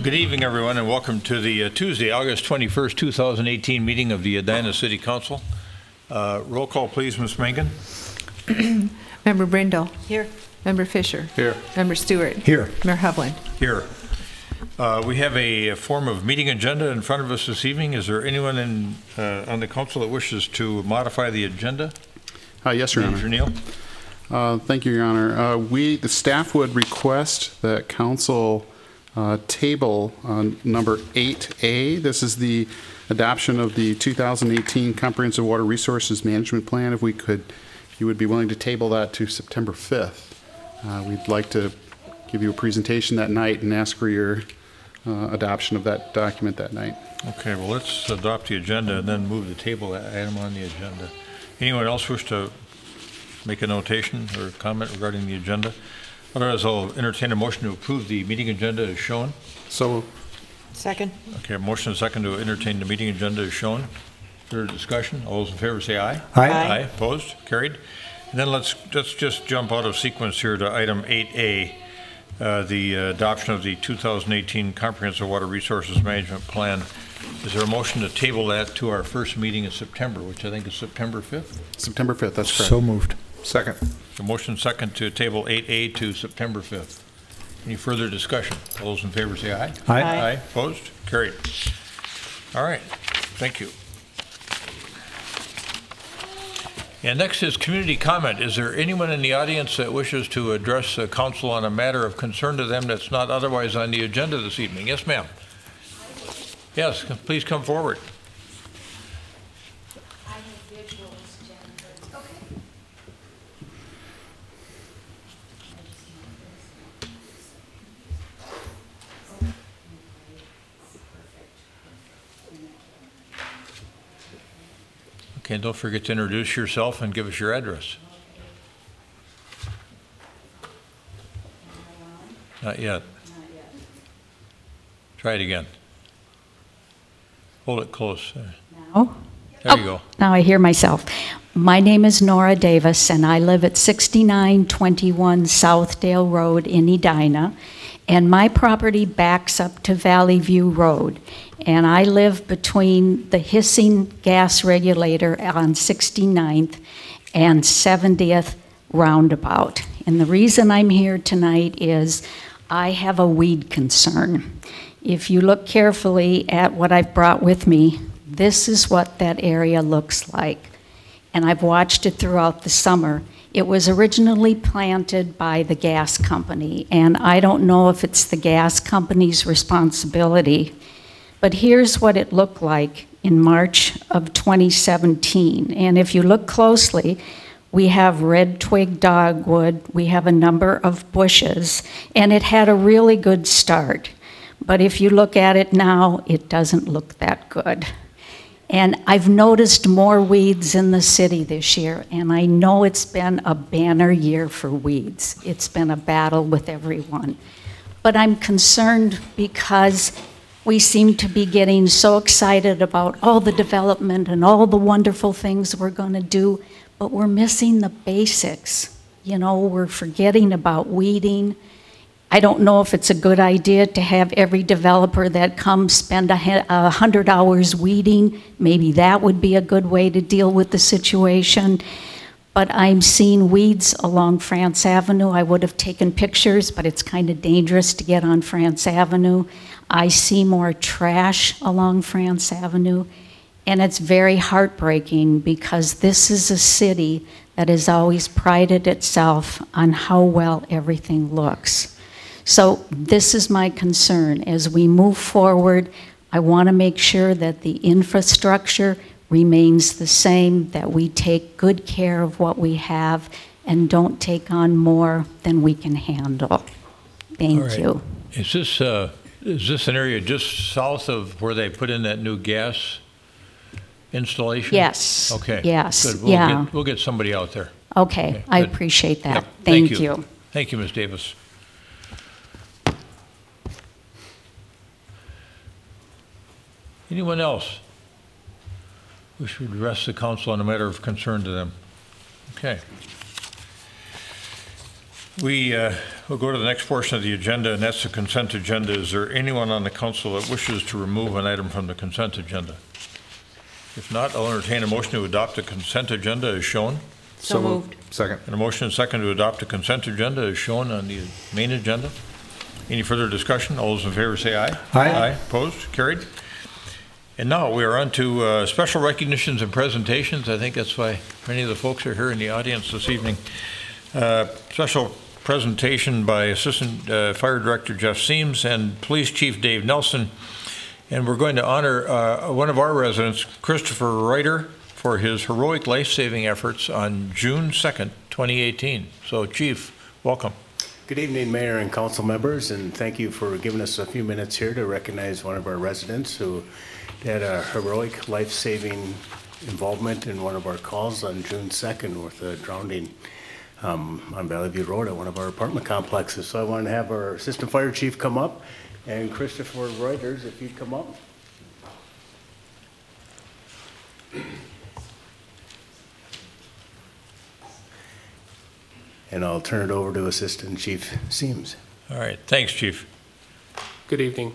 Good evening, everyone, and welcome to the Tuesday, August 21st, 2018 meeting of the Edina City Council. Roll call, please, Ms. Mangan. Member Brindle. Here. Member Fisher. Here. Member Stewart. Here. Mayor Hovland. Here. We have a form of meeting agenda in front of us this evening. Is there anyone on the council that wishes to modify the agenda? Yes, Your Honor. Manager Neal. Thank you, Your Honor. The staff would request that council table number 8A. This is the adoption of the 2018 Comprehensive Water Resources Management Plan. If you would be willing to table that to September 5th. We'd like to give you a presentation that night and ask for your adoption of that document that night. Okay, well, let's adopt the agenda and then move the table item on the agenda. Anyone else wish to make a notation or comment regarding the agenda? Otherwise, I'll entertain a motion to approve the meeting agenda as shown. So, Second. Okay, a motion and a second to entertain the meeting agenda as shown. Further discussion? All those in favor say aye. Aye. Aye. Opposed? Carried. And then let's just jump out of sequence here to item 8A, the adoption of the 2018 Comprehensive Water Resources Management Plan. Is there a motion to table that to our first meeting in September, which I think is September 5th? September 5th, that's correct. So moved. Second. A motion second to table 8A to September 5th. Any further discussion? All those in favor say aye. Aye. Aye. Opposed? Carried. All right. Thank you. And next is community comment. Is there anyone in the audience that wishes to address the council on a matter of concern to them that's not otherwise on the agenda this evening? Yes, ma'am. Yes, please come forward. I have visuals, Jennifer. Okay. Okay, don't forget to introduce yourself and give us your address. Not yet. Try it again. Hold it close. Now? There you go. Now I hear myself. My name is Nora Davis, and I live at 6921 Southdale Road in Edina, and my property backs up to Valley View Road, and I live between the hissing gas regulator on 69th and 70th roundabout. And the reason I'm here tonight is I have a weed concern. If you look carefully at what I've brought with me, this is what that area looks like. And I've watched it throughout the summer. It was originally planted by the gas company, and I don't know if it's the gas company's responsibility, but here's what it looked like in March of 2017. And if you look closely, we have red twig dogwood, we have a number of bushes, and it had a really good start. But if you look at it now, it doesn't look that good. And I've noticed more weeds in the city this year, and I know it's been a banner year for weeds. It's been a battle with everyone. But I'm concerned because we seem to be getting so excited about all the development and all the wonderful things we're going to do, but we're missing the basics. You know, we're forgetting about weeding. I don't know if it's a good idea to have every developer that comes spend 100 hours weeding. Maybe that would be a good way to deal with the situation. But I'm seeing weeds along France Avenue. I would have taken pictures, but it's kind of dangerous to get on France Avenue. I see more trash along France Avenue. And it's very heartbreaking because this is a city that has always prided itself on how well everything looks. So this is my concern. As we move forward, I want to make sure that the infrastructure remains the same, that we take good care of what we have and don't take on more than we can handle. Thank you. Is this an area just south of where they put in that new gas installation? Yes. Okay. Yes. Good. We'll get somebody out there. Okay. I good. appreciate that. Yep. Thank you. Thank you, Ms. Davis. Anyone else who should address the council on a matter of concern to them? Okay. We'll go to the next portion of the agenda, and that's the consent agenda. Is there anyone on the council that wishes to remove an item from the consent agenda? If not, I'll entertain a motion to adopt the consent agenda as shown. So moved. Second. And a motion and second to adopt the consent agenda as shown on the main agenda. Any further discussion? All those in favor say aye. Aye. Opposed? Carried. And now we are on to special recognitions and presentations. I think that's why many of the folks are here in the audience this evening. Special presentation by Assistant Fire Director Jeff Seams and Police Chief Dave Nelson. And we're going to honor one of our residents, Christopher Reuter, for his heroic life-saving efforts on June 2nd, 2018. So, Chief, welcome. Good evening, Mayor and council members, and thank you for giving us a few minutes here to recognize one of our residents who had a heroic life-saving involvement in one of our calls on June 2nd with a drowning on Valley View Road at one of our apartment complexes. So I want to have our Assistant Fire Chief come up, and Christopher Reuters, if you'd come up. And I'll turn it over to Assistant Chief Seams. All right. Thanks, Chief. Good evening.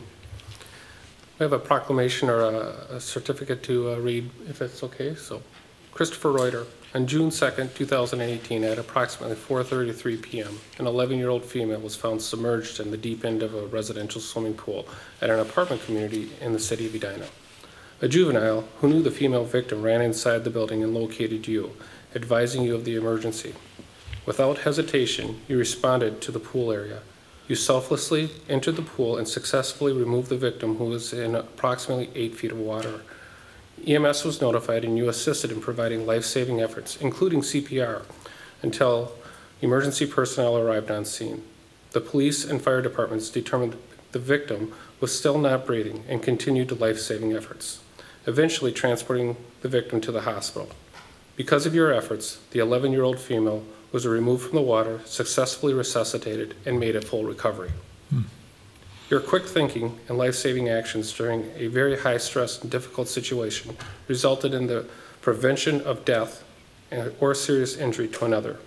We have a proclamation or a certificate to read, if it's okay. So, Christopher Reuter, on June 2nd, 2018, at approximately 4:33 p.m., an 11-year-old female was found submerged in the deep end of a residential swimming pool at an apartment community in the city of Edina. A juvenile who knew the female victim ran inside the building and located you, advising you of the emergency. Without hesitation, you responded to the pool area. You selflessly entered the pool and successfully removed the victim, who was in approximately 8 feet of water. EMS was notified and you assisted in providing life-saving efforts, including CPR, until emergency personnel arrived on scene. The police and fire departments determined the victim was still not breathing and continued the life-saving efforts, eventually transporting the victim to the hospital. Because of your efforts, the 11-year-old female was removed from the water, successfully resuscitated, and made a full recovery. Your quick thinking and life-saving actions during a very high-stress and difficult situation resulted in the prevention of death or serious injury to another.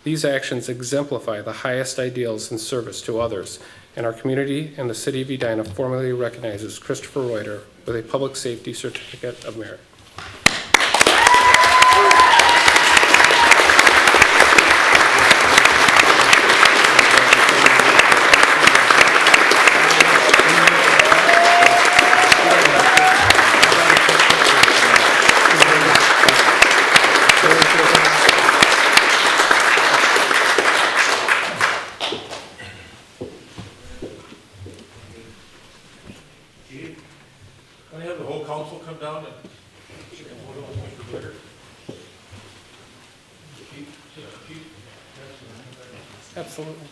These actions exemplify the highest ideals in service to others, and our community and the city of Edina formally recognizes Christopher Reuter with a Public Safety Certificate of Merit. Can I have the whole council come down and take a photo with Mr. Reuter? Absolutely.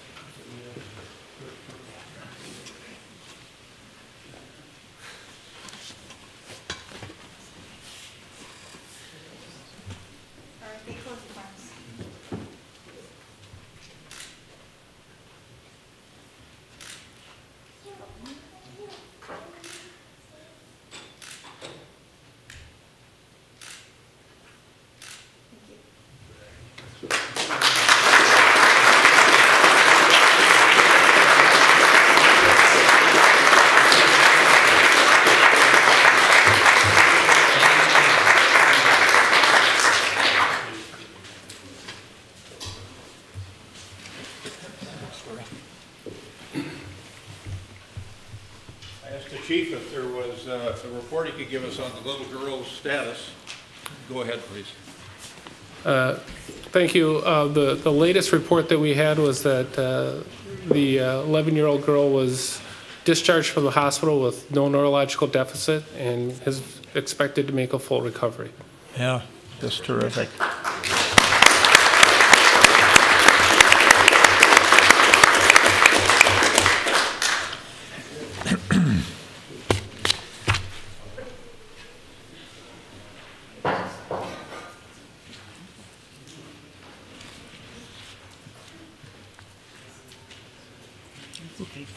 I asked the chief if there was a report he could give us on the little girl's status. Go ahead, please. Thank you. The latest report that we had was that the 11-year-old girl was discharged from the hospital with no neurological deficit and is expected to make a full recovery. Yeah, that's terrific.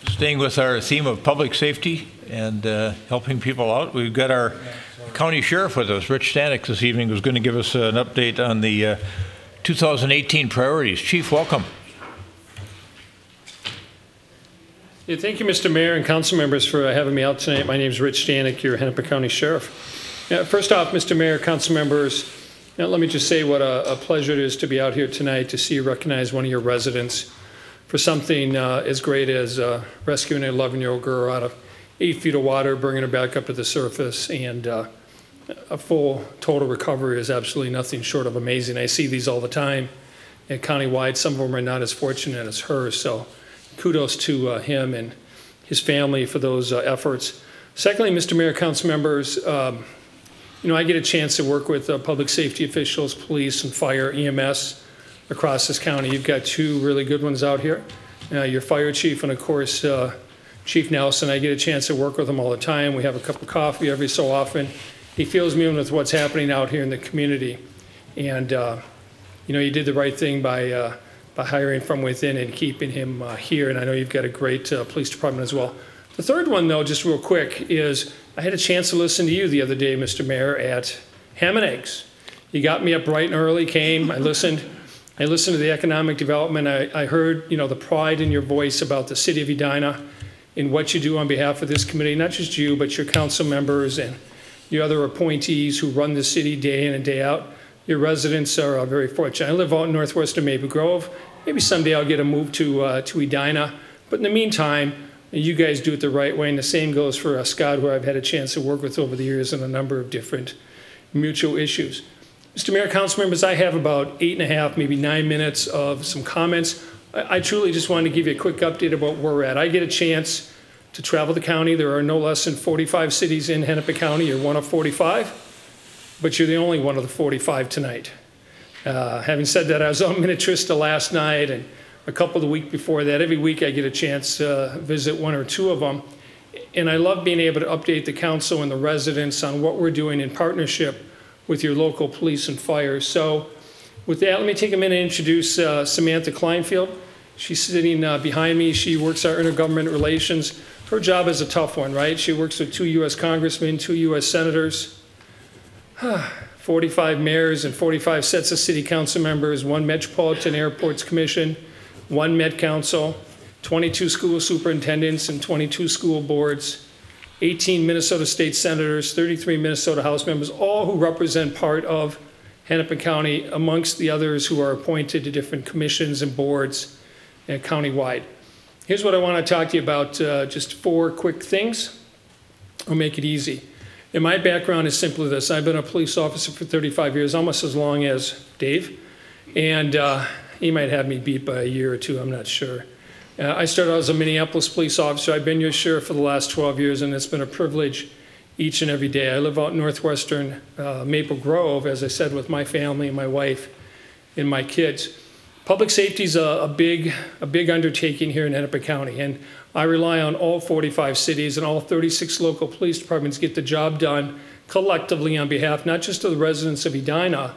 Staying with our theme of public safety and helping people out, we've got our county sheriff with us, Rich Stannic, this evening, who's going to give us an update on the 2018 priorities. Chief, welcome. Yeah, thank you, Mr. Mayor and council members, for having me out tonight. My name is Rich Stannic, your Hennepin County Sheriff. First off, Mr. Mayor, council members, let me just say what a pleasure it is to be out here tonight to see you recognize one of your residents for something as great as rescuing an 11-year-old girl out of 8 feet of water, bringing her back up to the surface, and a full total recovery is absolutely nothing short of amazing. I see these all the time, and countywide, some of them are not as fortunate as her, so kudos to him and his family for those efforts. Secondly, Mr. Mayor, council members, I get a chance to work with public safety officials, police and fire, EMS across this county. You've got two really good ones out here, your fire chief and, of course, Chief Nelson. I get a chance to work with him all the time. We have a cup of coffee every so often. He fills me in with what's happening out here in the community. And, you did the right thing by hiring from within and keeping him here. And I know you've got a great police department as well. The third one, though, just real quick, is I had a chance to listen to you the other day, Mr. Mayor, at Ham and Eggs. You got me up bright and early, came, I listened to the economic development. I heard, the pride in your voice about the city of Edina and what you do on behalf of this committee, not just you, but your council members and your other appointees who run the city day in and day out. Your residents are very fortunate. I live out in northwestern Maple Grove. Maybe someday I'll get a move to Edina. But in the meantime, you guys do it the right way, and the same goes for Scott, who I've had a chance to work with over the years on a number of different mutual issues. Mr. Mayor, council members, I have about 8.5, maybe 9 minutes of some comments. I truly just wanted to give you a quick update about where we're at. I get a chance to travel the county. There are no less than 45 cities in Hennepin County. You're one of 45, but you're the only one of the 45 tonight. Having said that, I was on Minnetrista last night and a couple of the week before that. Every week I get a chance to visit one or two of them. And I love being able to update the council and the residents on what we're doing in partnership with your local police and fire. So with that, let me take a minute and introduce Samantha Kleinfield. She's sitting behind me. She works our intergovernmental relations. Her job is a tough one, right? She works with 2 U.S. congressmen, 2 U.S. senators, 45 mayors and 45 sets of city council members, 1 Metropolitan Airports Commission, 1 Met Council, 22 school superintendents and 22 school boards, 18 Minnesota state senators, 33 Minnesota House members, all who represent part of Hennepin County, amongst the others who are appointed to different commissions and boards countywide. Here's what I want to talk to you about, just 4 quick things. I'll make it easy. And my background is simply this. I've been a police officer for 35 years, almost as long as Dave. And he might have me beat by a year or 2, I'm not sure. I started out as a Minneapolis police officer. I've been your sheriff for the last 12 years, and it's been a privilege each and every day. I live out in northwestern Maple Grove, as I said, with my family and my wife and my kids. Public safety is a big undertaking here in Hennepin County, and I rely on all 45 cities and all 36 local police departments to get the job done collectively on behalf not just of the residents of Edina,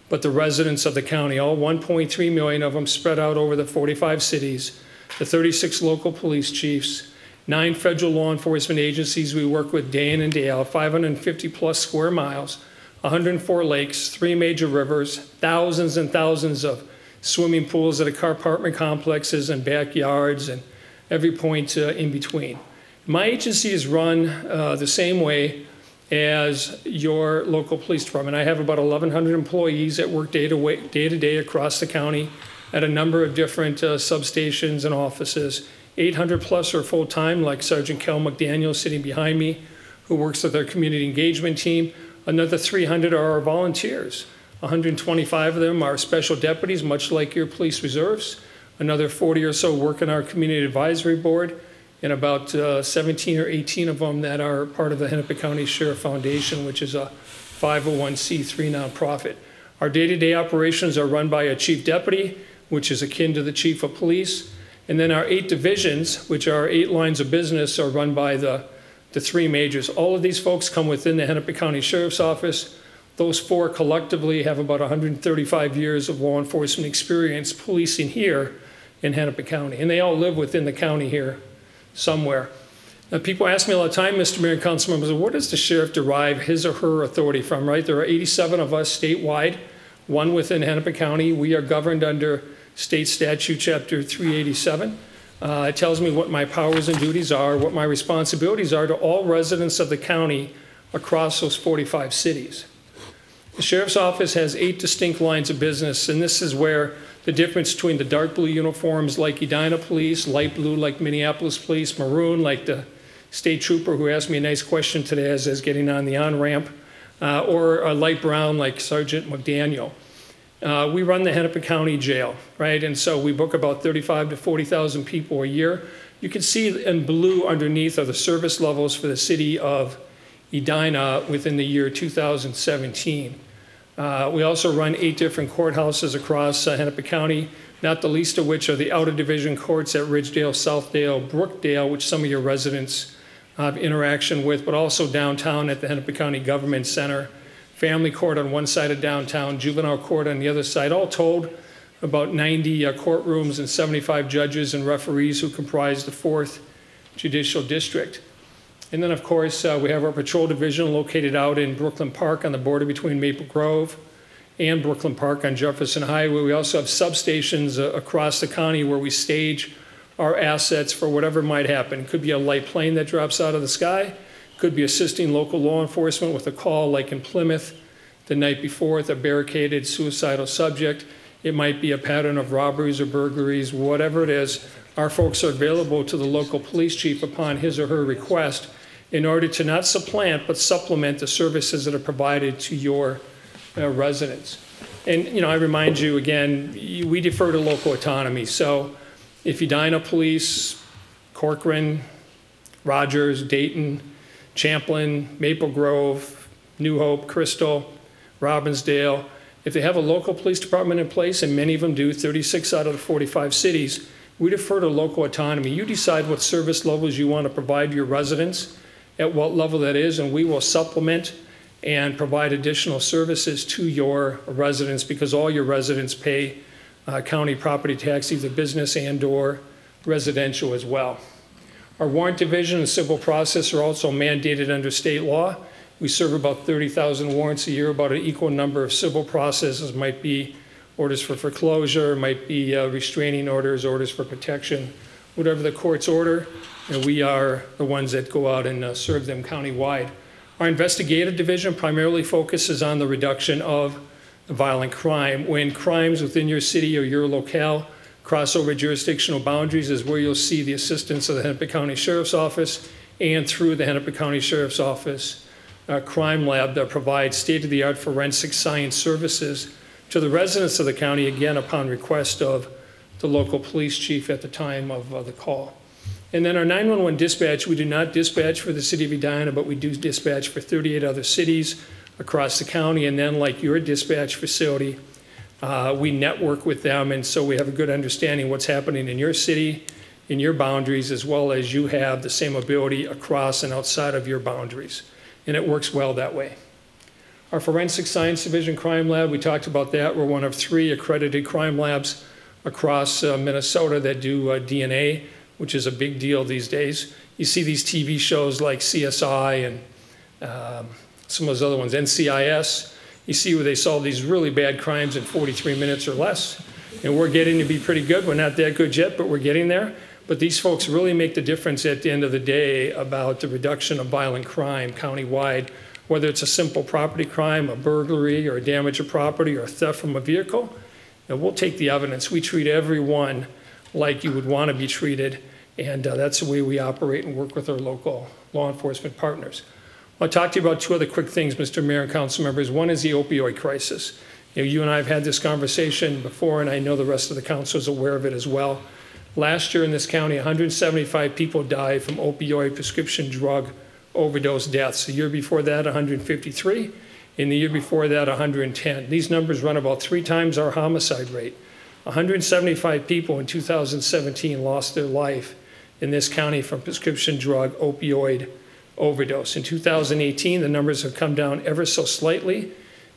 but the residents of the county, all 1.3 million of them spread out over the 45 cities, the 36 local police chiefs, 9 federal law enforcement agencies we work with day in and day out, 550 plus square miles, 104 lakes, 3 major rivers, thousands and thousands of swimming pools at our apartment complexes and backyards and every point in between. My agency is run the same way as your local police department. I have about 1,100 employees that work day to day across the county at a number of different substations and offices. 800 plus are full-time, like Sergeant Kel McDaniel sitting behind me, who works with our community engagement team. Another 300 are our volunteers. 125 of them are special deputies, much like your police reserves. Another 40 or so work in our community advisory board, and about 17 or 18 of them that are part of the Hennepin County Sheriff Foundation, which is a 501c3 nonprofit. Our day-to-day operations are run by a chief deputy, which is akin to the chief of police. And then our 8 divisions, which are 8 lines of business, are run by the 3 majors. All of these folks come within the Hennepin County Sheriff's Office. Those 4 collectively have about 135 years of law enforcement experience policing here in Hennepin County. And they all live within the county here somewhere. Now, people ask me all the time, Mr. Mayor and council members, where does the sheriff derive his or her authority from, right? There are 87 of us statewide, 1 within Hennepin County. We are governed under State Statute Chapter 387. It tells me what my powers and duties are, what my responsibilities are to all residents of the county across those 45 cities. The Sheriff's Office has 8 distinct lines of business, and this is where the difference between the dark blue uniforms like Edina Police, light blue like Minneapolis Police, maroon like the state trooper who asked me a nice question today as I was getting on the on-ramp, or a light brown like Sergeant McDaniel. We run the Hennepin County Jail, right? And so we book about 35 to 40,000 people a year. You can see in blue underneath are the service levels for the city of Edina within the year 2017. We also run 8 different courthouses across Hennepin County, not the least of which are the outer division courts at Ridgedale, Southdale, Brookdale, which some of your residents have interaction with, but also downtown at the Hennepin County Government Center, family court on one side of downtown, juvenile court on the other side. All told, about 90 courtrooms and 75 judges and referees who comprise the 4th Judicial District. And then, of course, we have our patrol division located out in Brooklyn Park on the border between Maple Grove and Brooklyn Park on Jefferson Highway. We also have substations across the county where we stage our assets for whatever might happen. It could be a light plane that drops out of the sky. Could be assisting local law enforcement with a call like in Plymouth the night before with a barricaded suicidal subject. It might be a pattern of robberies or burglaries, whatever it is. Our folks are available to the local police chief upon his or her request in order to not supplant but supplement the services that are provided to your residents. And I remind you again, we defer to local autonomy. So if Edina Police, Corcoran, Rogers, Dayton, Champlin, Maple Grove, New Hope, Crystal, Robbinsdale, if they have a local police department in place, and many of them do, 36 out of the 45 cities, we defer to local autonomy. You decide what service levels you want to provide your residents, at what level that is, and we will supplement and provide additional services to your residents because all your residents pay county property tax, either business and or residential as well. Our warrant division and civil process are also mandated under state law. We serve about 30,000 warrants a year, about an equal number of civil processes. Might be orders for foreclosure, might be restraining orders, orders for protection, whatever the courts order, and we are the ones that go out and serve them countywide. Our investigative division primarily focuses on the reduction of violent crime. When crimes within your city or your locale cross over jurisdictional boundaries is where you'll see the assistance of the Hennepin County Sheriff's Office and through the Hennepin County Sheriff's Office crime lab that provides state-of-the-art forensic science services to the residents of the county, again, upon request of the local police chief at the time of the call. And then our 911 dispatch, we do not dispatch for the city of Edina, but we do dispatch for 38 other cities across the county. And then like your dispatch facility, we network with them. And so we have a good understanding what's happening in your city, in your boundaries, as well as you have the same ability across and outside of your boundaries. And it works well that way. Our Forensic Science Division Crime Lab, we talked about that. We're one of 3 accredited crime labs across Minnesota that do DNA, which is a big deal these days. You see these TV shows like CSI and some of those other ones, NCIS. You see where they solve these really bad crimes in 43 minutes or less. And we're getting to be pretty good. We're not that good yet, but we're getting there. But these folks really make the difference at the end of the day about the reduction of violent crime countywide, whether it's a simple property crime, a burglary, or a damage of property, or a theft from a vehicle. And we'll take the evidence. We treat everyone like you would want to be treated, and that's the way we operate and work with our local law enforcement partners. I'll talk to you about 2 other quick things, Mr. Mayor and council members. One is the opioid crisis. You and I have had this conversation before, and I know the rest of the council is aware of it as well. Last year in this county, 175 people died from opioid prescription drug overdose deaths. The year before that, 153. In the year before that, 110. These numbers run about 3 times our homicide rate. 175 people in 2017 lost their life in this county from prescription drug opioid overdose. In 2018, the numbers have come down ever so slightly,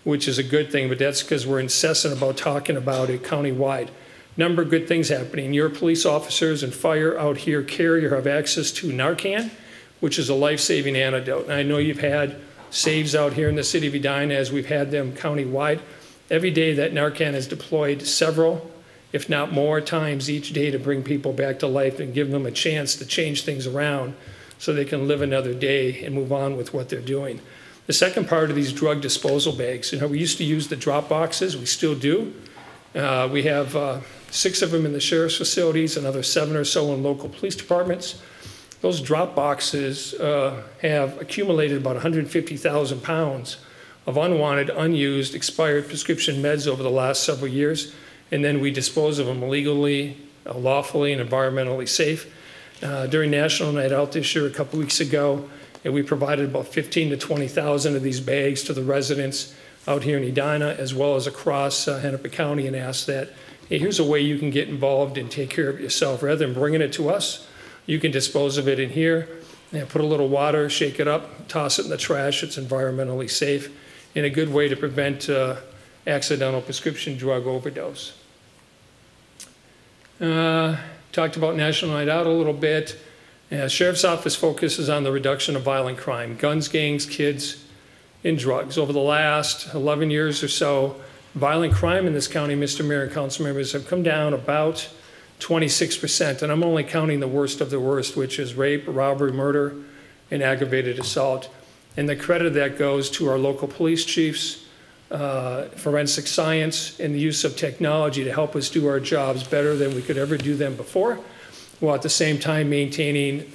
which is a good thing, but that's because we're incessant about talking about it countywide. Number of good things happening. Your police officers and fire out here carry or have access to Narcan, which is a life-saving antidote. And I know you've had saves out here in the city of Edina as we've had them countywide. Every day that Narcan is deployed, several if not more times each day to bring people back to life and give them a chance to change things around so they can live another day and move on with what they're doing. The second part of these drug disposal bags, we used to use the drop boxes, we still do. We have 6 of them in the sheriff's facilities, another 7 or so in local police departments. Those drop boxes have accumulated about 150,000 pounds of unwanted, unused, expired prescription meds over the last several years, and then we dispose of them legally, lawfully, and environmentally safe. During National Night Out this year, a couple weeks ago, and we provided about 15 to 20,000 of these bags to the residents out here in Edina, as well as across Hennepin County, and asked that, hey, here's a way you can get involved and take care of it yourself. Rather than bringing it to us, you can dispose of it in here, and put a little water, shake it up, toss it in the trash. It's environmentally safe and a good way to prevent accidental prescription drug overdose. Talked about National Night Out a little bit. Sheriff's Office focuses on the reduction of violent crime, guns, gangs, kids, and drugs. Over the last 11 years or so, violent crime in this county, Mr. Mayor and council members, have come down about 26%, and I'm only counting the worst of the worst, which is rape, robbery, murder, and aggravated assault. And the credit of that goes to our local police chiefs, forensic science, and the use of technology to help us do our jobs better than we could ever do them before, while at the same time maintaining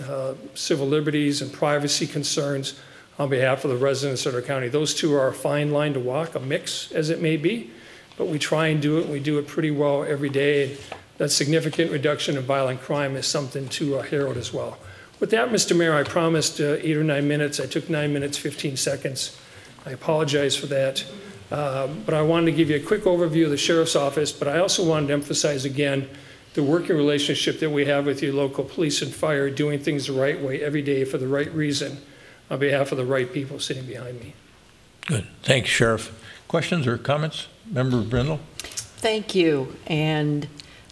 civil liberties and privacy concerns on behalf of the residents of our county. Those two are a fine line to walk, a mix as it may be, but we try and do it, and we do it pretty well every day. That significant reduction in violent crime is something to herald as well. With that, Mr. Mayor, I promised 8 or 9 minutes. I took 9 minutes, 15 seconds. I apologize for that. But I wanted to give you a quick overview of the Sheriff's Office, but I also wanted to emphasize again the working relationship that we have with your local police and fire, doing things the right way every day for the right reason on behalf of the right people sitting behind me. Good. Thanks, Sheriff. Questions or comments? Member Brindle? Thank you, and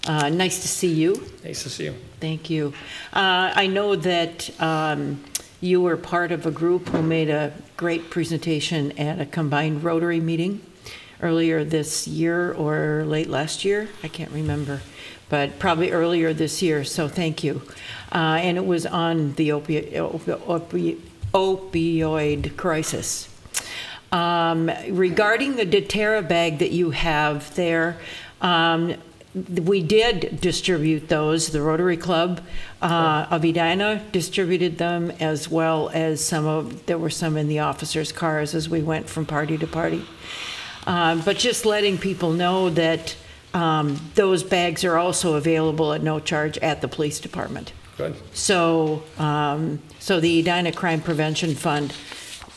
nice to see you. Nice to see you. Thank you. I know that you were part of a group who made a great presentation at a combined Rotary meeting earlier this year or late last year. I can't remember, but probably earlier this year, so thank you. And it was on the opioid crisis. Regarding the Deterra bag that you have there, we did distribute those. The Rotary Club of Edina distributed them, as well as there were some in the officers' cars as we went from party to party. But just letting people know that those bags are also available at no charge at the police department. Good. So, so the Edina Crime Prevention Fund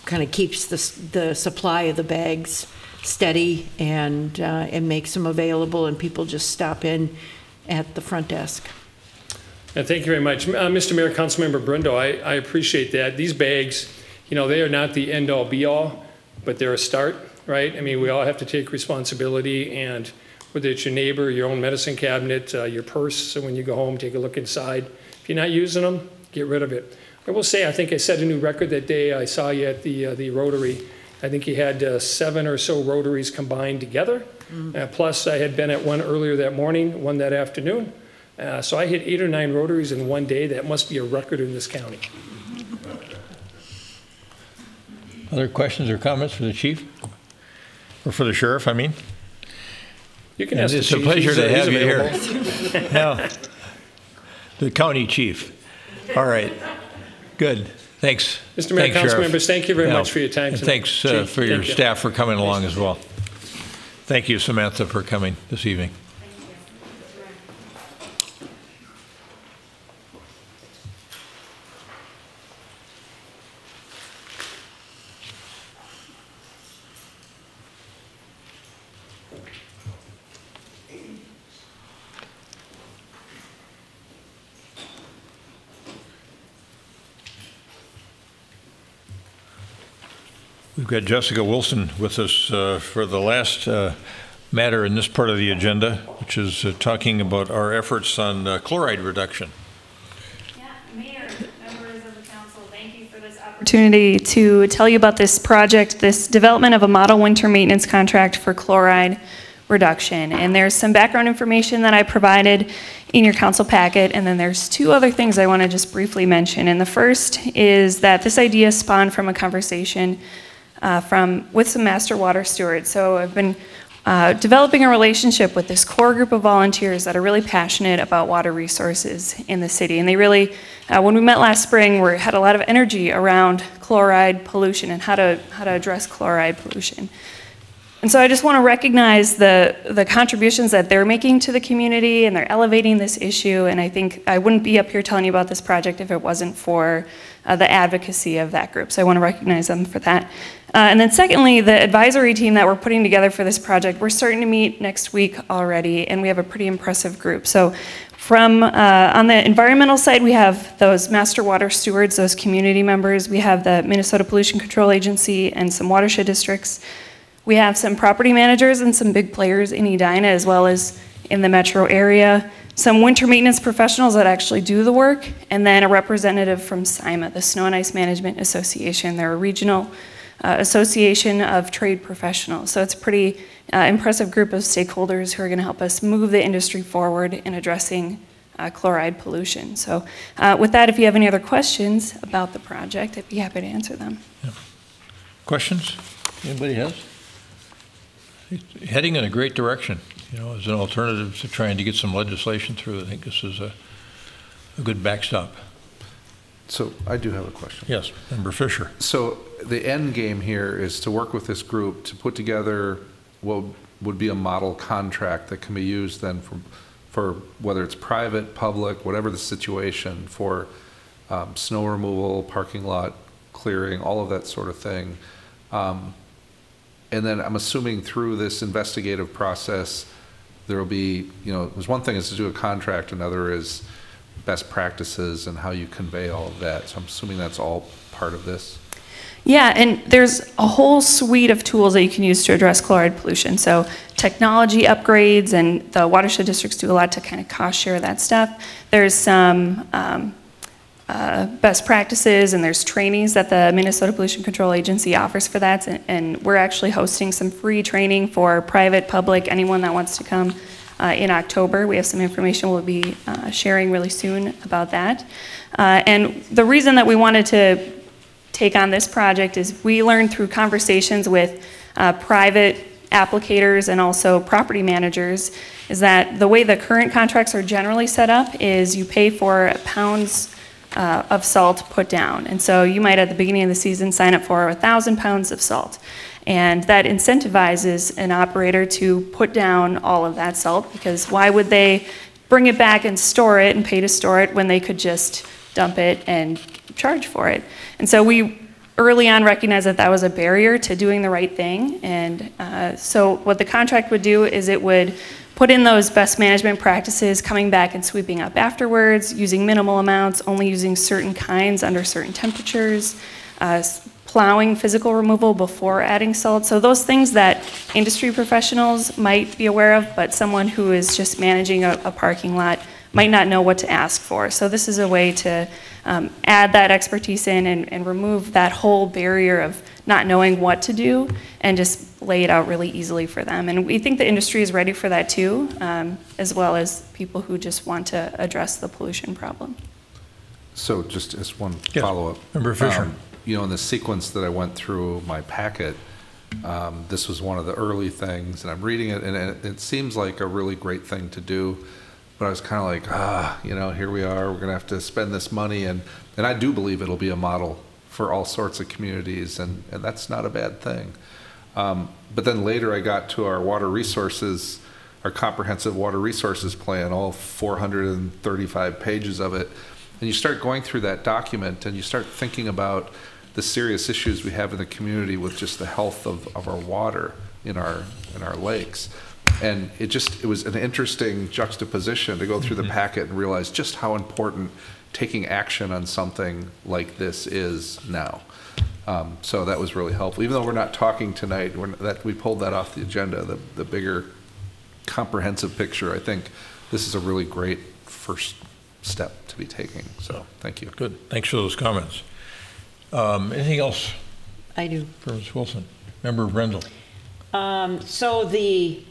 kind of keeps the supply of the bags steady and makes them available, and people just stop in at the front desk. And thank you very much. Mr. Mayor, Councilmember Brindle, I appreciate that. These bags, they are not the end-all, be-all, but they're a start, right? I mean, we all have to take responsibility, and whether it's your neighbor, your own medicine cabinet, your purse, so when you go home, take a look inside. If you're not using them, get rid of it. I will say, I think I set a new record that day I saw you at the Rotary. I think you had 7 or so Rotaries combined together. Plus, I had been at one earlier that morning, one that afternoon. So I hit 8 or 9 Rotaries in one day. That must be a record in this county. Other questions or comments for the chief? Or for the sheriff, I mean? You can ask the chief. chief. It's a pleasure to have you here. Yeah. The county chief. All right. Good. Thanks. Mr. Mayor, council members, thank you very much for your time. And thanks for your staff for coming along as well. Thank you, Samantha, for coming this evening. We've got Jessica Wilson with us for the last matter in this part of the agenda, which is talking about our efforts on chloride reduction. Yeah, Mayor, members of the council, thank you for this opportunity to tell you about this project, this development of a model winter maintenance contract for chloride. We're reduction. And there's some background information that I provided in your council packet, and then there's two other things I want to just briefly mention. And the first is that this idea spawned from a conversation with some master water stewards. So I've been developing a relationship with this core group of volunteers that are really passionate about water resources in the city. And they really, when we met last spring, we had a lot of energy around chloride pollution and how to address chloride pollution. And so I just want to recognize the contributions that they're making to the community, and they're elevating this issue. And I think I wouldn't be up here telling you about this project if it wasn't for the advocacy of that group. So I want to recognize them for that. And then secondly, the advisory team that we're putting together for this project, we're starting to meet next week already, and we have a pretty impressive group. So from on the environmental side, we have those master water stewards, those community members. We have the Minnesota Pollution Control Agency and some watershed districts. We have some property managers and some big players in Edina as well as in the metro area. Some winter maintenance professionals that actually do the work, and then a representative from SIMA, the Snow and Ice Management Association. They're a regional association of trade professionals. So it's a pretty impressive group of stakeholders who are going to help us move the industry forward in addressing chloride pollution. So with that, if you have any other questions about the project, I'd be happy to answer them. Yeah. Questions? Anybody has? Heading in a great direction, you know, as an alternative to trying to get some legislation through. I think this is a good backstop. So I do have a question. Yes, Member Fisher. So the end game here is to work with this group to put together what would be a model contract that can be used then for whether it's private, public, whatever the situation, for snow removal, parking lot clearing, all of that sort of thing. And then I'm assuming through this investigative process, there will be, you know, there's one thing is to do a contract, another is best practices and how you convey all of that. So I'm assuming that's all part of this. Yeah, and there's a whole suite of tools that you can use to address chloride pollution. So technology upgrades, and the watershed districts do a lot to kind of cost share that stuff. There's some best practices, and there's trainings that the Minnesota Pollution Control Agency offers for that. And we're actually hosting some free training for private, public, anyone that wants to come in October. We have some information we'll be sharing really soon about that. And the reason that we wanted to take on this project is we learned through conversations with private applicators and also property managers is that the way the current contracts are generally set up is you pay for pounds of salt put down. And so you might at the beginning of the season sign up for 1,000 pounds of salt. And that incentivizes an operator to put down all of that salt, because why would they bring it back and store it and pay to store it when they could just dump it and charge for it? And so we early on recognized that that was a barrier to doing the right thing. And so what the contract would do is it would put in those best management practices, coming back and sweeping up afterwards, using minimal amounts, only using certain kinds under certain temperatures, plowing physical removal before adding salt. So those things that industry professionals might be aware of, but someone who is just managing a parking lot might not know what to ask for. So this is a way to add that expertise in and remove that whole barrier of not knowing what to do and just lay it out really easily for them. And we think the industry is ready for that too, as well as people who just want to address the pollution problem. So just as one Yes. follow-up. Member Fisher. You know, in the sequence that I went through my packet, this was one of the early things, and I'm reading it, and it seems like a really great thing to do. But I was kind of like, you know, here we are, we're going to have to spend this money. And I do believe it'll be a model for all sorts of communities, and that's not a bad thing. But then later I got to our water resources, our comprehensive water resources plan, all 435 pages of it. And you start going through that document and you start thinking about the serious issues we have in the community with just the health of our water in our lakes. And it was an interesting juxtaposition to go through the packet and realize just how important taking action on something like this is now. So that was really helpful. Even though we're not talking tonight, we pulled that off the agenda, the bigger comprehensive picture. I think this is a really great first step to be taking. So thank you. Good. Thanks for those comments. Anything else I do. for Ms. Wilson? Member Brendel. So the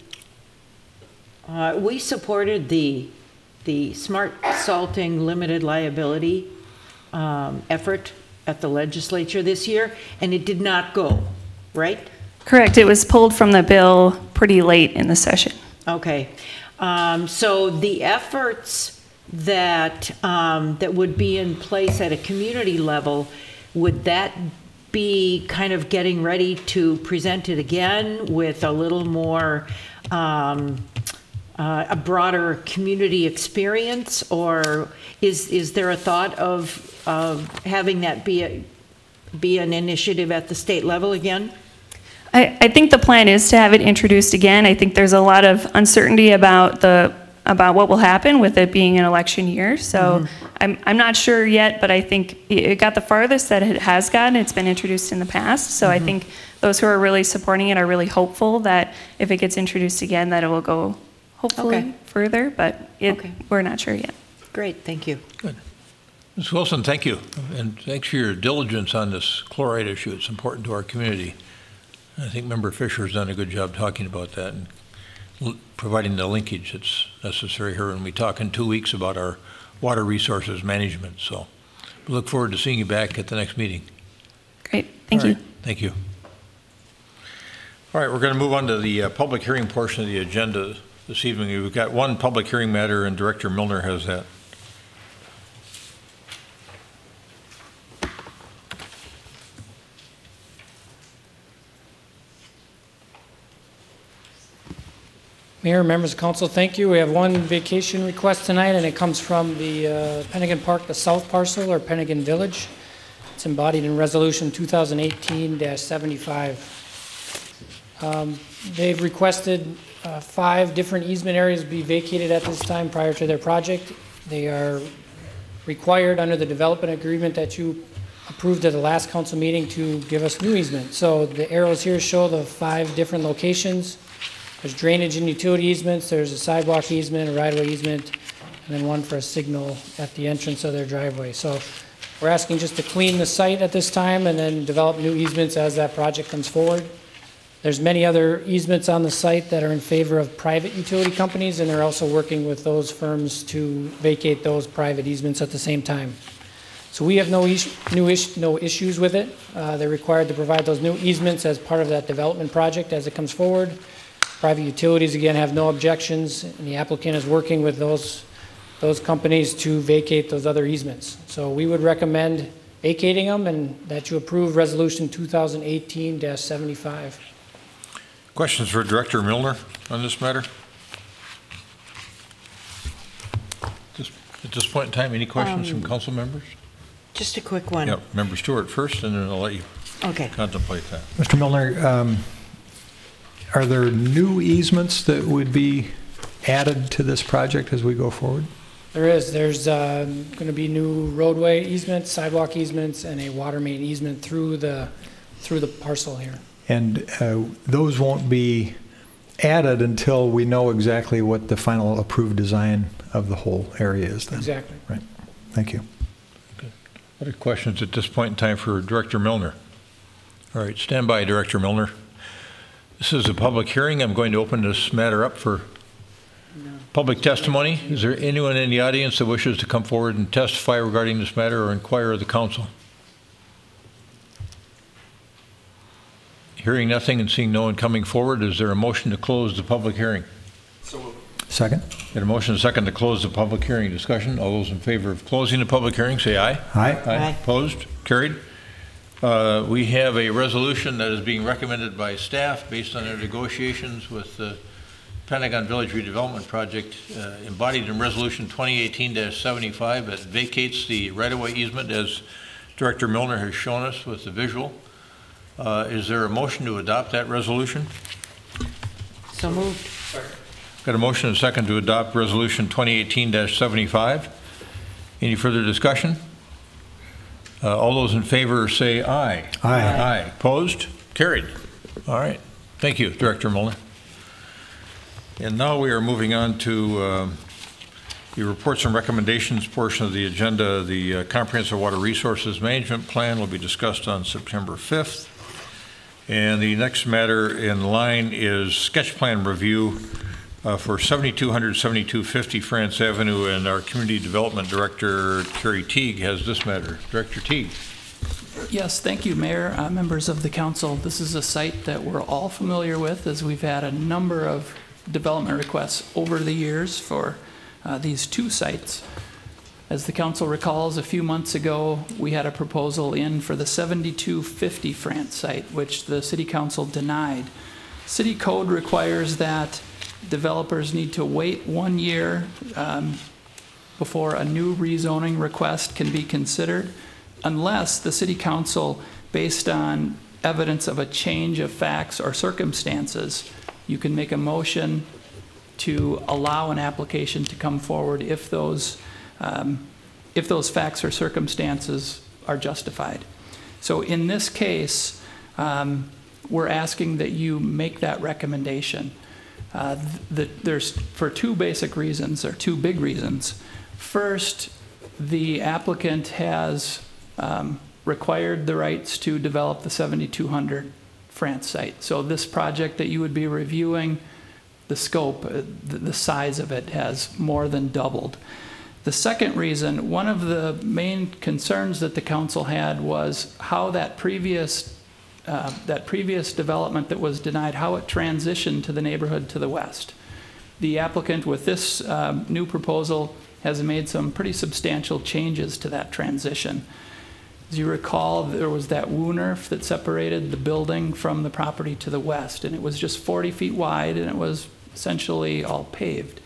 We supported the smart salting limited liability effort at the legislature this year, and it did not go, right? Correct. It was pulled from the bill pretty late in the session. Okay. So the efforts that would be in place at a community level, would that be kind of getting ready to present it again with a little more, a broader community experience, or is there a thought of having that be an initiative at the state level again? I think the plan is to have it introduced again. I think there's a lot of uncertainty about what will happen with it being an election year. So I'm not sure yet, but I think it got the farthest that it has gotten. It's been introduced in the past. So I think those who are really supporting it are really hopeful that if it gets introduced again, that it will go hopefully further, but we're not sure yet. Great, thank you. Good. Ms. Wilson, thank you. And thanks for your diligence on this chloride issue. It's important to our community. I think Member Fisher's done a good job talking about that and providing the linkage that's necessary here when we talk in 2 weeks about our water resources management. So we look forward to seeing you back at the next meeting. Great, thank you. Thank you. All right, we're going to move on to the public hearing portion of the agenda this evening. We've got one public hearing matter, and Director Milner has that. Mayor, members of council, thank you. We have one vacation request tonight, and it comes from the Pennigan Park, the south parcel, or Pennigan Village. It's embodied in Resolution 2018-75. They've requested 5 different easement areas be vacated at this time prior to their project. They are required under the development agreement that you approved at the last council meeting to give us new easement. So the arrows here show the 5 different locations. There's drainage and utility easements, there's a sidewalk easement, a right-of-way easement, and then one for a signal at the entrance of their driveway. So we're asking just to clean the site at this time and then develop new easements as that project comes forward. There's many other easements on the site that are in favor of private utility companies, and they're also working with those firms to vacate those private easements at the same time. So we have no issues with it. They're required to provide those new easements as part of that development project as it comes forward. Private utilities, again, have no objections, and the applicant is working with those companies to vacate those other easements. So we would recommend vacating them and that you approve Resolution 2018-75. Questions for Director Milner on this matter? At this point in time, any questions from council members? Just a quick one. Yep, Member Stewart first, and then I'll let you contemplate that. Mr. Milner, are there new easements that would be added to this project as we go forward? There is. There's going to be new roadway easements, sidewalk easements, and a water main easement through the parcel here. And those won't be added until we know exactly what the final approved design of the whole area is then? Exactly. Right. Thank you. Okay. Other questions at this point in time for Director Milner? All right, stand by, Director Milner. This is a public hearing. I'm going to open this matter up for public testimony. Is there anyone in the audience that wishes to come forward and testify regarding this matter or inquire of the council? Hearing nothing and seeing no one coming forward, is there a motion to close the public hearing? Second. Got a motion and a second to close the public hearing. Discussion. All those in favor of closing the public hearing, say aye. Aye. Aye. Opposed? Carried. We have a resolution that is being recommended by staff based on their negotiations with the Pennigan Village Redevelopment Project, embodied in Resolution 2018-75 that vacates the right-of-way easement as Director Milner has shown us with the visual. Is there a motion to adopt that resolution? So moved. Got a motion and a second to adopt Resolution 2018-75. Any further discussion? All those in favor say aye. Aye. Aye. Opposed? Carried. All right. Thank you, Director Milner. And now we are moving on to the reports and recommendations portion of the agenda. The Comprehensive Water Resources Management Plan will be discussed on September 5th. And the next matter in line is sketch plan review for 7200, 7250 France Avenue, and our Community Development Director, Carrie Teague, has this matter. Director Teague. Yes, thank you, Mayor, members of the council. This is a site that we're all familiar with, as we've had a number of development requests over the years for these two sites. As the council recalls, a few months ago, we had a proposal in for the 7250 France site, which the city council denied. City code requires that developers need to wait 1 year before a new rezoning request can be considered, unless the city council, based on evidence of a change of facts or circumstances, you can make a motion to allow an application to come forward if those facts or circumstances are justified. So in this case, we're asking that you make that recommendation. There's for two basic reasons, or two big reasons. First, the applicant has required the rights to develop the 7200 France site. So this project that you would be reviewing, the scope, the size of it has more than doubled. The second reason, one of the main concerns that the council had was how that previous development that was denied, how it transitioned to the neighborhood to the west. The applicant with this new proposal has made some pretty substantial changes to that transition. As you recall, there was that Wooner that separated the building from the property to the west, and it was just 40 feet wide, and it was essentially all paved.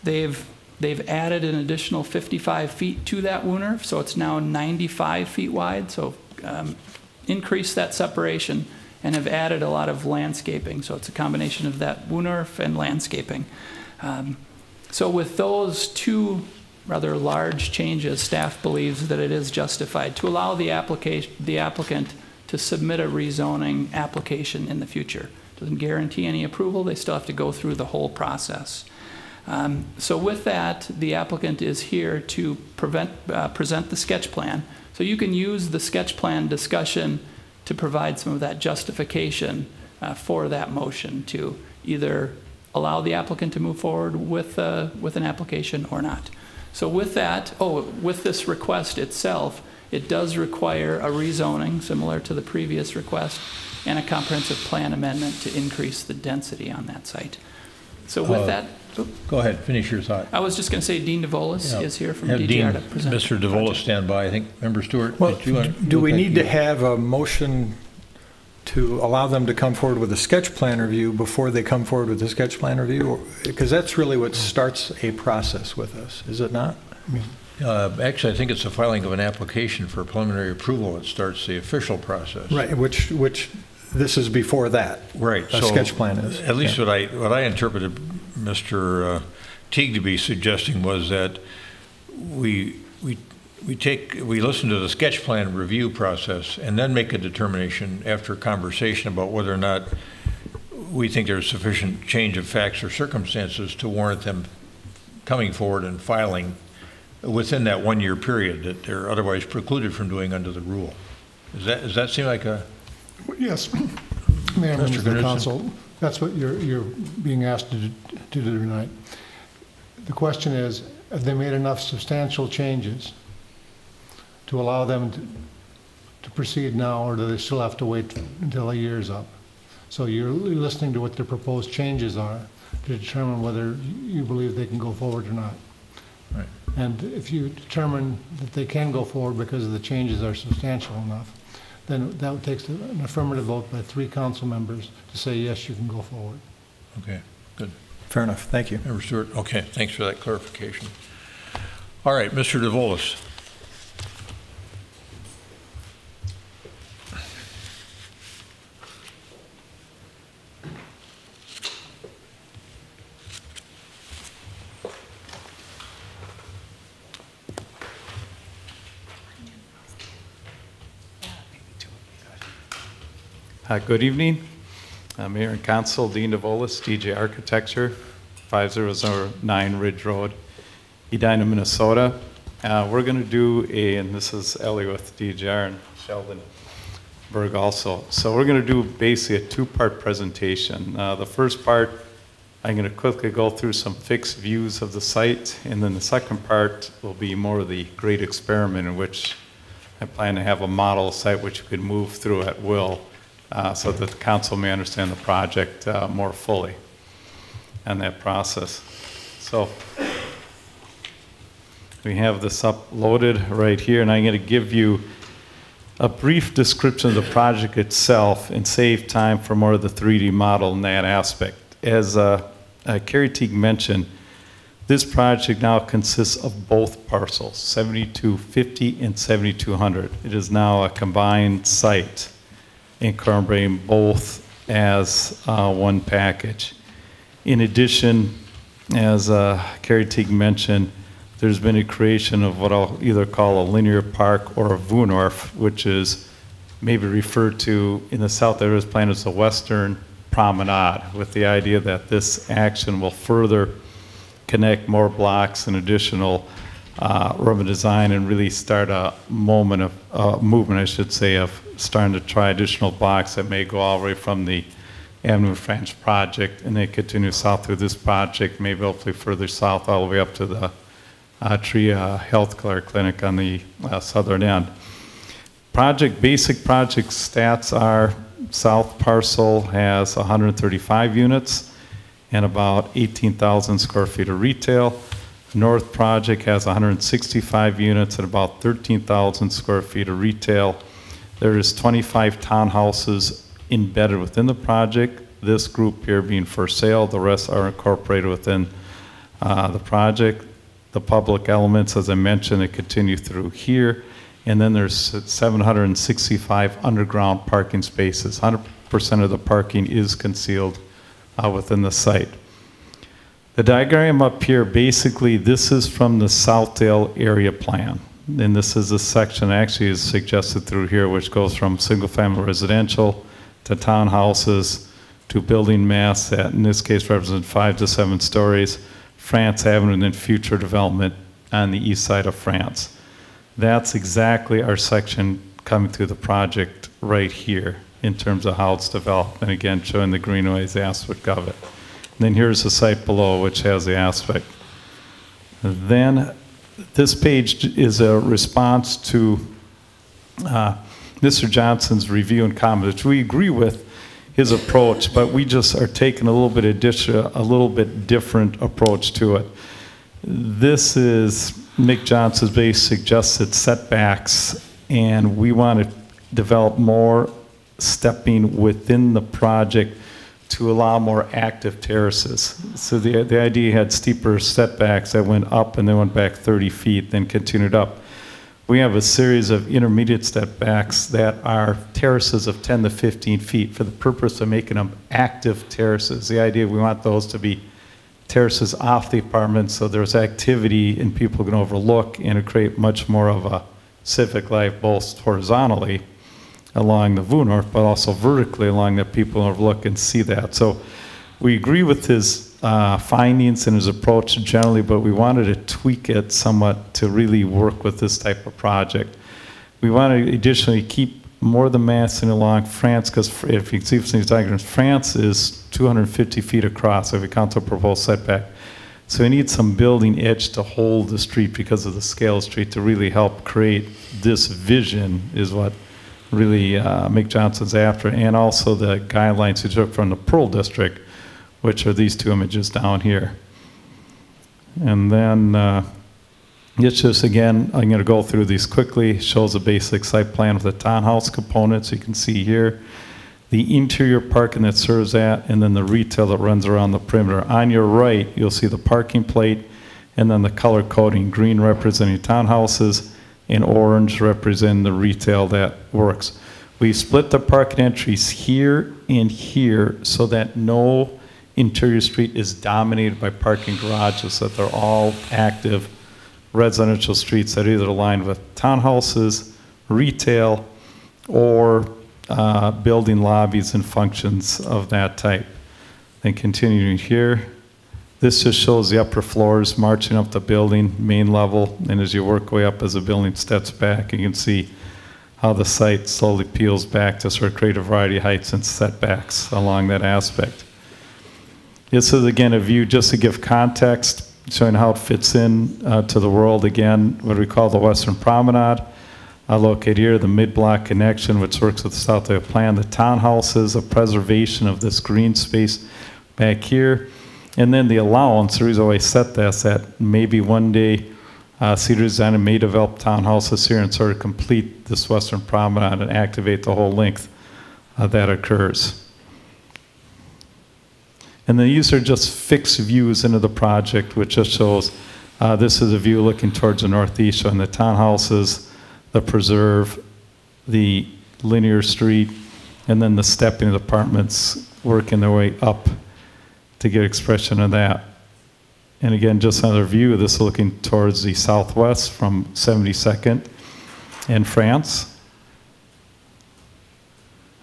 They've added an additional 55 feet to that Wooner, so it's now 95 feet wide, so increased that separation, and have added a lot of landscaping, so it's a combination of that Wooner and landscaping. So with those two rather large changes, staff believes that it is justified to allow the applicant to submit a rezoning application in the future. Doesn't guarantee any approval, they still have to go through the whole process. So with that, the applicant is here to present the sketch plan. So you can use the sketch plan discussion to provide some of that justification for that motion to either allow the applicant to move forward with an application or not. So with that, with this request itself, it does require a rezoning similar to the previous request and a comprehensive plan amendment to increase the density on that site. So with that, go ahead, finish your thought. I was just going to say Dean DeVolis is here from Have DGR to present. Mr. DeVolis stand by. I think Member Stewart. Well, do we need to have a motion to allow them to come forward with a sketch plan review before they come forward with the sketch plan review? Because that's really what starts a process with us, is it not? Actually, I think it's the filing of an application for preliminary approval that starts the official process. Right, which this is before that. Right. A sketch plan is. At least what I interpreted Mr. Teague to be suggesting was that we listen to the sketch plan review process and then make a determination after conversation about whether or not we think there's sufficient change of facts or circumstances to warrant them coming forward and filing within that 1 year period that they're otherwise precluded from doing under the rule. Does that seem like a? Yes, Mayor, members of the council, that's what you're being asked to do tonight. The question is, have they made enough substantial changes to allow them to proceed now, or do they still have to wait until a year's up? So you're listening to what their proposed changes are to determine whether you believe they can go forward or not. Right. And if you determine that they can go forward because the changes are substantial enough, then that takes an affirmative vote by 3 council members to say, yes, you can go forward. Okay, good. Fair enough, thank you. Member Stewart, okay, thanks for that clarification. All right, Mr. DeVolis. Good evening, Mayor and Council, Dean DeVolis, DJ Architecture, 5009 Ridge Road, Edina, Minnesota. We're going to do and this is Ellie with DJR and Sheldon Berg also. So we're going to do basically a 2-part presentation. The first part, I'm going to quickly go through some fixed views of the site, and then the second part will be more of the great experiment in which I plan to have a model site which you could move through at will so that the council may understand the project more fully and that process. So we have this uploaded right here, and I'm going to give you a brief description of the project itself and save time for more of the 3D model in that aspect. As Carrie Teague mentioned, this project now consists of both parcels, 7250 and 7200. It is now a combined site, incorporating both as one package. In addition, as Carrie Teague mentioned, there's been a creation of what I'll either call a linear park or a Woonwharf, which is maybe referred to in the south areas plan as the Western Promenade, with the idea that this action will further connect more blocks and additional urban design and really start a movement, I should say, of starting to try additional blocks that may go all the way from the Avenue French project and then continue south through this project, maybe hopefully further south all the way up to the Tria Health Care Clinic on the southern end. Basic project stats are south parcel has 135 units and about 18,000 square feet of retail. North project has 165 units and about 13,000 square feet of retail. There is 25 townhouses embedded within the project. This group here being for sale, the rest are incorporated within the project. The public elements, as I mentioned, they continue through here. And then there's 765 underground parking spaces. 100% of the parking is concealed within the site. The diagram up here, basically, this is from the Southdale area plan. And this is a section actually is suggested through here, which goes from single-family residential to townhouses to building mass that, in this case, represent 5 to 7 stories, France Avenue, and then future development on the east side of France. That's exactly our section coming through the project right here in terms of how it's developed. And again, showing the greenways aspect of it. And then here's the site below, which has the aspect. Then this page is a response to Mr. Johnson's review and comment, which we agree with his approach, but we just are taking a little bit different approach to it. This is Mick Johnson's base suggested setbacks, and we want to develop more stepping within the project to allow more active terraces. So the idea had steeper setbacks that went up and then went back 30 feet, then continued up. We have a series of intermediate setbacks that are terraces of 10 to 15 feet for the purpose of making them active terraces. The idea, we want those to be terraces off the apartment so there's activity and people can overlook and to create much more of a civic life both horizontally along the Woonwharf, but also vertically along that people overlook and see that. So we agree with his findings and his approach generally, but we wanted to tweak it somewhat to really work with this type of project. We want to additionally keep more of the massing along France, because if you can see from these diagrams, France is 250 feet across if you count the proposed setback. So we need some building edge to hold the street because of the scale of the street to really help create this vision is what really Mick Johnson's after, and also the guidelines he took from the Pearl District, which are these two images down here. And then it's just, again, I'm going to go through these quickly. Shows a basic site plan with the townhouse components. You can see here the interior parking that serves that, and then the retail that runs around the perimeter. On your right, you'll see the parking plate, and then the color coding, green representing townhouses, and orange representing the retail that works. We split the parking entries here and here so that no interior street is dominated by parking garages, so that they're all active residential streets that are either aligned with townhouses, retail, or building lobbies and functions of that type. Then continuing here, this just shows the upper floors marching up the building, main level, and as you work way up as the building steps back, you can see how the site slowly peels back to sort of create a variety of heights and setbacks along that aspect. This is again a view just to give context, showing how it fits in to the world. Again, what we call the Western Promenade, located here, the mid-block connection, which works with the Southdale plan, the townhouses, a preservation of this green space back here, and then the allowance. The reason why I set this, that maybe one day Cedar Design may develop townhouses here and sort of complete this Western Promenade and activate the whole length that occurs. And then these are just fixed views into the project, which just shows this is a view looking towards the northeast, showing the townhouses, the preserve, the linear street, and then the stepping apartments working their way up to get expression of that. And again, just another view, this is looking towards the southwest from 72nd and France.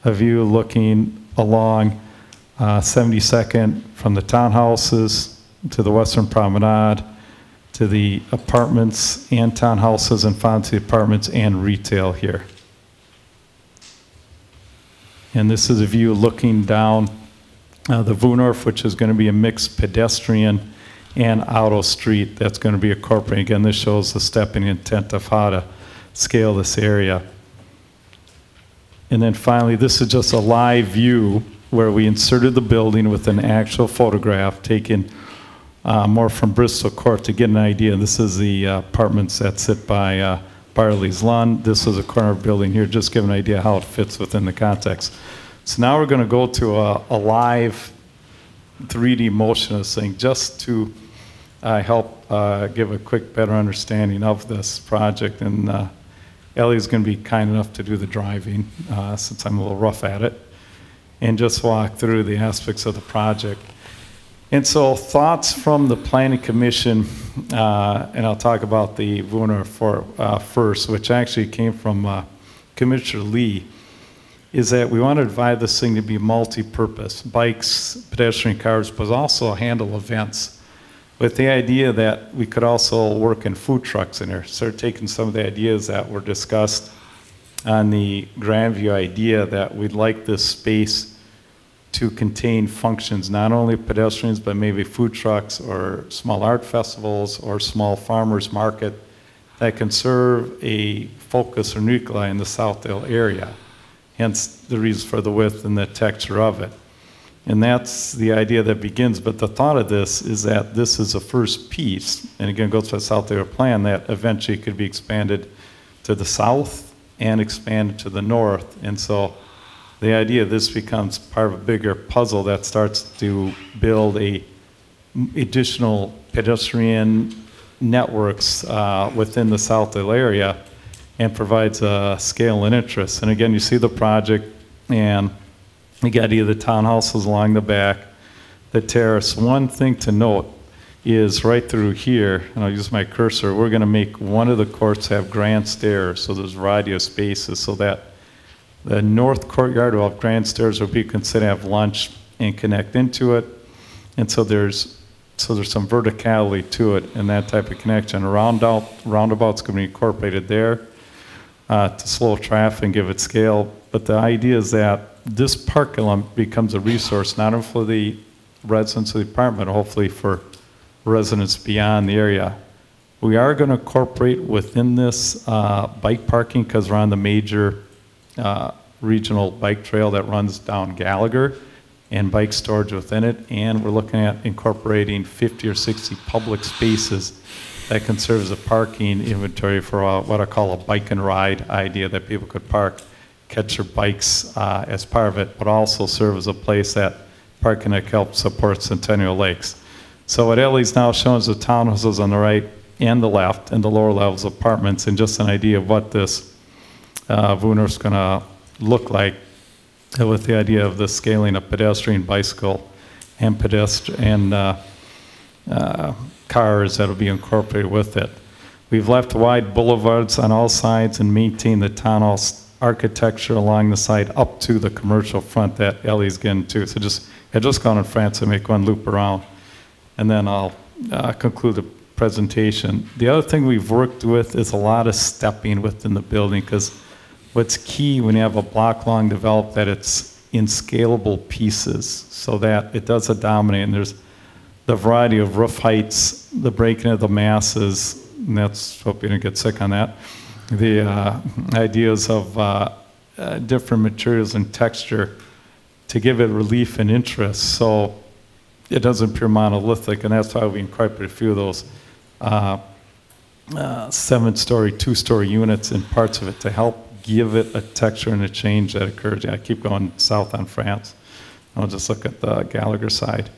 A view looking along 72nd from the townhouses to the Western Promenade to the apartments and townhouses, and finally to the apartments and retail here. And this is a view looking down the Vunorf, which is going to be a mixed pedestrian and auto street that's going to be incorporated. Again, this shows the stepping intent of how to scale this area. And then finally, this is just a live view where we inserted the building with an actual photograph taken more from Bristol Court to get an idea. This is the apartments that sit by Barley's Lawn. This is a corner building here, just give an idea how it fits within the context. So now we're going to go to a live 3D motion of this thing, just to help give a quick, better understanding of this project. And Ellie's going to be kind enough to do the driving, since I'm a little rough at it, and just walk through the aspects of the project. And so thoughts from the Planning Commission, and I'll talk about the Vuner first, which actually came from Commissioner Lee, is that we want to divide this thing to be multi-purpose, bikes, pedestrian cars, but also handle events, with the idea that we could also work in food trucks in there. Start taking some of the ideas that were discussed on the Grandview idea that we'd like this space to contain functions, not only pedestrians, but maybe food trucks or small art festivals or small farmers market that can serve a focus or nuclei in the Southdale area. Hence the reason for the width and the texture of it. And that's the idea that begins, but the thought of this is that this is a first piece, and again, it goes to the Southdale plan, that eventually could be expanded to the south and expanded to the north. And so the idea of this becomes part of a bigger puzzle that starts to build additional pedestrian networks within the Southdale area and provides a scale and interest. And again, you see the project and you got either the townhouses along the back, the terrace. One thing to note is right through here, and I'll use my cursor, we're going to make one of the courts have grand stairs, so there's a variety of spaces, so that the north courtyard will have grand stairs where people can sit and have lunch and connect into it. And so there's some verticality to it and that type of connection. Roundabout's going to be incorporated there to slow traffic and give it scale. But the idea is that this parking lot becomes a resource not only for the residents of the apartment, hopefully for residents beyond the area. We are going to incorporate within this bike parking because we're on the major regional bike trail that runs down Gallagher, and bike storage within it. And we're looking at incorporating 50 or 60 public spaces that can serve as a parking inventory for what I call a bike and ride idea, that people could park, catch their bikes as part of it, but also serve as a place that parking that helps support Centennial Lakes. So what Ellie's now showing is the townhouses on the right and the left, and the lower levels of apartments, and just an idea of what this Vuner's going to look like, with the idea of the scaling of pedestrian, bicycle, and cars that will be incorporated with it. We've left wide boulevards on all sides and maintained the townhouse architecture along the side up to the commercial front that Ellie's getting to. So I just gone in France and make one loop around, and then I'll conclude the presentation. The other thing we've worked with is a lot of stepping within the building, because what's key when you have a block long developed, that it's in scalable pieces so that it doesn't dominate. And there's the variety of roof heights, the breaking of the masses, and that's, hope you didn't get sick on that. The ideas of different materials and texture to give it relief and interest so it doesn't appear monolithic, and that's why we incorporated a few of those 7-story, 2-story units in parts of it to help give it a texture and a change that occurs. I keep going south on France. I'll just look at the Gallagher side.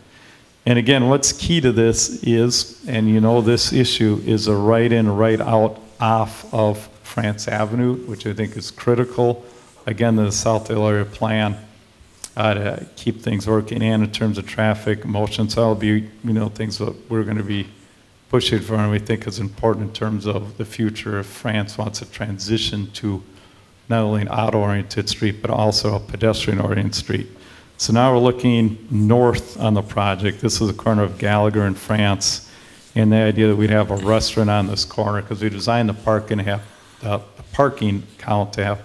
And again, what's key to this is, and you know this issue, is a right in, right out off of France Avenue, which I think is critical, again, to the Southdale area plan to keep things working, and in terms of traffic, motion. So that'll be, things that we're going to be pushing for, and we think is important in terms of the future if France wants to transition to not only an auto-oriented street, but also a pedestrian-oriented street. So now we're looking north on the project. This is the corner of Gallagher and France, and the idea that we'd have a restaurant on this corner, because we designed the parking to have the parking count to have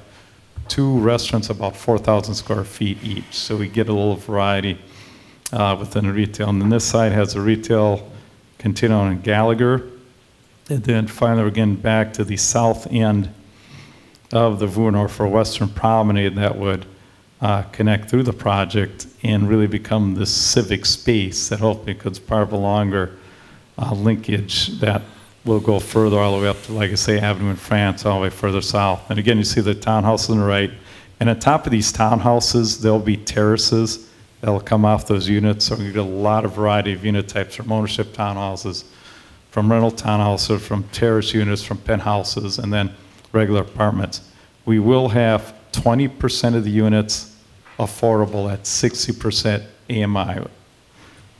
2 restaurants about 4,000 square feet each. So we get a little variety within the retail. And then this side has a retail continuing in Gallagher. And then finally, we're getting back to the south end of the Vuurnorth or Western Promenade that would connect through the project and really become this civic space that hopefully becomes part of a longer linkage that will go further all the way up to, like I say, Avenue in France, all the way further south. And again, you see the townhouse on the right. And on top of these townhouses, there'll be terraces that'll come off those units. So you get a lot of variety of unit types, from ownership townhouses, from rental townhouses, from terrace units, from penthouses, and then regular apartments. We will have 20% of the units affordable at 60% AMI,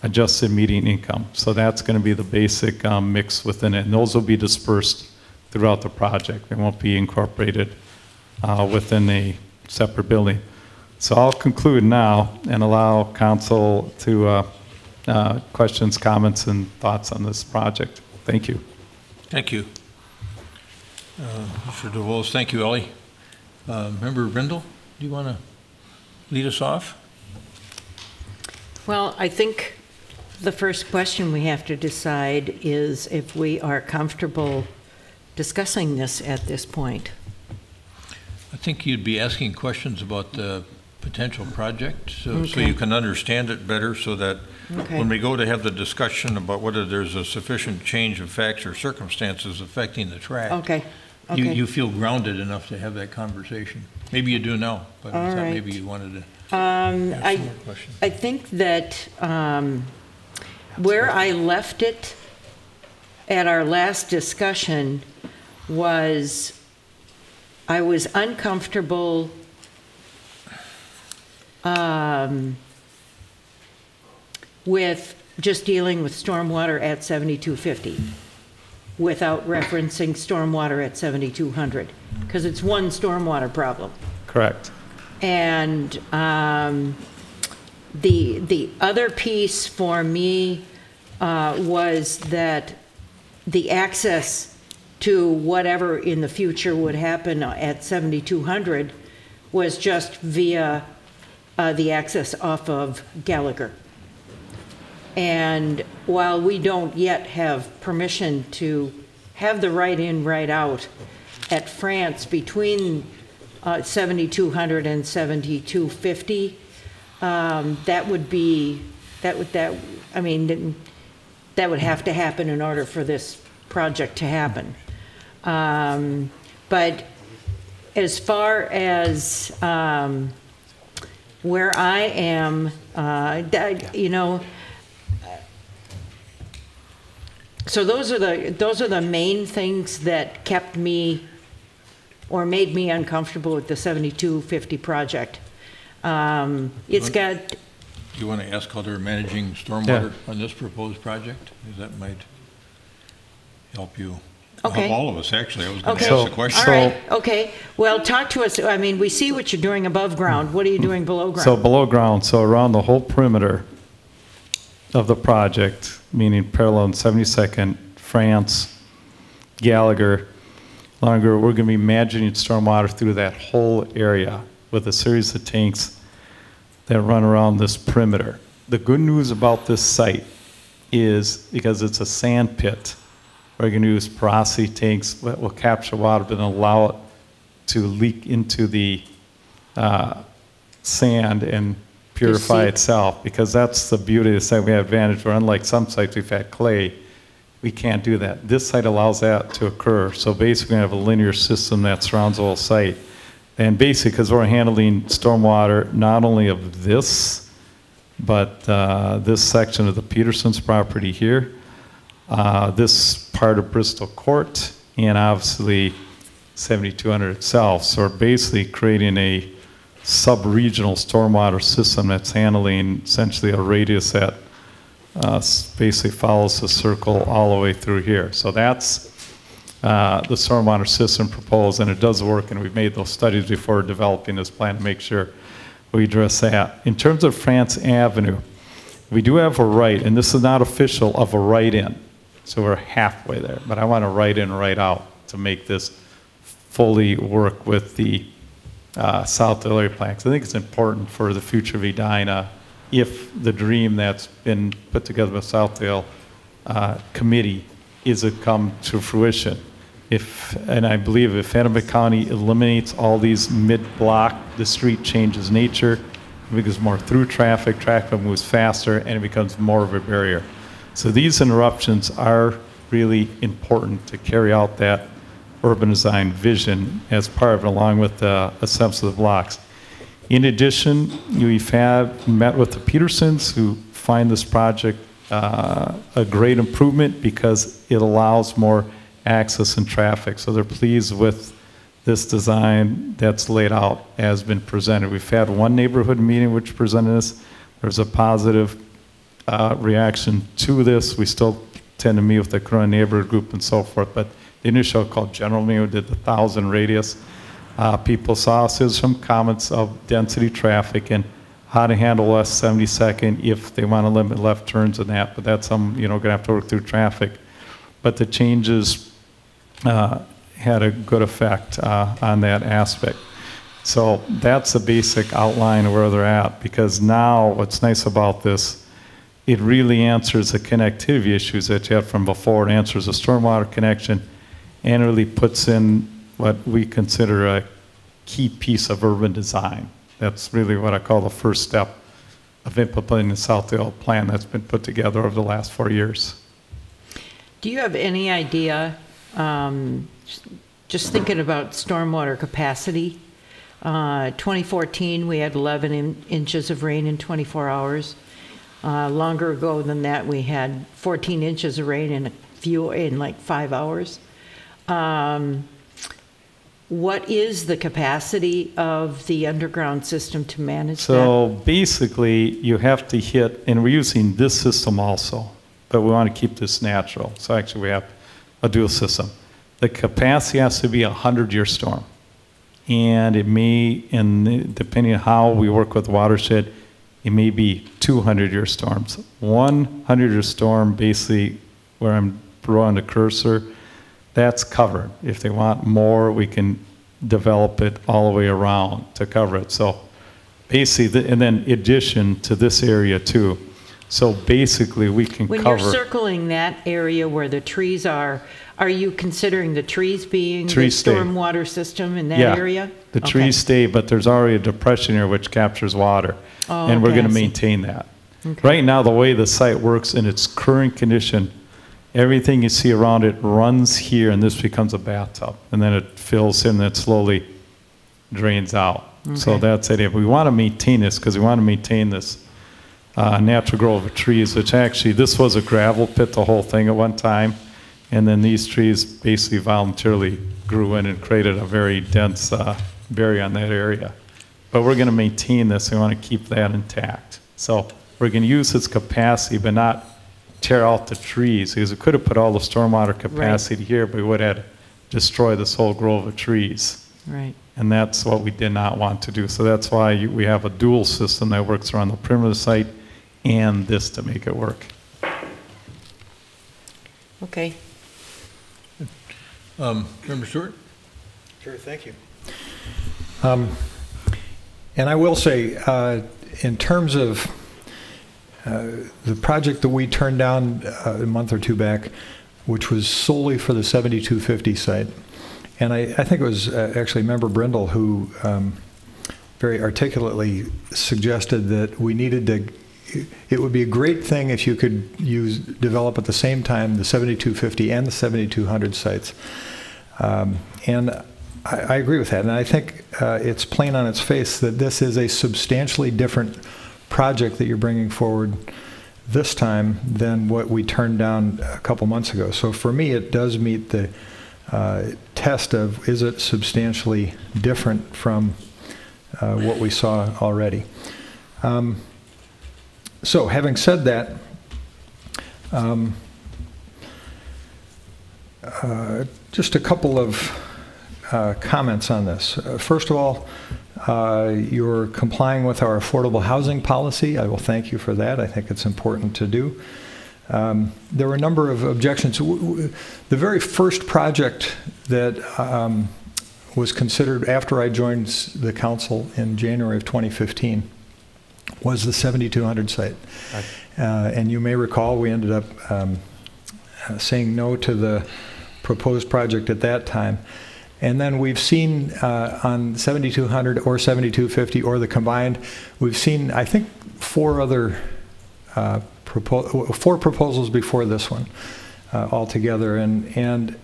adjusted median income. So that's going to be the basic mix within it. And those will be dispersed throughout the project. They won't be incorporated within a separate building. So I'll conclude now and allow council to questions, comments, and thoughts on this project. Thank you. Thank you. Mr. DeVos, thank you, Ellie. Member Brindle, do you want to lead us off? Well, I think the first question we have to decide is if we are comfortable discussing this at this point. I think you'd be asking questions about the potential project so Okay. you can understand it better, so that Okay. when we go to have the discussion about whether there's a sufficient change of facts or circumstances affecting the track, Okay. you feel grounded enough to have that conversation. Maybe you do now, but I All thought right. maybe you wanted to ask some more questions. I think that where I left it at our last discussion was I was uncomfortable with just dealing with stormwater at 7250 without referencing stormwater at 7200, because it's one stormwater problem. Correct. And the other piece for me was that the access to whatever in the future would happen at 7200 was just via the access off of Gallagher. And while we don't yet have permission to have the right in, right out at France between 7200 and 7250, that would have to happen in order for this project to happen. But as far as where I am, so those are the main things that kept me or made me uncomfortable with the 7250 project. It's got. Do you want to ask how they're managing stormwater on this proposed project? Because that might help you. Okay. Help all of us, actually. I was going to Okay. ask the question. All right, okay. Well, talk to us. I mean, we see what you're doing above ground. What are you doing below ground? So below ground, so around the whole perimeter of the project, meaning parallel and 72nd, France, Gallagher, longer, we're going to be managing stormwater through that whole area with a series of tanks that run around this perimeter. The good news about this site is because it's a sand pit, we're going to use porosity tanks that will capture water but allow it to leak into the sand and purify itself, because that's the beauty of the site. We have advantage where, unlike some sites we've had clay, we can't do that. This site allows that to occur. So basically we have a linear system that surrounds the whole site. And basically, because we're handling stormwater not only of this, but this section of the Petersons property here, this part of Bristol Court, and obviously 7200 itself. So we're basically creating a sub-regional stormwater system that's handling essentially a radius that basically follows the circle all the way through here. So that's the stormwater system proposed, and it does work, and we've made those studies before developing this plan to make sure we address that. In terms of France Avenue, we do have a right, and this is not official, of a right-in. So we're halfway there, but I want to right in, right out to make this fully work with the South area plan. Because I think it's important for the future of Edina if the dream that's been put together with Southdale committee is to come to fruition. And I believe if Hennepin County eliminates all these mid-block, the street changes nature, it becomes more through traffic moves faster, and it becomes more of a barrier. So these interruptions are really important to carry out that urban design vision as part of it, along with the assembly of the blocks. In addition, we've met with the Petersons, who find this project a great improvement because it allows more access and traffic. So they're pleased with this design that's laid out as been presented. We've had one neighborhood meeting which presented this. There's a positive reaction to this. We still tend to meet with the current neighborhood group and so forth, but the initial called general meeting, we did the 1,000 radius. People saw us. There's some comments of density traffic and how to handle less 72nd if they want to limit left turns and that, but that's going to have to work through traffic. But the changes had a good effect on that aspect. So that's the basic outline of where they're at, because now what's nice about this, it really answers the connectivity issues that you had from before. It answers the stormwater connection and really puts in what we consider a key piece of urban design. That's really what I call the first step of implementing the Southdale plan that's been put together over the last 4 years. Do you have any idea, just thinking about stormwater capacity, 2014 we had 11 inches of rain in 24 hours. Longer ago than that we had 14 inches of rain in like 5 hours. What is the capacity of the underground system to manage that? So basically, you have to hit, and we're using this system also, but we want to keep this natural. So actually, we have a dual system. The capacity has to be a 100-year storm. And it may, and depending on how we work with watershed, it may be 200-year storms. 100-year storm, basically, where I'm drawing the cursor, that's covered. If they want more, we can develop it all the way around to cover it. So basically, and then addition to this area too. So basically, we can cover. When you're circling that area where the trees are you considering the trees being the stormwater system in that area? The trees stay, but there's already a depression here which captures water. Oh, and we're going to maintain that. Okay. Right now, the way the site works in its current condition, everything you see around it runs here, and this becomes a bathtub. And then it fills in, and it slowly drains out. Okay. So that's it. We want to maintain this because we want to maintain this natural growth of trees, which actually, this was a gravel pit, the whole thing at one time. And then these trees basically voluntarily grew in and created a very dense barrier on that area. But we're going to maintain this. We want to keep that intact. So we're going to use its capacity, but not tear out the trees, because we could have put all the stormwater capacity here, but we would have had to destroy this whole grove of trees. Right. And that's what we did not want to do. So that's why we have a dual system that works around the perimeter of the site and this to make it work. Okay. Member Stewart? Sure, thank you. And I will say, in terms of the project that we turned down a month or two back, which was solely for the 7250 site, and I think it was actually Member Brindle who very articulately suggested that we needed to, it would be a great thing if you could develop at the same time the 7250 and the 7200 sites. And I agree with that, and I think it's plain on its face that this is a substantially different project that you're bringing forward this time than what we turned down a couple months ago. So for me, it does meet the test of, is it substantially different from what we saw already. So having said that, just a couple of comments on this. First of all, you're complying with our affordable housing policy. I will thank you for that. I think it's important to do. There were a number of objections. The very first project that was considered after I joined the council in January of 2015 was the 7200 site. Right. And you may recall we ended up saying no to the proposed project at that time. And then we've seen on 7200 or 7250 or the combined, we've seen, I think, four proposals before this one altogether. And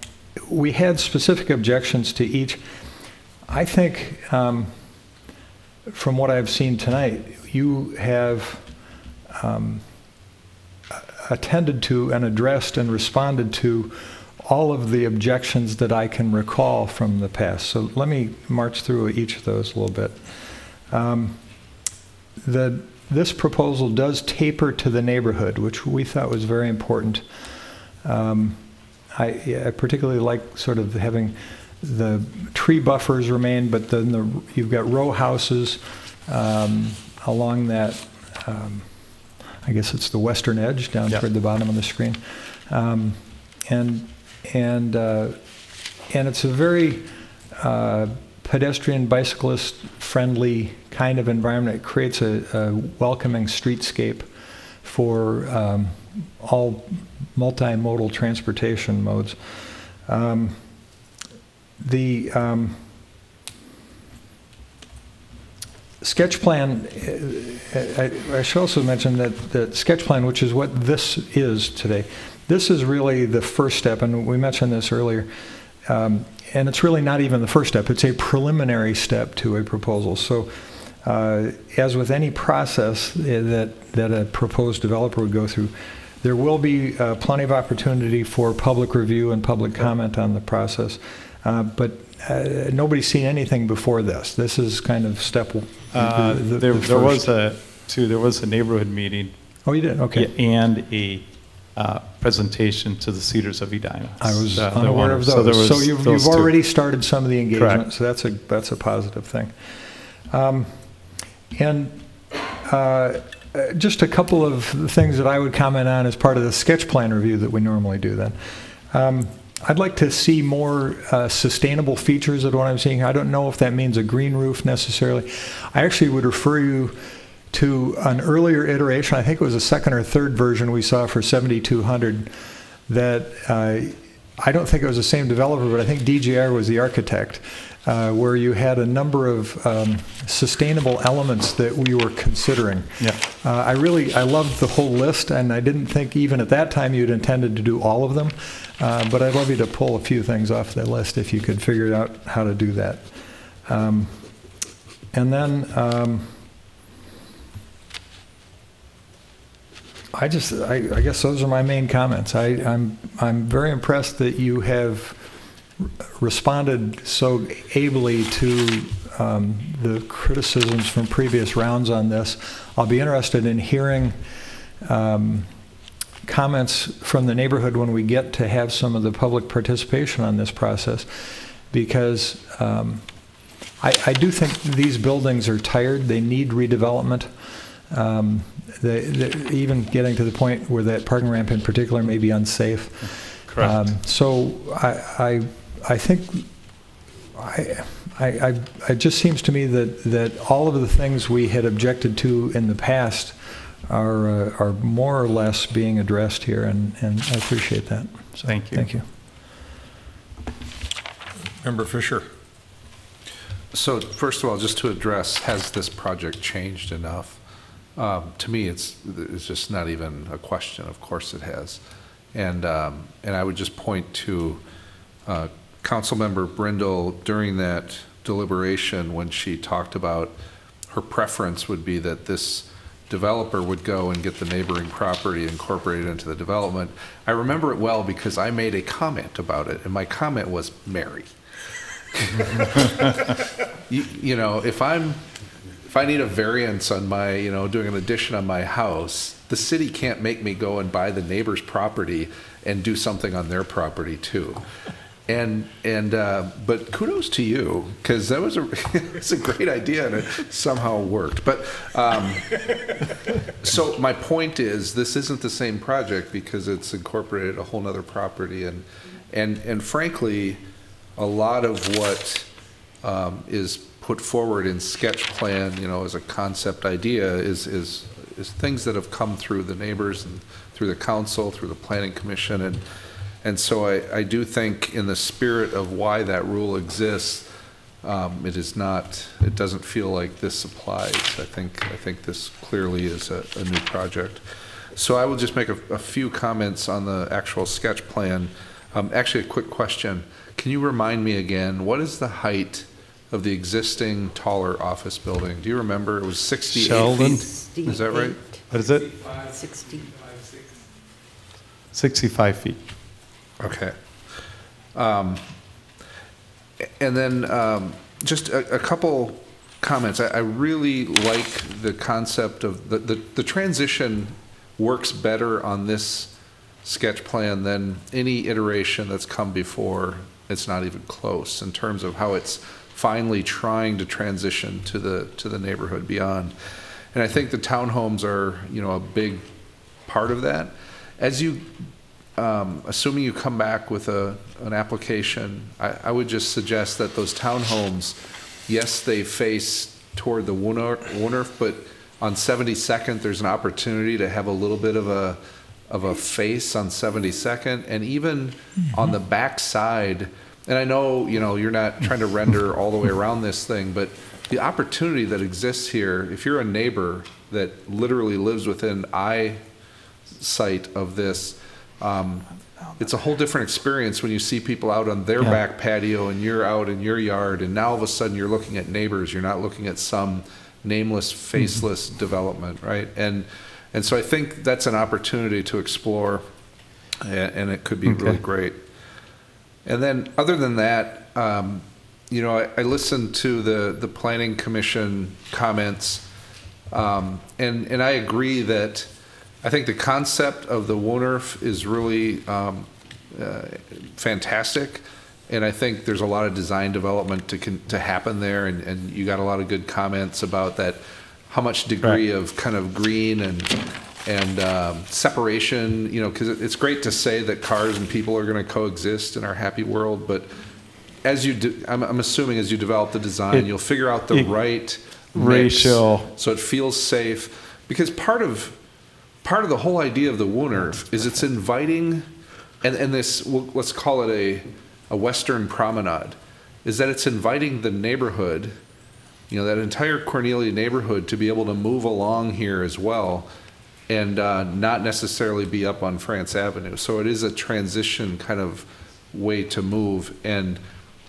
we had specific objections to each. I think from what I've seen tonight, you have attended to and addressed and responded to all of the objections that I can recall from the past. So let me march through each of those a little bit. This proposal does taper to the neighborhood, which we thought was very important. I particularly like sort of having the tree buffers remain, but then you've got row houses along that, I guess it's the western edge down toward the bottom of the screen. And it's a very pedestrian, bicyclist friendly kind of environment. It creates a welcoming streetscape for all multimodal transportation modes. The sketch plan, I should also mention that the sketch plan, which is what this is today, this is really the first step, and we mentioned this earlier, and it's really not even the first step. It's a preliminary step to a proposal. So as with any process that a proposed developer would go through, there will be plenty of opportunity for public review and public comment on the process. But nobody's seen anything before this. This is kind of step one. There was a neighborhood meeting. Oh, you did? Okay. And a presentation to the Cedars of Edina. I was unaware of those. So you've already started some of the engagement. Correct. So that's a positive thing. Just a couple of things that I would comment on as part of the sketch plan review that we normally do then. I'd like to see more sustainable features of what I'm seeing. I don't know if that means a green roof necessarily. I actually would refer you to an earlier iteration. I think it was a second or third version we saw for 7200 that I don't think it was the same developer, but I think DGR was the architect, where you had a number of sustainable elements that we were considering. Yeah. I loved the whole list, and I didn't think even at that time you'd intended to do all of them. But I'd love you to pull a few things off the list if you could figure out how to do that. And then I guess those are my main comments. I'm very impressed that you have responded so ably to the criticisms from previous rounds on this. I'll be interested in hearing comments from the neighborhood when we get to have some of the public participation on this process, because I do think these buildings are tired. They need redevelopment. Even getting to the point where that parking ramp in particular may be unsafe. Correct. So I think it just seems to me that all of the things we had objected to in the past are more or less being addressed here, and I appreciate that. So, thank you. Thank you. Member Fisher. So first of all, just to address, has this project changed enough? To me, it's just not even a question. Of course it has. And I would just point to Councilmember Brindle during that deliberation when she talked about her preference would be that this developer would go and get the neighboring property incorporated into the development. I remember it well because I made a comment about it, and my comment was Mary. you know, if I need a variance on my, you know, doing an addition on my house, the city can't make me go and buy the neighbor's property and do something on their property too. But kudos to you, because that was it's a great idea and it somehow worked. But so my point is, this isn't the same project because it's incorporated a whole nother property, and frankly, a lot of what is put forward in sketch plan, you know, as a concept idea is things that have come through the neighbors and through the council, through the planning commission, and so I do think in the spirit of why that rule exists, it doesn't feel like this applies. I think this clearly is a new project. So I will just make a few comments on the actual sketch plan. Actually, a quick question. Can you remind me again, what is the height of the existing taller office building? Do you remember? It was 68 Sheldon? feet. Is that right? What is it? 65 feet. Okay. And then just a couple comments. I really like the concept of the transition works better on this sketch plan than any iteration that's come before. It's not even close in terms of how it's finally trying to transition to the neighborhood beyond. And I think the townhomes are, you know, a big part of that. As you assuming you come back with an application, I would just suggest that those townhomes, yes, they face toward the Woonert, but on 72nd, there's an opportunity to have a little bit of a face on 72nd, and even on the back side. And I know, you know, you're not trying to render all the way around this thing, but the opportunity that exists here, if you're a neighbor that literally lives within eyesight of this, it's a whole different experience when you see people out on their back patio and you're out in your yard, and now all of a sudden you're looking at neighbors. You're not looking at some nameless, faceless development, right? And so I think that's an opportunity to explore, and it could be really great. And then other than that, you know, I listened to the Planning Commission comments, and I agree that I think the concept of the Woonert is really fantastic, and I think there's a lot of design development to happen there, and you got a lot of good comments about that, how much degree of kind of green and separation, you know, because it's great to say that cars and people are going to coexist in our happy world, but as I'm assuming as you develop the design, you'll figure out the right ratio mix, so it feels safe, because part of the whole idea of the Woonert is it's inviting, and this, let's call it a Western promenade, is that it's inviting the neighborhood, you know, that entire Cornelia neighborhood, to be able to move along here as well, and not necessarily be up on France Avenue. So it is a transition kind of way to move, and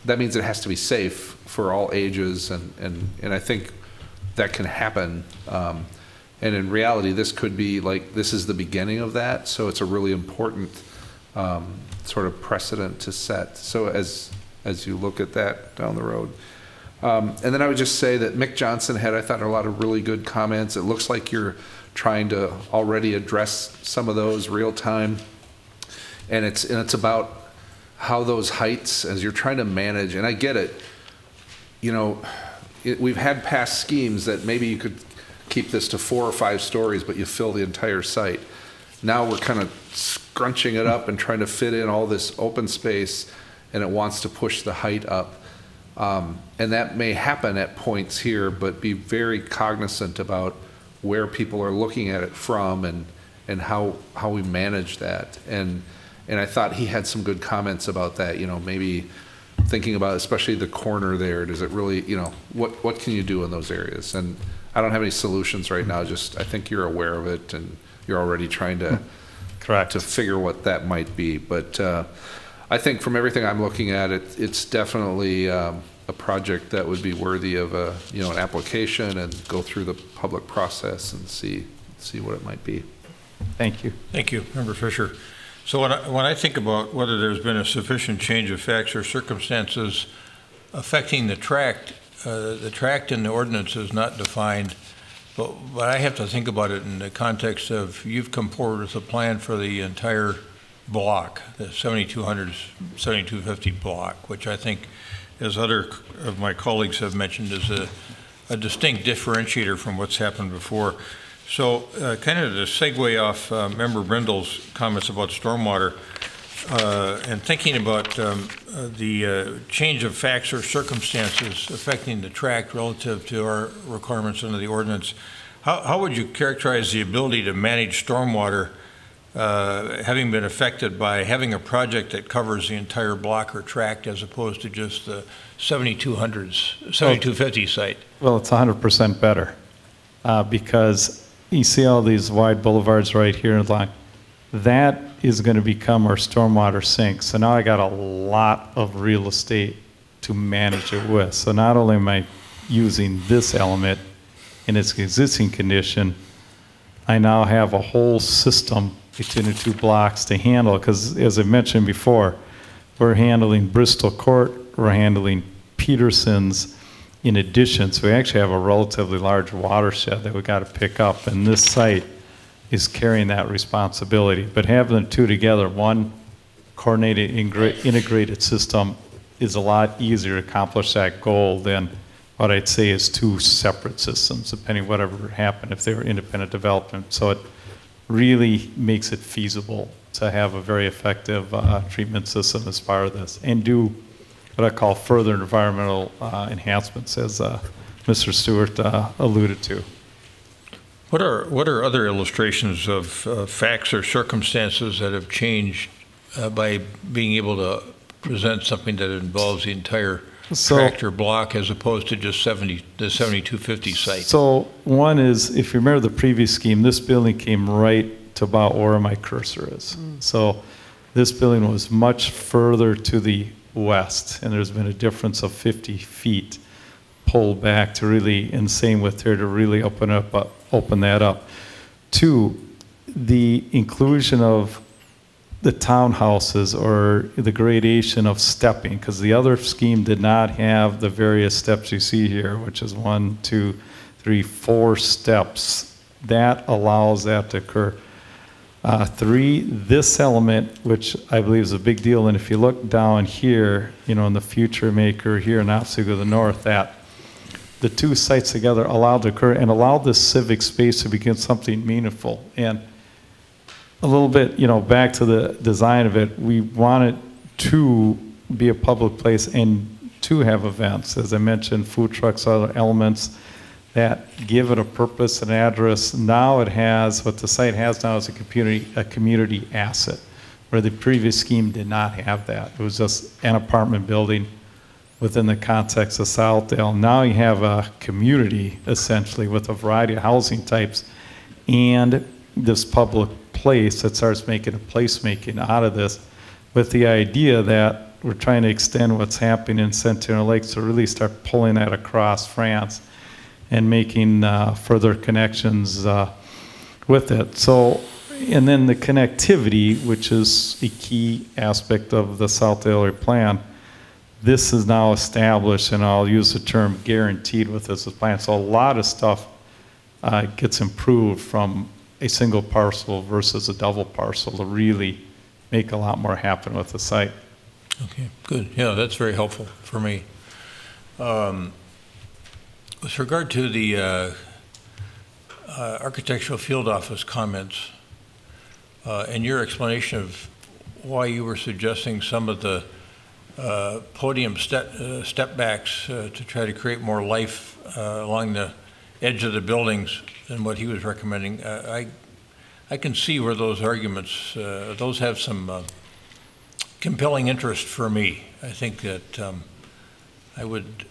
that means it has to be safe for all ages, and I think that can happen. And in reality, this could be like, this is the beginning of that, so it's a really important sort of precedent to set. So as you look at that down the road. And then I would just say that Mick Johnson had, I thought, a lot of really good comments. It looks like you're trying to already address some of those real time. And it's about how those heights, as you're trying to manage, and I get it, you know, we've had past schemes that maybe you could keep this to 4 or 5 stories, but you fill the entire site. Now we're kind of scrunching it up and trying to fit in all this open space, and it wants to push the height up. And that may happen at points here, but be very cognizant about where people are looking at it from and how we manage that. And I thought he had some good comments about that, maybe thinking about especially the corner there. Does it really, what can you do in those areas? And I don't have any solutions right now, just I think you're aware of it and you're already trying to Correct. To figure what that might be. But I think from everything I'm looking at, it's definitely a project that would be worthy of an application and go through the public process and see what it might be. Thank you. Thank you, Member Fisher. So when I think about whether there's been a sufficient change of facts or circumstances affecting the tract in the ordinance is not defined, but I have to think about it in the context of you've come forward with a plan for the entire block, the 7200, 7250 block, which I think, as other of my colleagues have mentioned, is a distinct differentiator from what's happened before. So kind of to segue off Member Brindle's comments about stormwater and thinking about the change of facts or circumstances affecting the tract relative to our requirements under the ordinance, how would you characterize the ability to manage stormwater having been affected by having a project that covers the entire block or tract as opposed to just the 7250 site? Well, it's 100% better because you see all these wide boulevards right here along. That is going to become our stormwater sink. So now I got a lot of real estate to manage it with. So not only am I using this element in its existing condition, I now have a whole system between the two blocks to handle, because as I mentioned before, we're handling Bristol Court, we're handling Peterson's in addition, so we actually have a relatively large watershed that we got to pick up, and this site is carrying that responsibility. But having the two together, one coordinated, integrated system, is a lot easier to accomplish that goal than what I'd say is two separate systems, depending whatever happened if they were independent development. So it really makes it feasible to have a very effective treatment system as part of this, and do what I call further environmental enhancements, as Mr. Stewart alluded to. What are other illustrations of facts or circumstances that have changed by being able to present something that involves the entire tract or block as opposed to just the 7250 site? So one is, if you remember the previous scheme, this building came right to about where my cursor is. So this building was much further to the west, and there's been a difference of 50 feet pulled back to really, and same with here, to really open that up. Two, the inclusion of the townhouses or the gradation of stepping, because the other scheme did not have the various steps you see here, which is 1, 2, 3, 4 steps. That allows that to occur. 3, this element, which I believe is a big deal, and if you look down here, in the future maker here, and obviously to the north, that the two sites together allowed to occur and allowed this civic space to become something meaningful. And a little bit, back to the design of it, we wanted to be a public place and to have events. As I mentioned, food trucks, other elements that give it a purpose and address. Now it has, what the site has now is a community asset, where the previous scheme did not have that. It was just an apartment building within the context of Southdale. Now you have a community, essentially, with a variety of housing types, and this public place that starts making a placemaking out of this, with the idea that we're trying to extend what's happening in Sentinel Lakes to really start pulling that across France and making further connections with it. So, and then the connectivity, which is a key aspect of the Southdale plan, this is now established, and I'll use the term guaranteed with this plan. So a lot of stuff gets improved from a single parcel versus a double parcel to really make a lot more happen with the site. Okay, good. Yeah, that's very helpful for me. With regard to the architectural field office comments and your explanation of why you were suggesting some of the podium step backs to try to create more life along the edge of the buildings than what he was recommending. I can see where those arguments, those have some compelling interest for me. I think that I would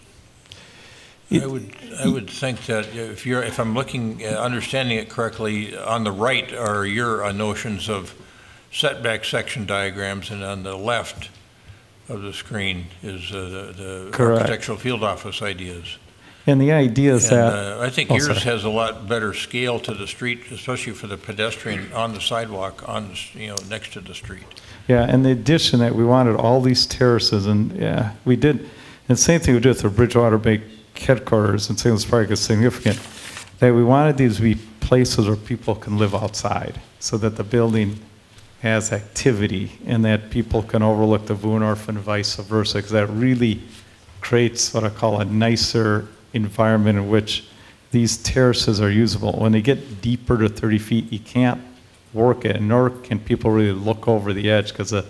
think that if I'm understanding it correctly, on the right are your notions of setback section diagrams, and on the left of the screen is the architectural field office ideas. And the idea is that... I think yours has a lot better scale to the street, especially for the pedestrian on the sidewalk, next to the street. Yeah, and the addition that we wanted all these terraces, and yeah, we did, and the same thing we did with the Bridgewater Bay headquarters, and St. Louis Park is significant, that we wanted these to be places where people can live outside, so that the building has activity, and that people can overlook the Woonorf and vice versa, because that really creates what I call a nicer environment in which these terraces are usable. When they get deeper to 30 feet, you can't work it, nor can people really look over the edge because the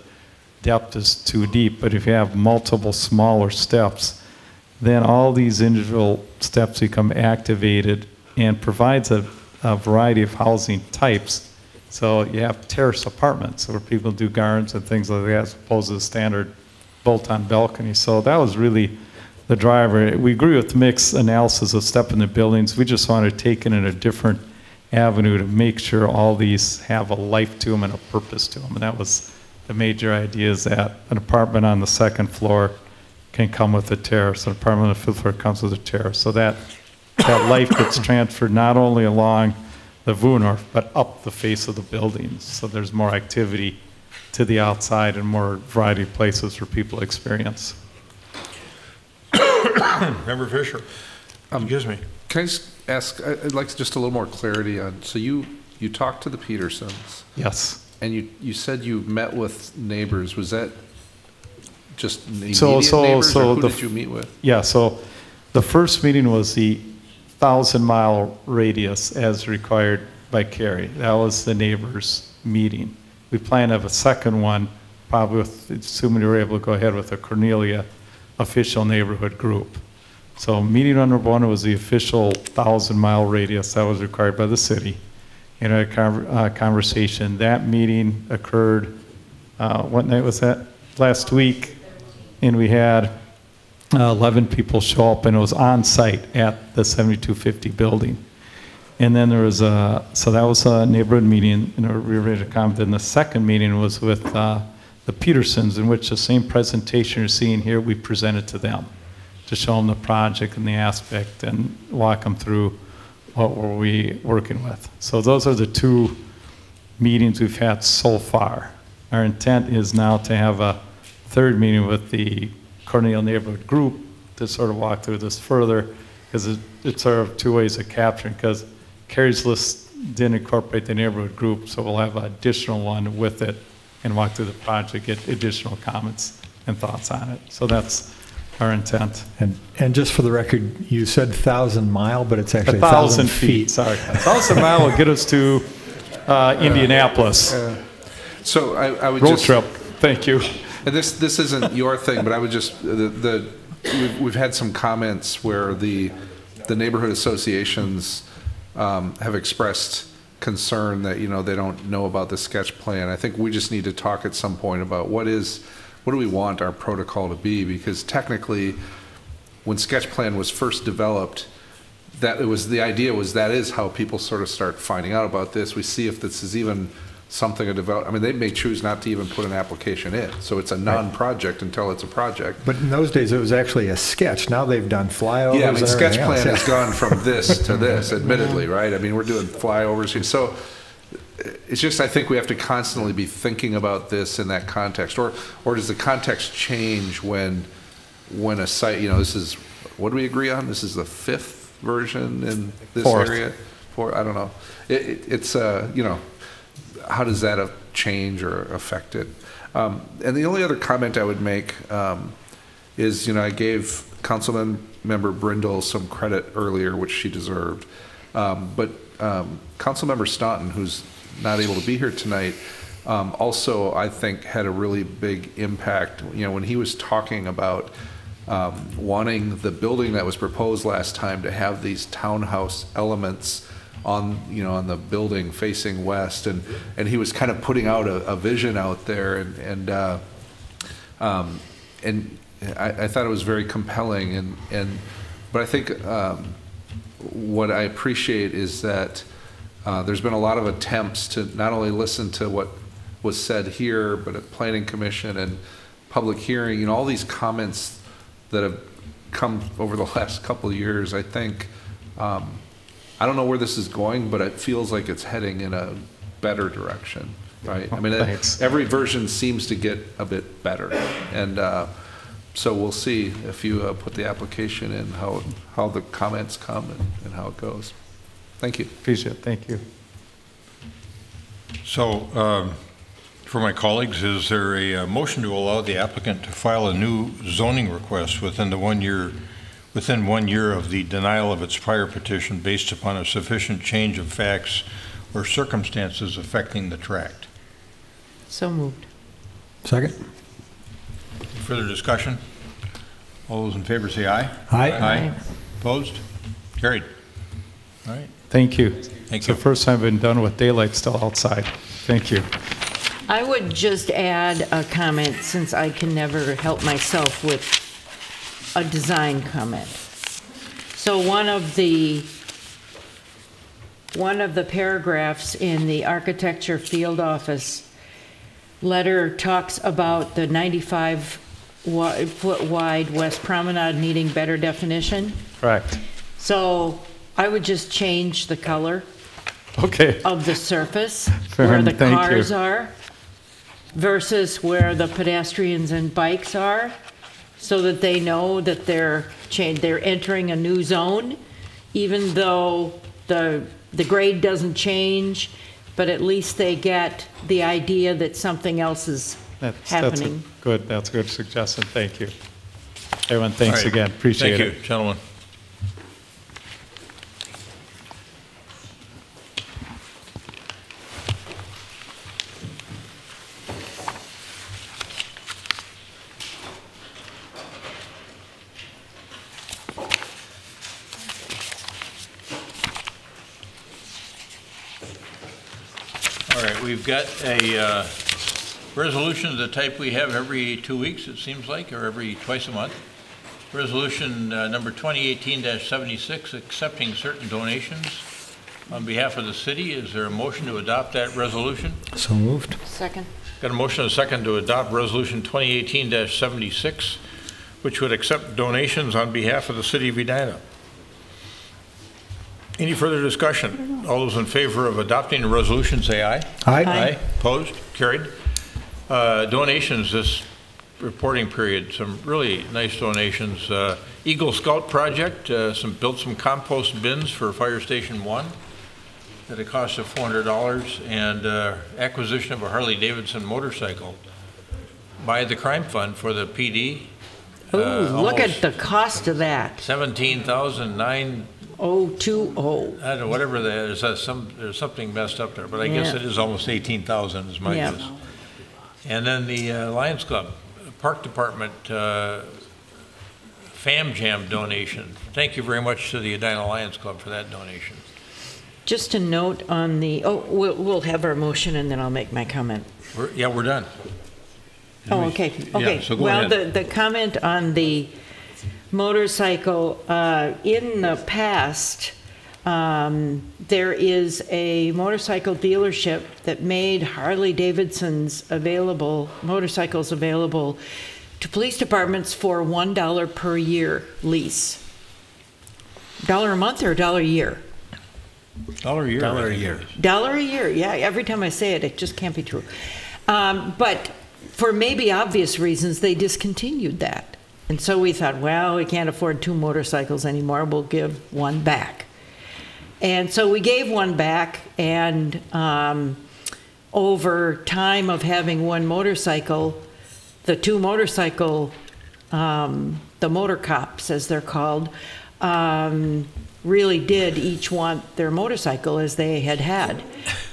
depth is too deep. But if you have multiple smaller steps, then all these individual steps become activated and provides a variety of housing types. So you have terrace apartments where people do gardens and things like that, as opposed to the standard bolt-on balcony. So that was really the driver. We agree with mixed analysis of step in the buildings. We just wanted to take it in a different avenue to make sure all these have a life to them and a purpose to them. And that was the major idea, is that an apartment on the second floor can come with a terrace, an apartment on the fifth floor comes with a terrace. So that life gets transferred not only along the Woonorf, but up the face of the buildings. So there's more activity to the outside and more variety of places for people to experience. Member Fisher, excuse me. Can I just ask, I'd like just a little more clarity on, so you talked to the Petersons. Yes. And you said you met with neighbors. Was that just immediate neighbors, or who did you meet with? Yeah, so the first meeting was the 1,000-mile radius as required by Cary. That was the neighbors meeting. We plan to have a second one, probably with, assuming we were able to go ahead with a Cornelia official neighborhood group. So meeting number one was the official 1,000-mile radius that was required by the city. In a conversation, that meeting occurred, what night was that? Last week, and we had 11 people show up, and it was on site at the 7250 building. And then there was so that was a neighborhood meeting, and we were ready to comment. And the second meeting was with the Petersons, in which the same presentation you're seeing here, we presented to them to show them the project and the aspect and walk them through what were we working with. So those are the two meetings we've had so far. Our intent is now to have a third meeting with the Cornell neighborhood group to sort of walk through this further, because it's sort of two ways of capturing, because Cary's list didn't incorporate the neighborhood group, so we'll have an additional one with it and walk through the project, get additional comments and thoughts on it. So that's our intent. And just for the record, you said 1,000-mile, but it's actually 1,000 feet. Sorry, 1,000-mile will get us to Indianapolis. So I would road trip. Thank you. And this isn't your thing, but I would just we've had some comments where the neighborhood associations have expressed concern that they don't know about the sketch plan. I think we just need to talk at some point about what do we want our protocol to be, because technically when sketch plan was first developed, that the idea was that is how people sort of start finding out about this. We see if this is even something to develop. I mean, they may choose not to even put an application in, so it's a non-project until it's a project. But in those days, it was actually a sketch. Now they've done flyovers. Yeah, I mean, sketch plan else. has gone from this to this, admittedly, right? I mean, we're doing flyovers here. So it's just, I think we have to constantly be thinking about this in that context. Or does the context change when a site, this is, what do we agree on? This is the 5th version in this area? I don't know. It's how does that change or affect it? And the only other comment I would make is, I gave Councilmember Brindle some credit earlier, which she deserved. But Councilmember Staunton, who's not able to be here tonight, also I think had a really big impact. When he was talking about wanting the building that was proposed last time to have these townhouse elements on the building facing west, and he was kind of putting out a vision out there, and I thought it was very compelling, but I think what I appreciate is that there's been a lot of attempts to not only listen to what was said here, but at Planning Commission and public hearing, all these comments that have come over the last couple of years. I think, I don't know where this is going, but it feels like it's heading in a better direction, right? I mean, every version seems to get a bit better, and so we'll see if you put the application in, how the comments come and how it goes. Thank you. Appreciate it. Thank you. So, for my colleagues, is there a motion to allow the applicant to file a new zoning request within 1 year of the denial of its prior petition based upon a sufficient change of facts or circumstances affecting the tract? So moved. Second. Further discussion? All those in favor say aye. Aye. Aye. Opposed? Carried. All right. Thank you. Thank it's you. the first time I've been done with daylight still outside. Thank you. I would just add a comment, since I can never help myself with a design comment. So one of the paragraphs in the architecture field office letter talks about the 95-foot wide West Promenade needing better definition. Correct. So I would just change the color Okay. of the surface Fair, where the thank cars you. are versus where the pedestrians and bikes are, so that they know that they're entering a new zone, even though the grade doesn't change, but at least they get the idea that something else is happening. That's a good suggestion. Thank you. Everyone, thanks All right. again. Appreciate it. Thank you, gentlemen. All right, we've got a resolution of the type we have every 2 weeks, it seems like, or every twice a month. Resolution number 2018-76, accepting certain donations on behalf of the city. Is there a motion to adopt that resolution? So moved. Second. Got a motion and a second to adopt resolution 2018-76, which would accept donations on behalf of the city of Edina. Any further discussion? All those in favor of adopting the resolution say aye. Aye. Aye. Opposed? Carried. Donations this reporting period, some really nice donations. Eagle Scout Project, built some compost bins for Fire Station 1 at a cost of $400, and acquisition of a Harley-Davidson motorcycle by the Crime Fund for the PD. Oh, look at the cost of that. $17,920. I don't know, whatever that is. There's something messed up there, but I guess it is almost 18,000 is my guess. And then the Lions Club, Park Department, Fam Jam donation. Thank you very much to the Edina Lions Club for that donation. Just a note on the, we'll have our motion and then I'll make my comment. We're done. Oh, okay, okay. Yeah, so go well, ahead. the comment on the motorcycle, in the past, there is a motorcycle dealership that made Harley-Davidsons motorcycles available to police departments for $1 per year lease. $1 a month or $1 a year? $1 a year. $1 a year. $1 a year, yeah. Every time I say it, it just can't be true. But for maybe obvious reasons, they discontinued that. And so we thought, well, we can't afford 2 motorcycles anymore. We'll give one back. And so we gave one back, and over time of having one motorcycle, the 2 motorcycle, the motor cops, as they're called, really did each want their motorcycle as they had.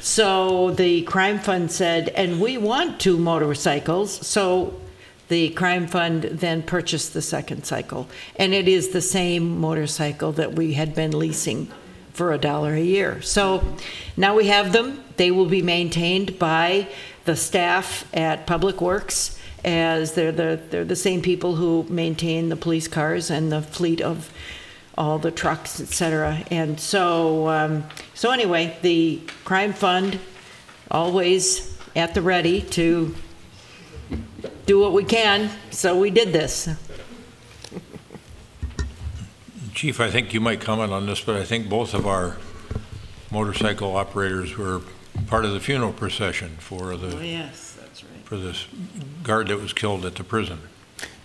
So the crime fund said, and we want 2 motorcycles. So the crime fund then purchased the second cycle. And it is the same motorcycle that we had been leasing for $1 a year. So now we have them. They will be maintained by the staff at Public Works, as they're the same people who maintain the police cars and the fleet of all the trucks, et cetera. And so, so anyway, the crime fund always at the ready to do what we can. So we did this. Chief, I think you might comment on this, but I think both of our motorcycle operators were part of the funeral procession for the Yes, that's right. for this guard that was killed at the prison.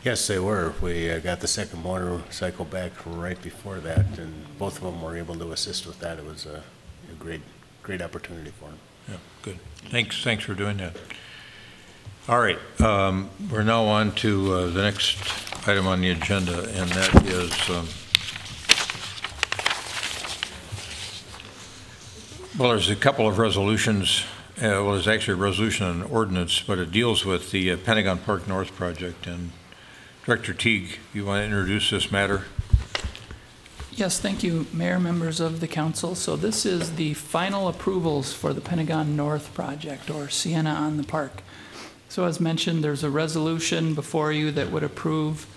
Yes, they were. We got the second motorcycle back right before that, and both of them were able to assist with that. It was a great opportunity for them. Yeah, good. Thanks for doing that. All right, we're now on to the next item on the agenda, and that is well, there's a couple of resolutions. Well, there's actually a resolution and an ordinance, but it deals with the Pentagon Park North project. And Director Teague, you want to introduce this matter? Yes, thank you, Mayor, members of the council. So this is the final approvals for the Pentagon North project, or Sienna on the Park. So as mentioned, there's a resolution before you that would approve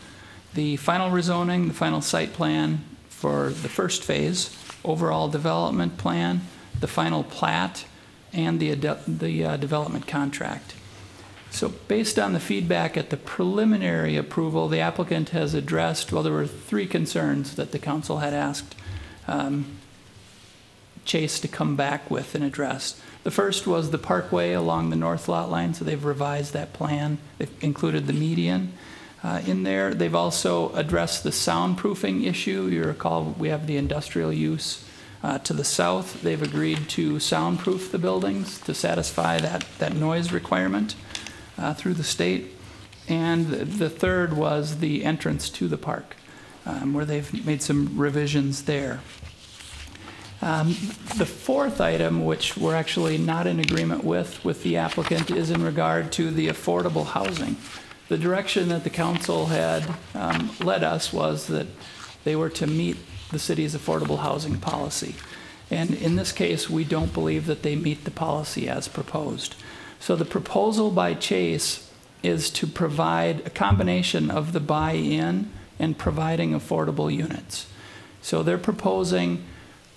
the final rezoning, the final site plan for the first phase, overall development plan, the final plat, and the development contract. So based on the feedback at the preliminary approval, the applicant has addressed, well, there were 3 concerns that the council had asked Chase to come back with and address. The first was the parkway along the north lot line, so they've revised that plan. They've included the median in there. They've also addressed the soundproofing issue. You recall we have the industrial use to the south. They've agreed to soundproof the buildings to satisfy that noise requirement through the state. And the third was the entrance to the park, where they've made some revisions there. The fourth item, which we're actually not in agreement with the applicant, is in regard to the affordable housing. The direction that the council had led us was that they were to meet the city's affordable housing policy. And in this case, we don't believe that they meet the policy as proposed. So the proposal by Chase is to provide a combination of the buy-in and providing affordable units. So they're proposing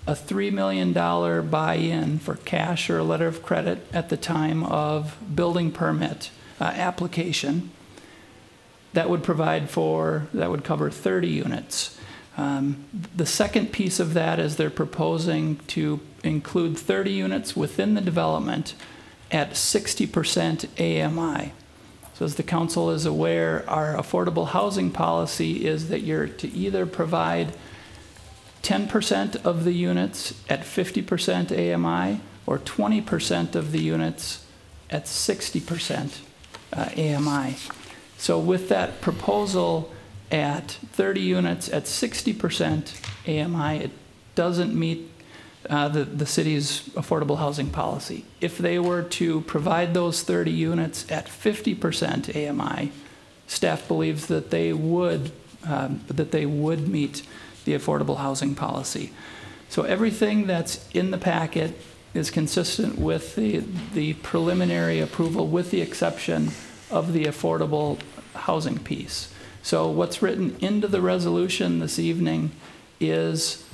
a $3 million buy-in for cash or a letter of credit at the time of building permit application. That would cover 30 units. The second piece of that is they're proposing to include 30 units within the development at 60% AMI. So as the council is aware, our affordable housing policy is that you're to either provide 10% of the units at 50% AMI or 20% of the units at 60% AMI. So with that proposal at 30 units at 60% AMI, it doesn't meet the city's affordable housing policy. If they were to provide those 30 units at 50% AMI, staff believes that they would meet the affordable housing policy. So everything that's in the packet is consistent with the preliminary approval, with the exception of the affordable housing piece. So what's written into the resolution this evening is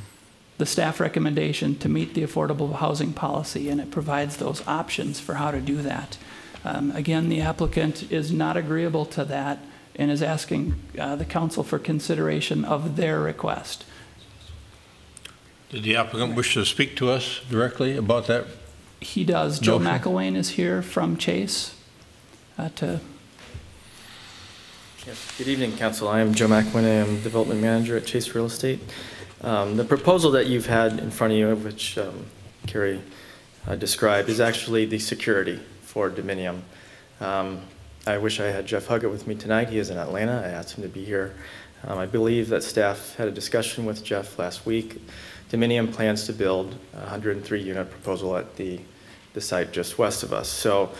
the staff recommendation to meet the affordable housing policy, and it provides those options for how to do that. Again, the applicant is not agreeable to that and is asking the council for consideration of their request. Did the applicant wish to speak to us directly about that? He does. Joe McElwain is here from Chase Yes. Good evening, Council. I am Joe McElwain. I am Development Manager at Chase Real Estate. The proposal that you've had in front of you, which Carrie described, is actually the security for Dominium. I wish I had Jeff Huggett with me tonight. He is in Atlanta. I asked him to be here. I believe that staff had a discussion with Jeff last week. Dominium plans to build a 103-unit proposal at the the site just west of us. So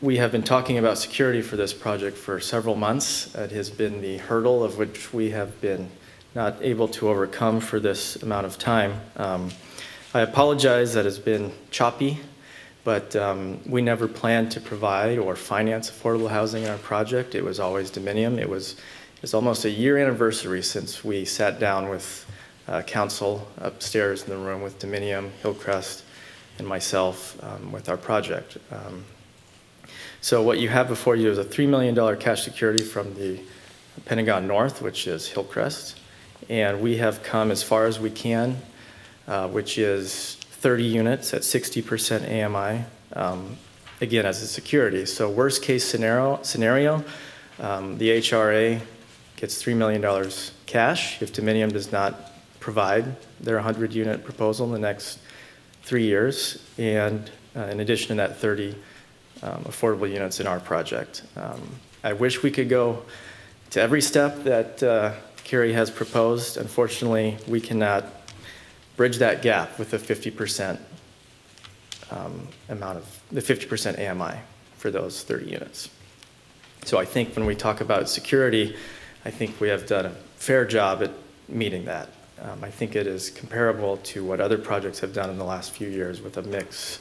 we have been talking about security for this project for several months. It has been the hurdle of which we have been not able to overcome for this amount of time. I apologize that it's been choppy, but we never planned to provide or finance affordable housing in our project. It was always dominium. It's almost a year anniversary since we sat down with council upstairs in the room with Dominium, Hillcrest, and myself with our project. So what you have before you is a $3 million cash security from the Pentagon North, which is Hillcrest. And we have come as far as we can, which is 30 units at 60% AMI, again, as a security. So worst case scenario, the HRA gets $3 million cash if Dominium does not provide their 100-unit proposal in the next 3 years, and in addition to that, 30 affordable units in our project. I wish we could go to every step that Carrie has proposed. Unfortunately, we cannot bridge that gap with the 50% the 50% AMI for those 30 units. So I think when we talk about security, I think we have done a fair job at meeting that. I think it is comparable to what other projects have done in the last few years with a mix.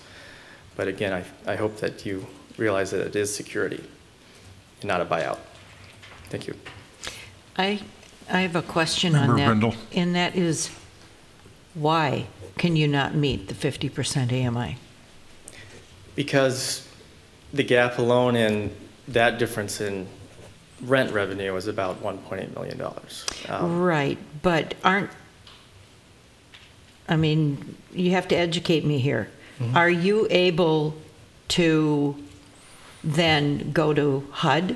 But again, I hope that you realize that it is security and not a buyout. Thank you. I have a question Member on that. Brindle. And that is, why can you not meet the 50% AMI? Because the gap alone and that difference in rent revenue is about $1.8 million. Right, but you have to educate me here. Mm-hmm. Are you able to then go to HUD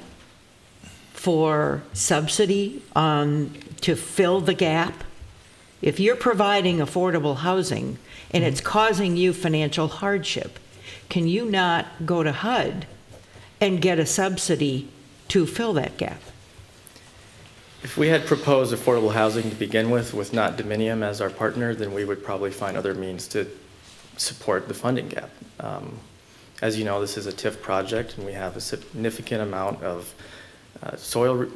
for subsidy to fill the gap? If you're providing affordable housing and it's causing you financial hardship, can you not go to HUD and get a subsidy to fill that gap? If we had proposed affordable housing to begin with not Dominium as our partner, then we would probably find other means to support the funding gap. As you know, this is a TIF project, and we have a significant amount of soil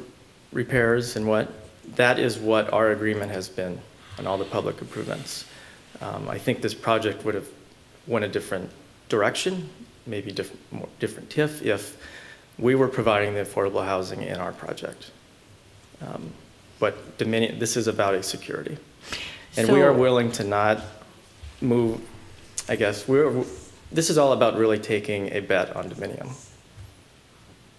repairs and that is what our agreement has been on all the public improvements. I think this project would have went a different direction, maybe different TIF, if we were providing the affordable housing in our project. But Dominion, this is about a security. And we are willing to not move, I guess, this is all about really taking a bet on Dominium.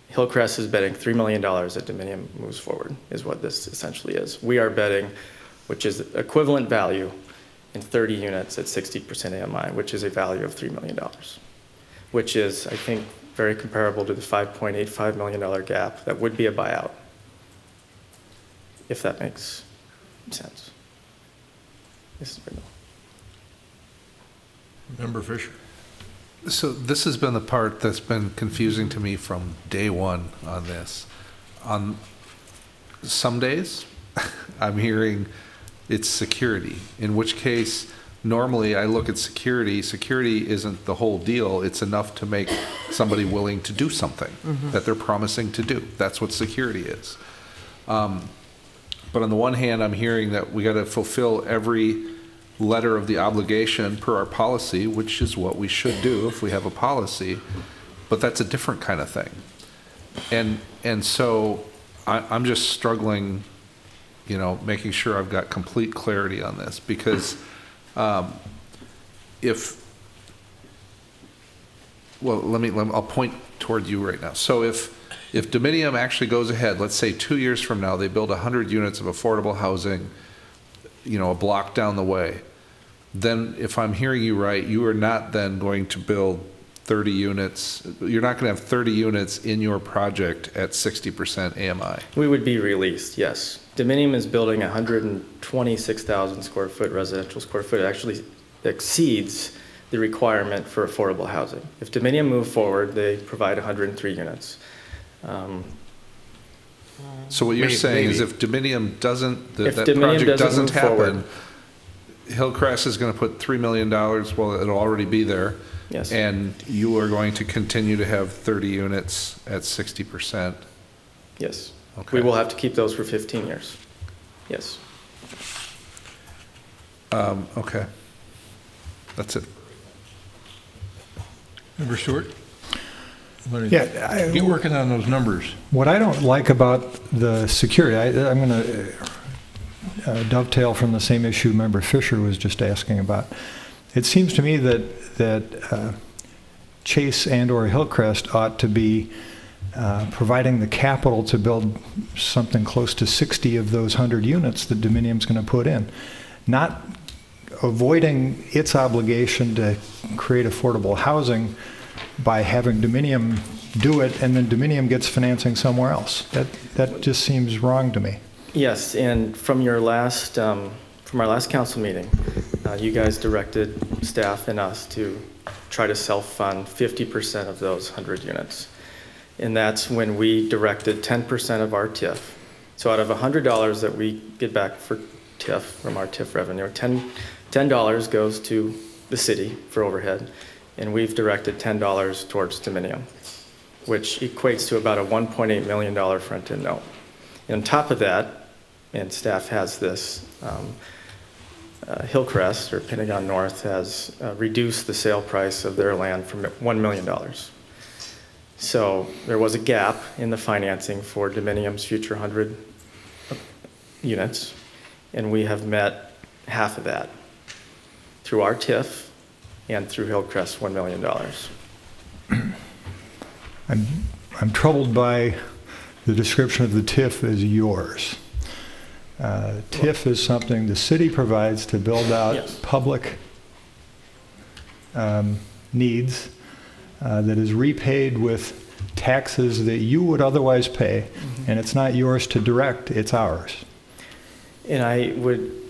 Hillcrest is betting $3 million that Dominium moves forward, is what this essentially is. We are betting, which is equivalent value in 30 units at 60% AMI, which is a value of $3 million, which is, I think, very comparable to the $5.85 million gap that would be a buyout, if that makes sense. Mrs. Brindle. Member Fisher. So this has been the part that's been confusing to me from day one on this. On some days, I'm hearing it's security, in which case normally I look at security. Security isn't the whole deal. It's enough to make somebody willing to do something that they're promising to do. That's what security is. But on the one hand, I'm hearing that we got to fulfill every letter of the obligation per our policy, which is what we should do if we have a policy, but that's a different kind of thing. And so I'm just struggling, making sure I've got complete clarity on this, because I'll point toward you right now. So if Dominium actually goes ahead, let's say 2 years from now, they build 100 units of affordable housing, a block down the way, then if I'm hearing you right, you are not then going to build 30 units. You're not going to have 30 units in your project at 60% AMI. We would be released, yes. Dominium is building 126,000 square foot residential square foot. It actually exceeds the requirement for affordable housing. If Dominium move forward, they provide 103 units. So what you're saying is if Dominium doesn't, that project doesn't happen, Hillcrest is going to put $3 million, well, it'll already be there. Yes. And you are going to continue to have 30 units at 60%. Yes. Okay. We will have to keep those for 15 years. Yes. Okay. That's it. Member Stewart? Yeah, Get working on those numbers. What I don't like about the security, I'm going to dovetail from the same issue Member Fisher was just asking about. It seems to me that Chase and/or Hillcrest ought to be providing the capital to build something close to 60 of those 100 units that Dominium's going to put in, not avoiding its obligation to create affordable housing by having Dominium do it, and then Dominium gets financing somewhere else. That just seems wrong to me. Yes, and from your last, from our last council meeting, you guys directed staff and us to try to self-fund 50% of those 100 units. And that's when we directed 10% of our TIF. So out of $100 that we get back for TIF, from our TIF revenue, $10 goes to the city for overhead, and we've directed $10 towards Dominium, which equates to about a $1.8 million front-end note. And on top of that, and staff has this, Hillcrest, or Pentagon North, has reduced the sale price of their land from $1 million. So there was a gap in the financing for Dominium's future 100 units, and we have met half of that through our TIF and through Hillcrest's $1 million. I'm troubled by the description of the TIF as yours. TIF is something the city provides to build out Yes. public needs that is repaid with taxes that you would otherwise pay, and it's not yours to direct, it's ours. And I would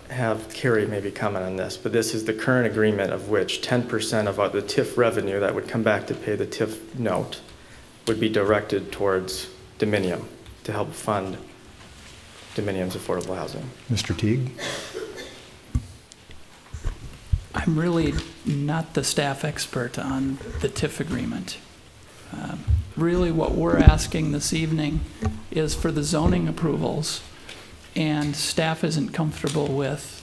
have Carrie maybe comment on this, but this is the current agreement of which 10% of the TIF revenue that would come back to pay the TIF note would be directed towards Dominium to help fund Dominium's affordable housing. Mr. Teague? I'm really not the staff expert on the TIF agreement. Really what we're asking this evening is for the zoning approvals, and staff isn't comfortable with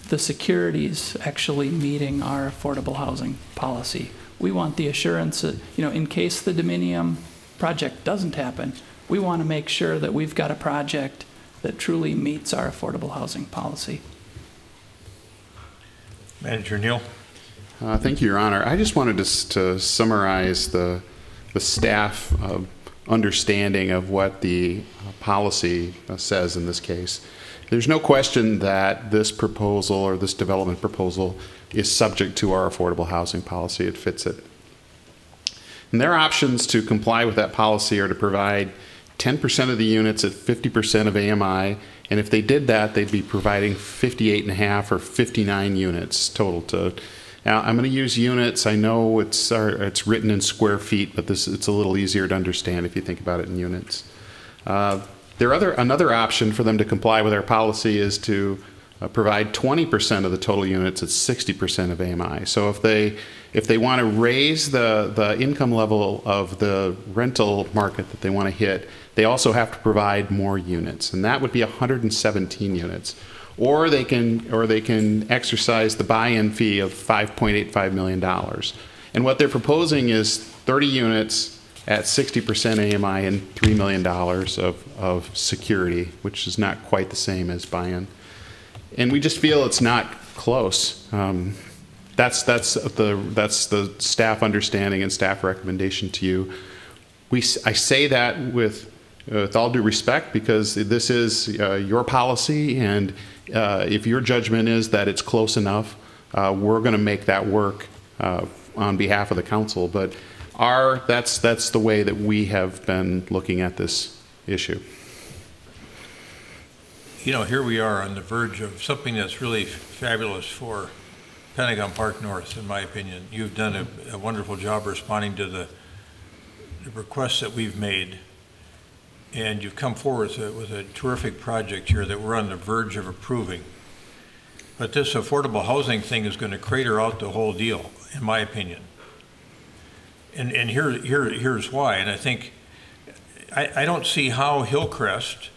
the securities actually meeting our affordable housing policy. We want the assurance that, in case the Dominium project doesn't happen, we want to make sure that we've got a project that truly meets our affordable housing policy. Manager Neal? Thank you, Your Honor. I just wanted to summarize the staff understanding of what the policy says in this case. There's no question that this proposal or this development proposal is subject to our affordable housing policy. It fits it. And their options to comply with that policy are to provide 10% of the units at 50% of AMI, and if they did that, they'd be providing 58.5 or 59 units total to. Now, I'm going to use units. I know it's written in square feet, but it's a little easier to understand if you think about it in units. Another option for them to comply with our policy is to provide 20% of the total units at 60% of AMI. So if they want to raise the income level of the rental market that they want to hit, they also have to provide more units, and that would be 117 units. Or they can exercise the buy-in fee of $5.85 million. And what they're proposing is 30 units at 60% AMI and $3 million of security, which is not quite the same as buy-in. And we just feel it's not close. That's the staff understanding and staff recommendation to you. I say that with all due respect, because this is your policy, and if your judgment is that it's close enough, we're going to make that work on behalf of the council. But that's the way that we have been looking at this issue. Here we are on the verge of something that's really fabulous for Pentagon Park North, in my opinion. You've done a wonderful job responding to the requests that we've made, and you've come forward with a terrific project here that we're on the verge of approving. but this affordable housing thing is going to crater out the whole deal, in my opinion. And here's why. And I think I don't see how Hillcrest,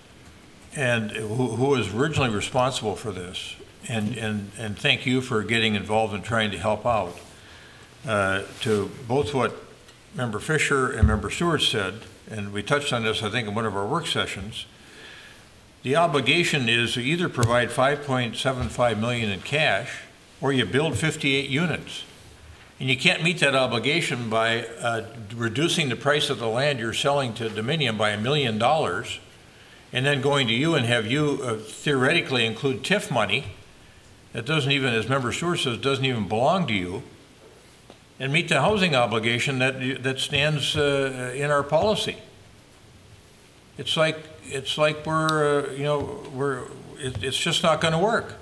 and who was originally responsible for this, and thank you for getting involved and trying to help out, to both what Member Fisher and Member Stewart said, and we touched on this, I think, in one of our work sessions. The obligation is to either provide $5.75 million in cash, or you build 58 units. And you can't meet that obligation by reducing the price of the land you're selling to Dominion by $1 million, and then going to you and have you theoretically include TIF money that doesn't even, as Member Stewart says, doesn't even belong to you, and meet the housing obligation that stands in our policy. It's like we're it's just not going to work.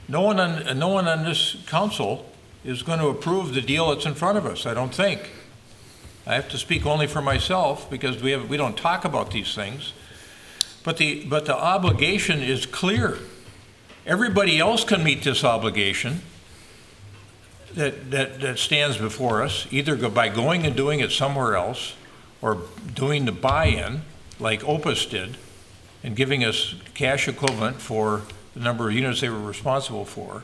No one on this council is going to approve the deal that's in front of us, I don't think. I have to speak only for myself because we don't talk about these things. But the obligation is clear. Everybody else can meet this obligation that stands before us, either by going and doing it somewhere else or doing the buy-in like Opus did and giving us cash equivalent for the number of units they were responsible for.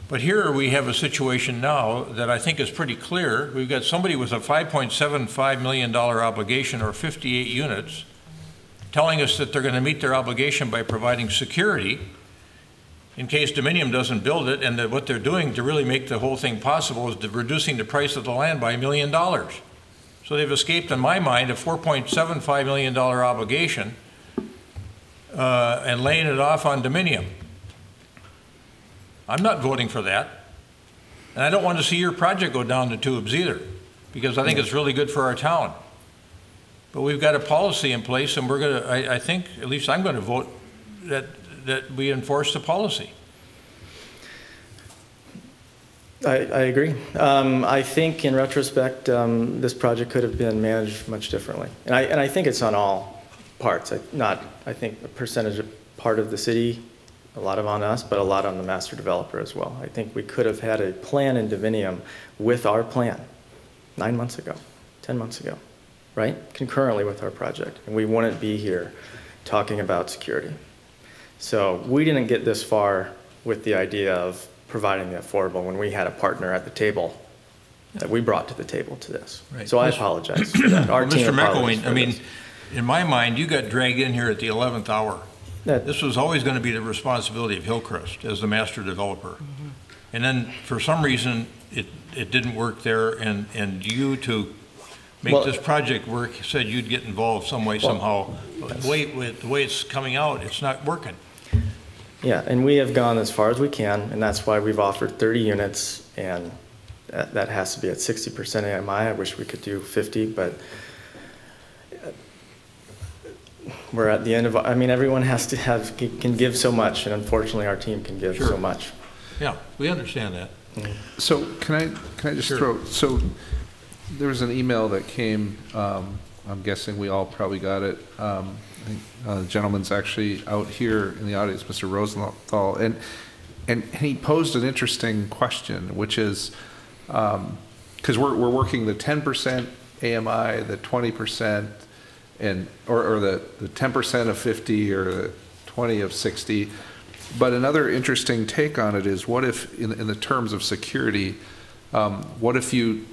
But here we have a situation now that I think is pretty clear. We've got somebody with a $5.75 million obligation, or 58 units, telling us that they're going to meet their obligation by providing security in case Dominion doesn't build it, and that what they're doing to really make the whole thing possible is reducing the price of the land by $1 million. So they've escaped, in my mind, a $4.75 million obligation and laying it off on Dominion. I'm not voting for that. And I don't want to see your project go down the tubes either, because I think it's really good for our town. But we've got a policy in place, and we're going to, I think, at least I'm going to vote that we enforce the policy. I agree. I think in retrospect, this project could have been managed much differently. And I think it's on all parts. I think a percentage of part of the city, a lot of on us, but a lot on the master developer as well. I think we could have had a plan in Divinium with our plan 9 months ago, 10 months ago, right? Concurrently with our project. And we wouldn't be here talking about security. So we didn't get this far with the idea of providing the affordable when we had a partner at the table that we brought to the table to this. Right. So I apologize for that. Our team apologizes. I mean, in my mind, you got dragged in here at the 11th hour. This was always going to be the responsibility of Hillcrest as the master developer. Mm-hmm. And then for some reason, it didn't work there, and you, to make this project work, said you'd get involved some way, somehow. The way it's coming out, it's not working. Yeah, and we have gone as far as we can, and that's why we've offered 30 units, and that has to be at 60% AMI. I wish we could do 50, but we're at the end of, I mean, everyone has to can give so much, and unfortunately our team can give so much. Yeah, we understand that. Mm-hmm. So can I just throw, so there was an email that came, I'm guessing we all probably got it. I think the gentleman's actually out here in the audience, Mr. Rosenthal, and he posed an interesting question, which is, because we're working the 10% AMI, the 20%, or the 10% of 50 or the 20 of 60. But another interesting take on it is, what if, in the terms of security, what if you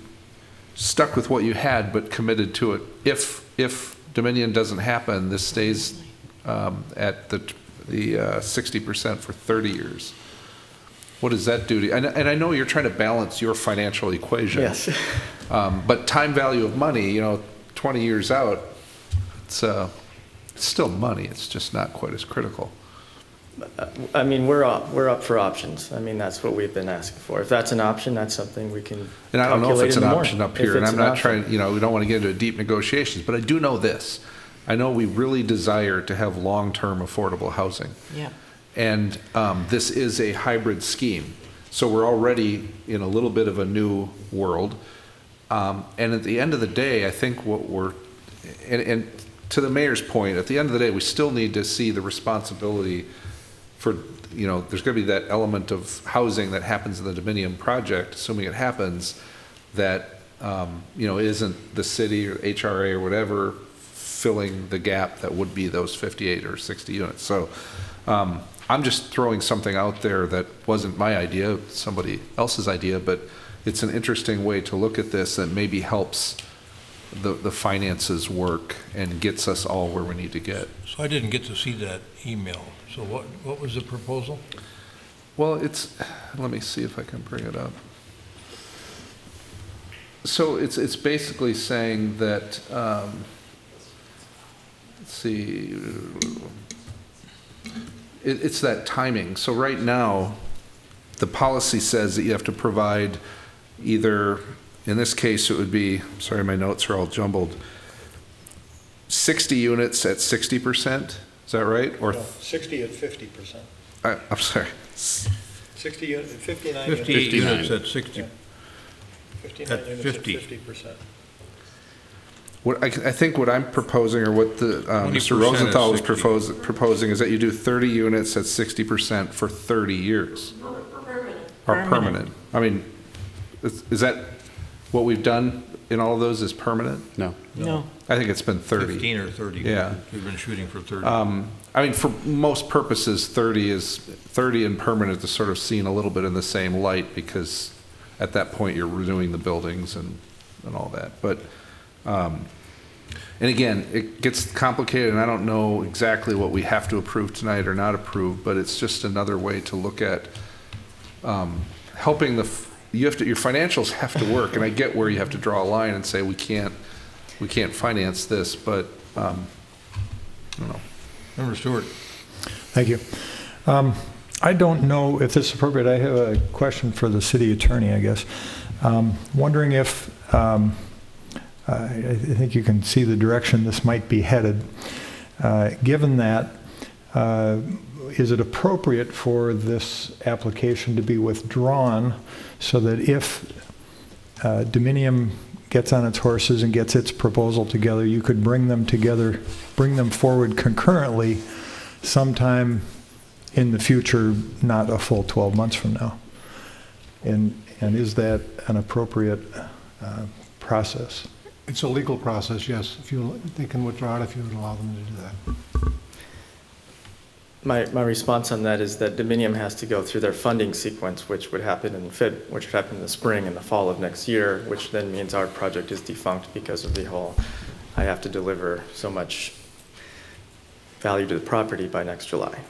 stuck with what you had but committed to it? If Dominion doesn't happen, this stays at the 60% for 30 years. What does that do to you? And I know you're trying to balance your financial equation. Yes. But time value of money, 20 years out, it's still money. It's just not quite as critical. I mean, we're up for options. I mean, that's what we've been asking for. If that's an option, that's something we can. And I don't know if it's an option up here, and I'm not trying, we don't want to get into deep negotiations, but I do know this. I know we really desire to have long-term affordable housing. Yeah. And this is a hybrid scheme. So we're already in a little bit of a new world. And at the end of the day, I think what we're, and to the mayor's point, at the end of the day, we still need to see the responsibility for, you know, there's going to be that element of housing that happens in the Dominion project, assuming it happens, that, you know, isn't the city or HRA or whatever filling the gap that would be those 58 or 60 units. So I'm just throwing something out there that wasn't my idea, somebody else's idea, but it's an interesting way to look at this that maybe helps the finances work and gets us all where we need to get. So I didn't get to see that email. So what was the proposal? Well, let me see if I can bring it up. So it's basically saying that, let's see, it's that timing. So right now, the policy says that you have to provide either, in this case, it would be, sorry, my notes are all jumbled, 60 units at 60%, is that right? Or no, 60 at 50%. I'm sorry. 60 units, 59 58 units at 60. Yeah. 59 At units 50. at 50%. What I think what I'm proposing, or what the Mr. Rosenthal was proposing, is that you do 30 units at 60% for 30 years. Or permanent. I mean, is that what we've done in all of those is permanent? No. No. I think it's been 30. 15 or 30. Yeah. We've been shooting for 30. I mean, for most purposes, 30 and permanent is sort of seen a little bit in the same light, because at that point you're renewing the buildings and all that. But, and again, it gets complicated, and I don't know exactly what we have to approve tonight or not approve, but it's just another way to look at helping your financials have to work, and I get where you have to draw a line and say we can't finance this, but I don't know. Member Stewart. Thank you. I don't know if this is appropriate. I have a question for the city attorney, I guess. Wondering if, I think you can see the direction this might be headed. Given that, is it appropriate for this application to be withdrawn so that if Dominion gets on its horses and gets its proposal together, you could bring them forward concurrently sometime in the future, not a full 12 months from now? And is that an appropriate process? It's a legal process, yes. They can withdraw it if you would allow them to do that. My response on that is that Dominion has to go through their funding sequence, which would happen in the spring and the fall of next year, which then means our project is defunct because of the whole, I have to deliver so much value to the property by next July.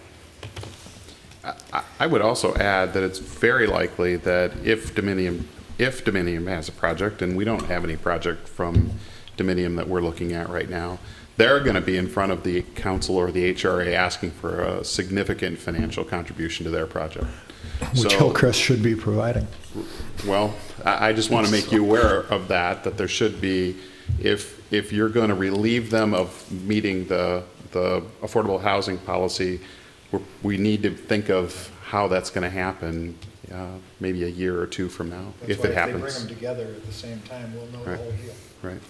I would also add that it's very likely that if Dominion has a project, and we don't have any project from Dominion that we're looking at right now, they're going to be in front of the council or the HRA asking for a significant financial contribution to their project. Which Hillcrest should be providing. Well, I just want to make you aware of that there should be, if you're going to relieve them of meeting the affordable housing policy, we need to think of how that's going to happen maybe a year or two from now, if it happens. If they bring them together at the same time, we'll know the whole deal. Right.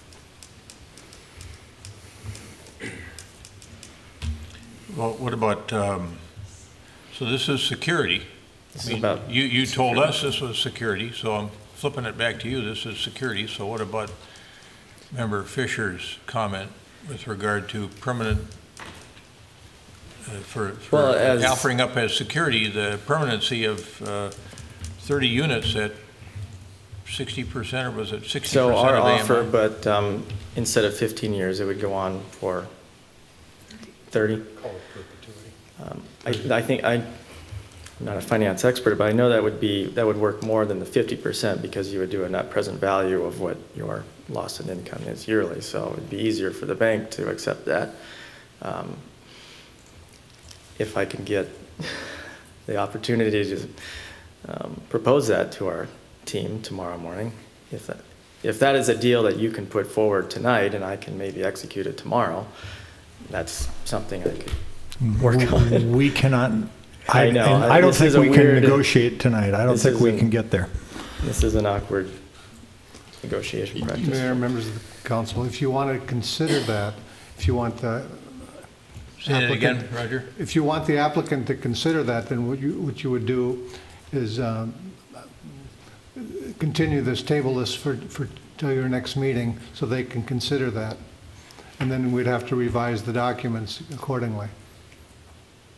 Well, what about, so this is security. This is about you told us this was security, so I'm flipping it back to you. This is security. So what about Member Fisher's comment with regard to permanent, for offering up as security the permanency of 30 units at 60%, or was it 60%? So our of offer, AMI? but instead of 15 years, it would go on for 30. I think I'm not a finance expert, but I know that would work more than the 50%, because you would do a net present value of what your loss in income is yearly. So it'd be easier for the bank to accept that. If I can get the opportunity to propose that to our team tomorrow morning, if that is a deal that you can put forward tonight and I can maybe execute it tomorrow, that's something I could work on. We cannot. I know. I don't think we can negotiate tonight. I don't think we can get there. This is an awkward negotiation practice. Mayor, members of the council, if you want to consider that, if you want Say that again, applicant- Roger? If you want the applicant to consider that, then what you would do is continue this, table this for till your next meeting, so they can consider that. And then we'd have to revise the documents accordingly.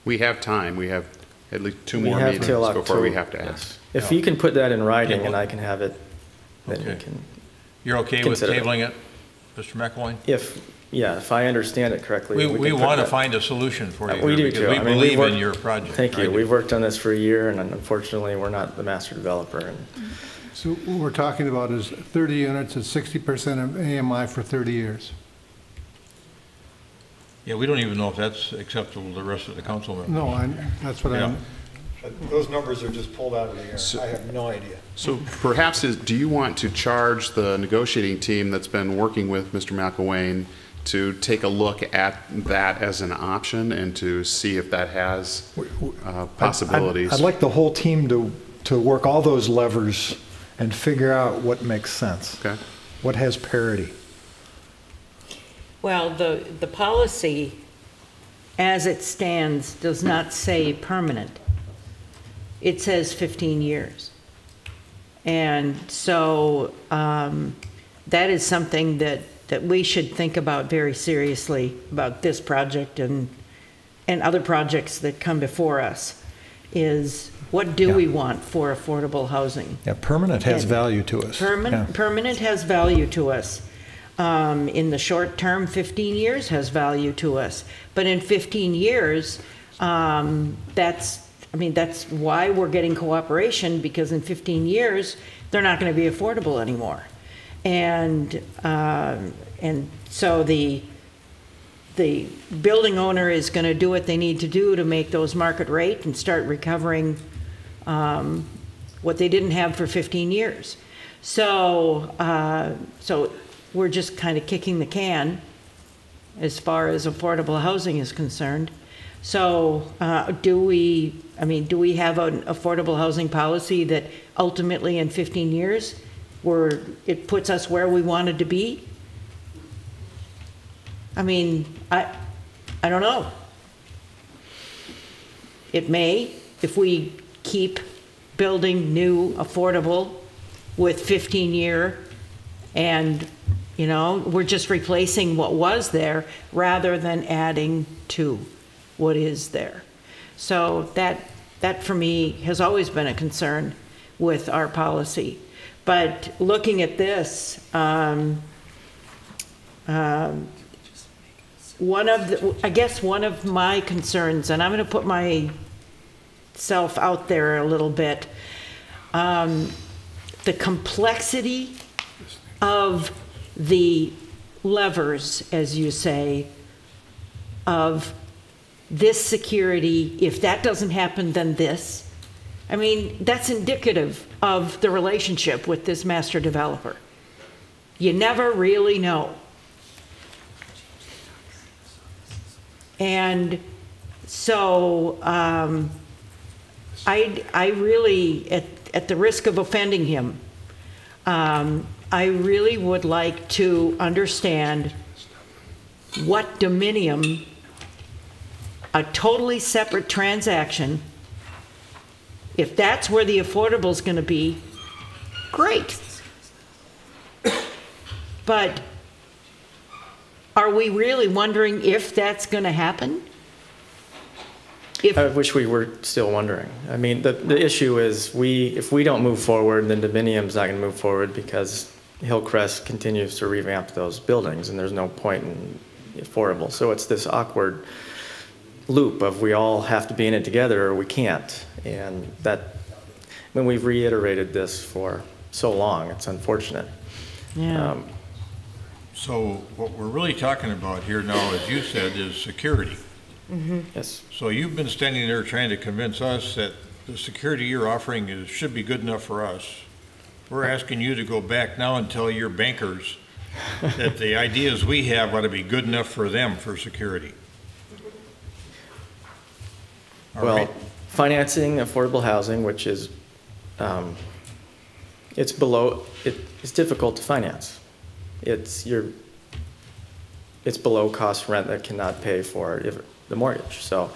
We have time. We have at least two We more have meetings till before we October, have to ask. If you can put that in writing Yeah, and well- I can have it, then Okay. we can. You're okay with Consider it. tabling it, Mr. McElwain? If I understand it correctly. We can put want to that- find a solution for you. We do because too. we I mean, believe we've worked- in your project. Thank I you. do. We've worked on this for a year, and unfortunately, we're not the master developer. And So what we're talking about is 30 units at 60% of AMI for 30 years. Yeah, we don't even know if that's acceptable to the rest of the council members. No, that's what I'm, Those numbers are just pulled out of the air. I have no idea. So perhaps, do you want to charge the negotiating team that's been working with Mr. McElwain to take a look at that as an option and to see if that has possibilities? I'd like the whole team to work all those levers and figure out what makes sense. Okay. What has parity. Well, the policy, as it stands, does not say permanent. It says 15 years. And so that is something that we should think about very seriously about this project and other projects that come before us, is what do we want for affordable housing? Yeah, permanent has And value to us. Permanent has value to us. In the short term, 15 years has value to us. But in 15 years, that's why we're getting cooperation, because in 15 years, they're not going to be affordable anymore. And so the building owner is going to do what they need to do to make those market rate and start recovering what they didn't have for 15 years. So we're just kind of kicking the can as far as affordable housing is concerned. So do we have an affordable housing policy that ultimately in 15 years it puts us where we wanted to be? I mean, I don't know. It may, if we keep building new affordable with 15-year, and we're just replacing what was there rather than adding to what is there. So that for me has always been a concern with our policy. But looking at this, one of my concerns, and I'm going to put myself out there a little bit, the complexity of the levers, as you say, of this security, if that doesn't happen, then this. I mean, that's indicative of the relationship with this master developer. You never really know. And so I really, at the risk of offending him, I really would like to understand what dominium, a totally separate transaction, if that's where the affordable is going to be, great. But are we really wondering if that's going to happen? I wish we were still wondering. I mean, the issue is if we don't move forward, then Dominium's not going to move forward because Hillcrest continues to revamp those buildings, and there's no point in affordable. So it's this awkward loop of we all have to be in it together or we can't. And when we've reiterated this for so long, it's unfortunate. Yeah. So what we're really talking about here now, as you said, is security. Mm-hmm. Yes. So you've been standing there trying to convince us that the security you're offering should be good enough for us. We're asking you to go back now and tell your bankers that the ideas we have ought to be good enough for them for security. All Well, right. financing affordable housing, which is, it's difficult to finance. It's below cost rent that cannot pay for it. the mortgage. So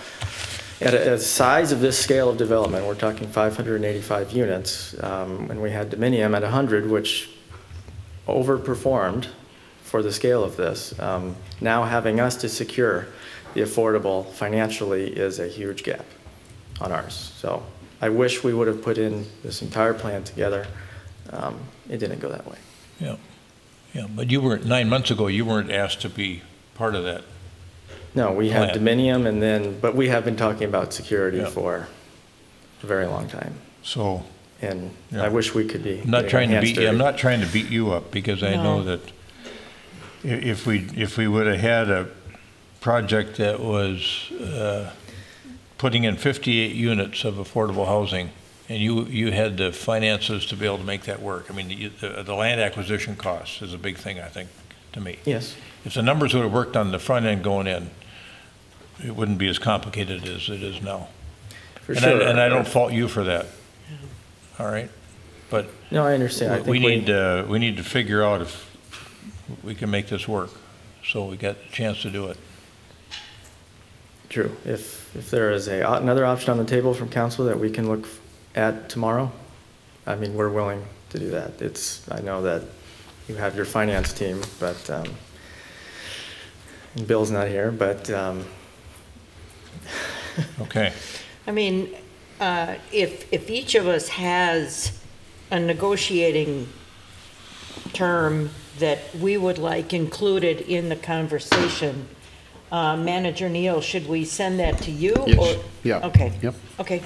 at a size of this scale of development, we're talking 585 units, and we had Dominium at 100, which overperformed for the scale of this. Now having us to secure the affordable financially is a huge gap on ours. So I wish we would have put in this entire plan together. It didn't go that way. Yeah, yeah, but you weren't, 9 months ago, you weren't asked to be part of that. No, we had plan. Dominium, and then, but we have been talking about security for a very long time. So, and yeah. I wish we could be. I'm not trying to beat you. dirty. I'm not trying to beat you up, because I know that if we would have had a project that was putting in 58 units of affordable housing, and you had the finances to be able to make that work. I mean, the land acquisition cost is a big thing, I think, to me. Yes. If the numbers would have worked on the front end going in, it wouldn't be as complicated as it is now. For sure. And I don't fault you for that. All right, but no, I understand. I think we need to figure out if we can make this work, so we get a chance to do it. True. If there is another option on the table from council that we can look at tomorrow, I mean, we're willing to do that. I know that you have your finance team, but and Bill's not here, but okay. I mean, if each of us has a negotiating term that we would like included in the conversation, Manager Neal, should we send that to you? Yes. Or? Yeah. Okay. Yep. Okay.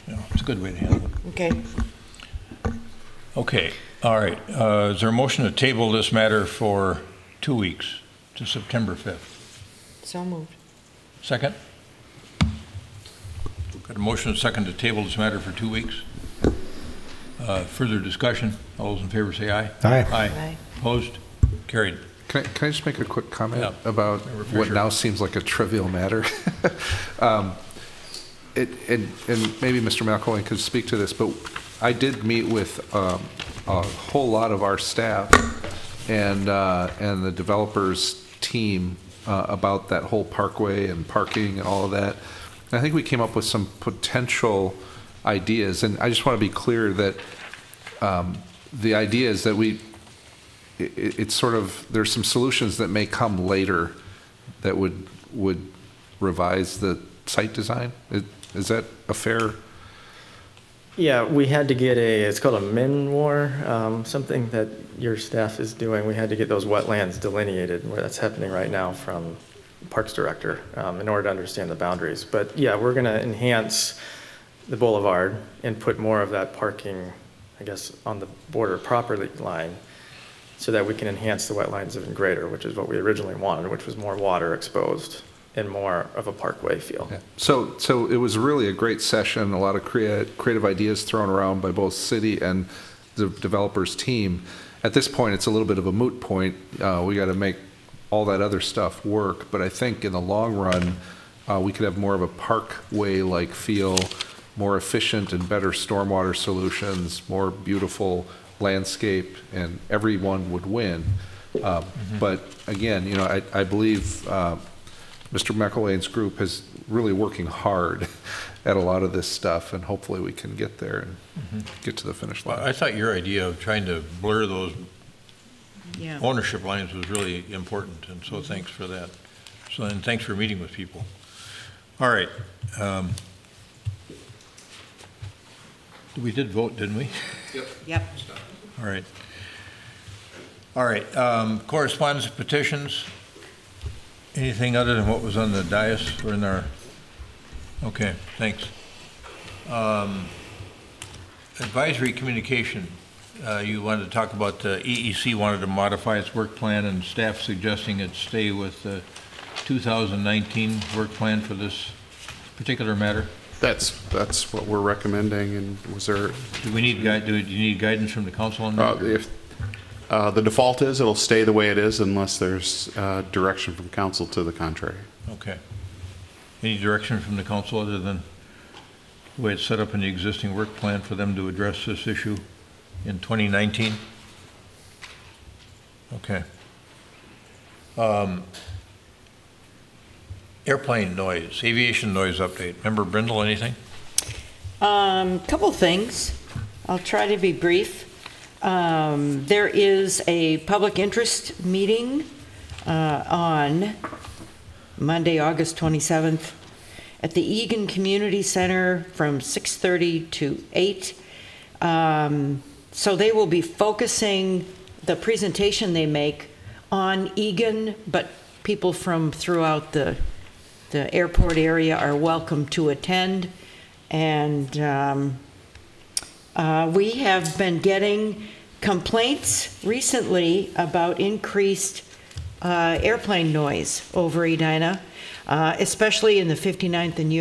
Yeah, it's a good way to handle it. Okay. Okay. All right. Is there a motion to table this matter for 2 weeks to September 5th? So moved. Second? Got a motion and a second to table this matter for 2 weeks. Further discussion? All those in favor say aye. Aye. Aye. Opposed? Carried. Can I just make a quick comment Yeah. about what now seems like a trivial matter? And maybe Mr. McElwain could speak to this, but I did meet with a whole lot of our staff and the developers team about that whole parkway and parking and all of that. And I think we came up with some potential ideas, and I just want to be clear that the idea is that it's sort of, there's some solutions that may come later that would revise the site design. Is that a fair? yeah, we had to get it's called a MinWar, something that your staff is doing. We had to get those wetlands delineated, where that's happening right now from Parks Director, in order to understand the boundaries. But yeah, we're going to enhance the boulevard and put more of that parking, I guess, on the border property line, so that we can enhance the wetlands even greater, which is what we originally wanted, which was more water exposed and more of a parkway feel. Yeah. So it was really a great session, a lot of creative ideas thrown around by both city and the developers team. At this point, it's a little bit of a moot point. We got to make all that other stuff work, but I think in the long run, we could have more of a parkway-like feel, more efficient and better stormwater solutions, more beautiful landscape, and everyone would win. But again, you know, I believe Mr. McElwain's group is really working hard at a lot of this stuff, and hopefully we can get there and get to the finish line. Well, I thought your idea of trying to blur those Yeah. ownership lines was really important, and so thanks for that. So, and thanks for meeting with people. All right. We did vote, didn't we? Yep. All right. All right. Correspondence, petitions. Anything other than what was on the dais or in our? Okay, thanks. Advisory communication. You wanted to talk about the EEC wanted to modify its work plan, and staff suggesting it stay with the 2019 work plan for this particular matter. That's what we're recommending. And was there? Do we need do you need guidance from the council on that? If the default is, it'll stay the way it is unless there's direction from council to the contrary. Okay. Any direction from the council other than the way it's set up in the existing work plan for them to address this issue in 2019? Okay. Airplane noise, aviation noise update. Member Brindle, anything? Couple things. I'll try to be brief. There is a public interest meeting on Monday, August 27th at the Egan Community Center from 6:30 to 8. So they will be focusing the presentation they make on Egan, but people from throughout the airport area are welcome to attend. And we have been getting complaints recently about increased airplane noise over Edina, especially in the 59th and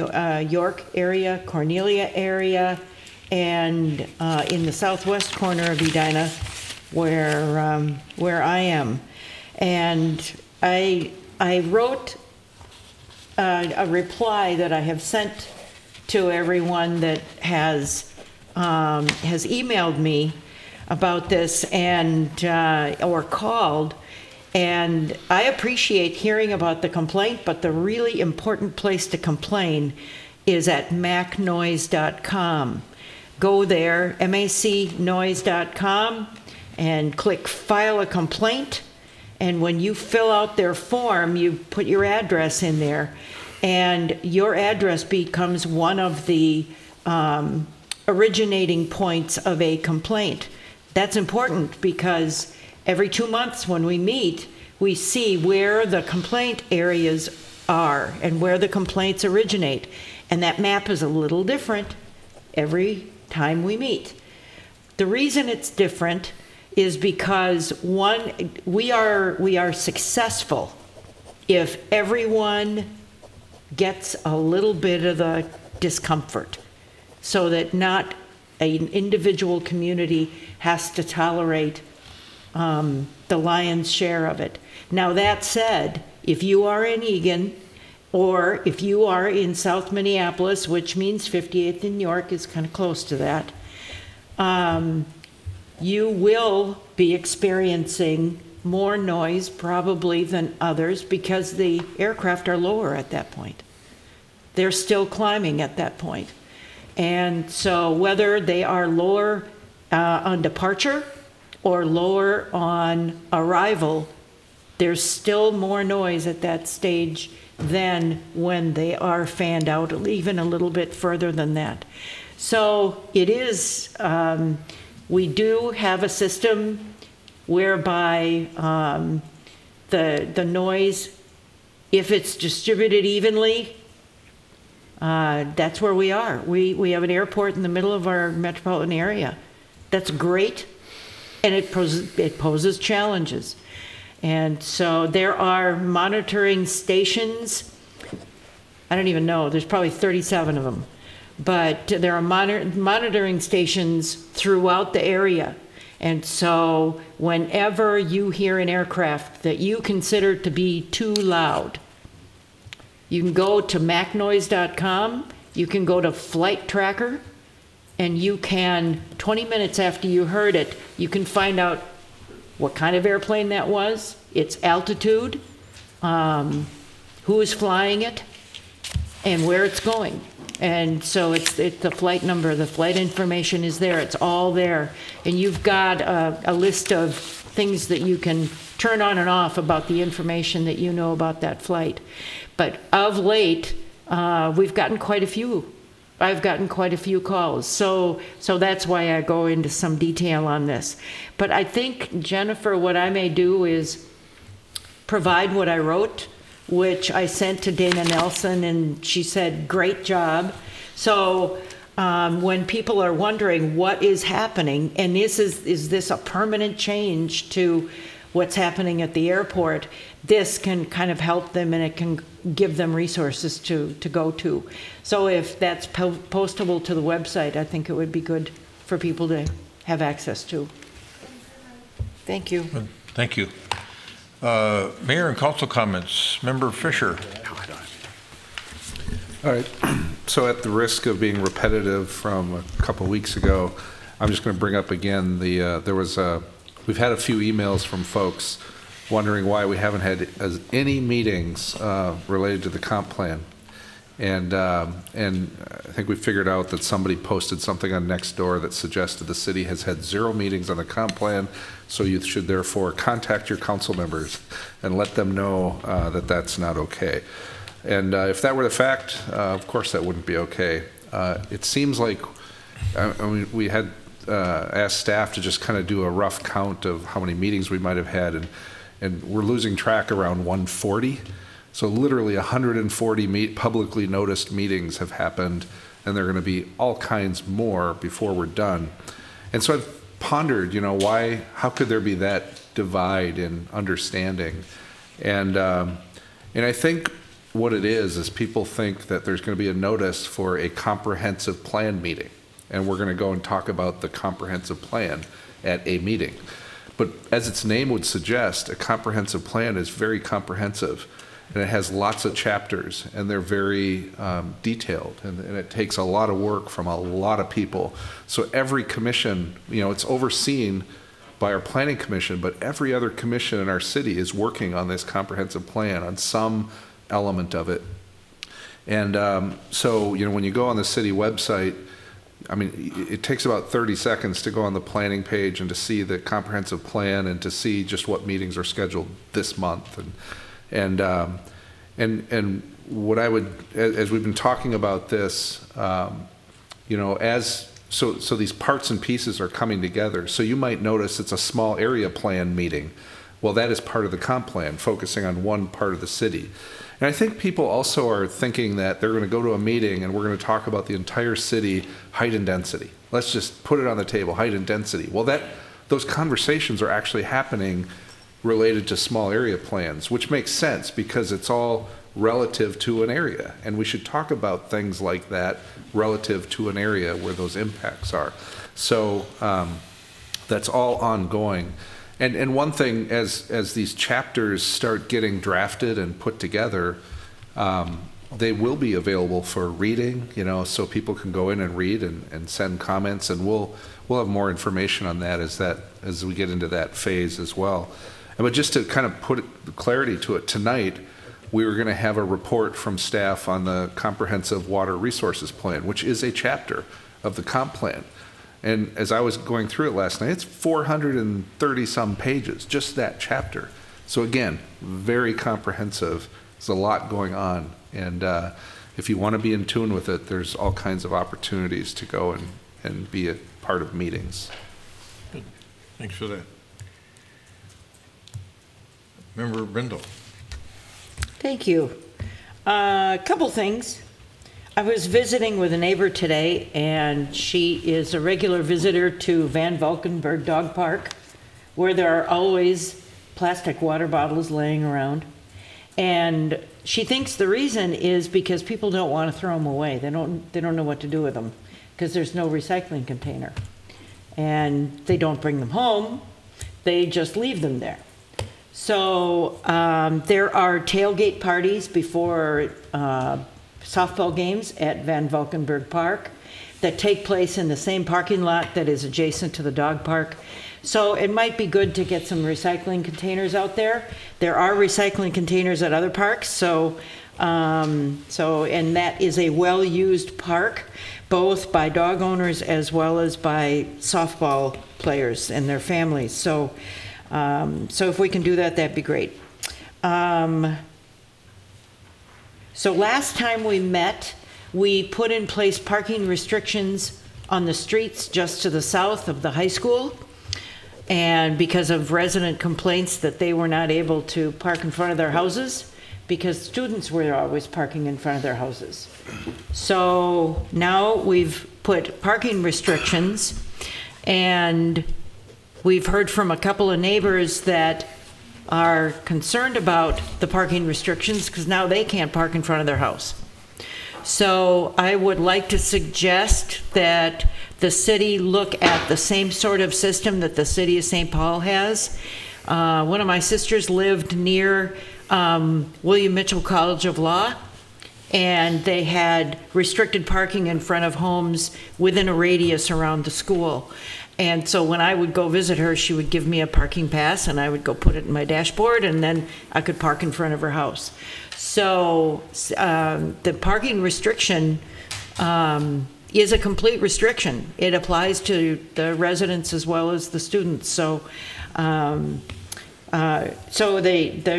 York area, Cornelia area, and in the southwest corner of Edina, where I am. And I wrote a reply that I have sent to everyone that has emailed me about this and or called. And I appreciate hearing about the complaint, but the really important place to complain is at macnoise.com. Go there, macnoise.com, and click File a Complaint. And when you fill out their form, you put your address in there, and your address becomes one of the originating points of a complaint. That's important because every 2 months when we meet, we see where the complaint areas are and where the complaints originate. And that map is a little different every time we meet. The reason it's different is because, one, we are successful if everyone gets a little bit of the discomfort, so that not an individual community has to tolerate the lion's share of it. Now, that said, if you are in Egan, or if you are in South Minneapolis, which means 58th and York is kind of close to that, you will be experiencing more noise probably than others because the aircraft are lower at that point. They're still climbing at that point. And so whether they are lower on departure or lower on arrival, there's still more noise at that stage than when they are fanned out, even a little bit further than that. So it is, we do have a system whereby the noise, if it's distributed evenly, that's where we are. We have an airport in the middle of our metropolitan area. That's great, and it poses challenges. And so there are monitoring stations. I don't even know, there's probably 37 of them. But there are monitoring stations throughout the area. And so whenever you hear an aircraft that you consider to be too loud, you can go to macnoise.com, you can go to Flight Tracker, and you can, 20 minutes after you heard it, you can find out what kind of airplane that was, its altitude, who is flying it, and where it's going. And so it's the flight number, the flight information is there, it's all there. And you've got a list of things that you can turn on and off about the information that you know about that flight. But of late, we've gotten quite a few. I've gotten quite a few calls. So that's why I go into some detail on this. But I think, Jennifer, what I may do is provide what I wrote, which I sent to Dana Nelson, and she said, great job. So when people are wondering what is happening, and is this a permanent change to what's happening at the airport, this can kind of help them, and it can give them resources to go to. So if that's postable to the website, I think it would be good for people to have access to. Thank you. Thank you. Mayor and council comments. Member Fisher. All right. So at the risk of being repetitive from a couple weeks ago, I'm just going to bring up again we've had a few emails from folks wondering why we haven't had any meetings related to the comp plan. And I think we figured out that somebody posted something on Nextdoor that suggested the city has had 0 meetings on the comp plan, so you should therefore contact your council members and let them know that that's not okay. And if that were the fact, of course that wouldn't be okay. It seems like, I mean, we had asked staff to just kind of do a rough count of how many meetings we might have had, and we're losing track around 140. So literally 140 publicly noticed meetings have happened, and there are going to be all kinds more before we're done. And so I've pondered, you know, how could there be that divide in understanding? And I think what it is people think that there's going to be a notice for a comprehensive plan meeting, and we're going to go and talk about the comprehensive plan at a meeting. But as its name would suggest, a comprehensive plan is very comprehensive. And it has lots of chapters, and they're very detailed, and it takes a lot of work from a lot of people. So every commission, you know, it's overseen by our planning commission, but every other commission in our city is working on this comprehensive plan on some element of it. And so, you know, when you go on the city website, I mean, it takes about 30 seconds to go on the planning page and to see the comprehensive plan and to see just what meetings are scheduled this month. And what I would, as we've been talking about this, you know, so these parts and pieces are coming together. So you might notice it's a small area plan meeting. Well, that is part of the comp plan, focusing on one part of the city. And I think people also are thinking that they're going to go to a meeting and we're going to talk about the entire city height and density. Let's just put it on the table, height and density. Well, those conversations are actually happening related to small area plans, which makes sense because it's all relative to an area. And we should talk about things like that relative to an area where those impacts are. So that's all ongoing. And one thing, as these chapters start getting drafted and put together, they will be available for reading, you know, so people can go in and read and send comments, and we'll have more information on that as we get into that phase as well. But just to kind of put clarity to it, tonight we were going to have a report from staff on the Comprehensive Water Resources Plan, which is a chapter of the comp plan. And as I was going through it last night, it's 430 some pages, just that chapter. So again, very comprehensive. There's a lot going on. And if you want to be in tune with it, there's all kinds of opportunities to go and be a part of meetings. Good. Thanks for that. Member Brindle. Thank you. A couple things. I was visiting with a neighbor today, and she is a regular visitor to Van Valkenburg Dog Park, where there are always plastic water bottles laying around. And she thinks the reason is because people don't want to throw them away. They don't know what to do with them because there's no recycling container. And they don't bring them home. They just leave them there. So there are tailgate parties before softball games at Van Valkenburg Park that take place in the same parking lot that is adjacent to the dog park. So it might be good to get some recycling containers out there. There are recycling containers at other parks, and that is a well-used park, both by dog owners as well as by softball players and their families. So if we can do that, that'd be great. So last time we met, we put in place parking restrictions on the streets just to the south of the high school. And because of resident complaints that they were not able to park in front of their houses, because students were always parking in front of their houses. So now we've put parking restrictions, and we've heard from a couple of neighbors that are concerned about the parking restrictions because now they can't park in front of their house. So I would like to suggest that the city look at the same sort of system that the city of St. Paul has. One of my sisters lived near William Mitchell College of Law, and they had restricted parking in front of homes within a radius around the school. And so when I would go visit her, she would give me a parking pass, and I would go put it in my dashboard, and then I could park in front of her house. So the parking restriction is a complete restriction. It applies to the residents as well as the students. So the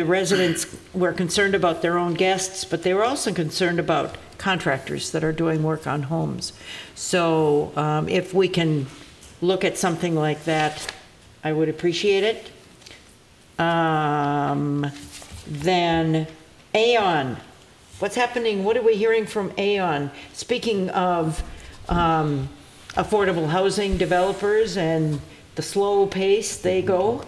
residents were concerned about their own guests, but they were also concerned about contractors that are doing work on homes. So if we can look at something like that, I would appreciate it. Then Aon. What's happening? What are we hearing from Aon? Speaking of affordable housing developers and the slow pace they go.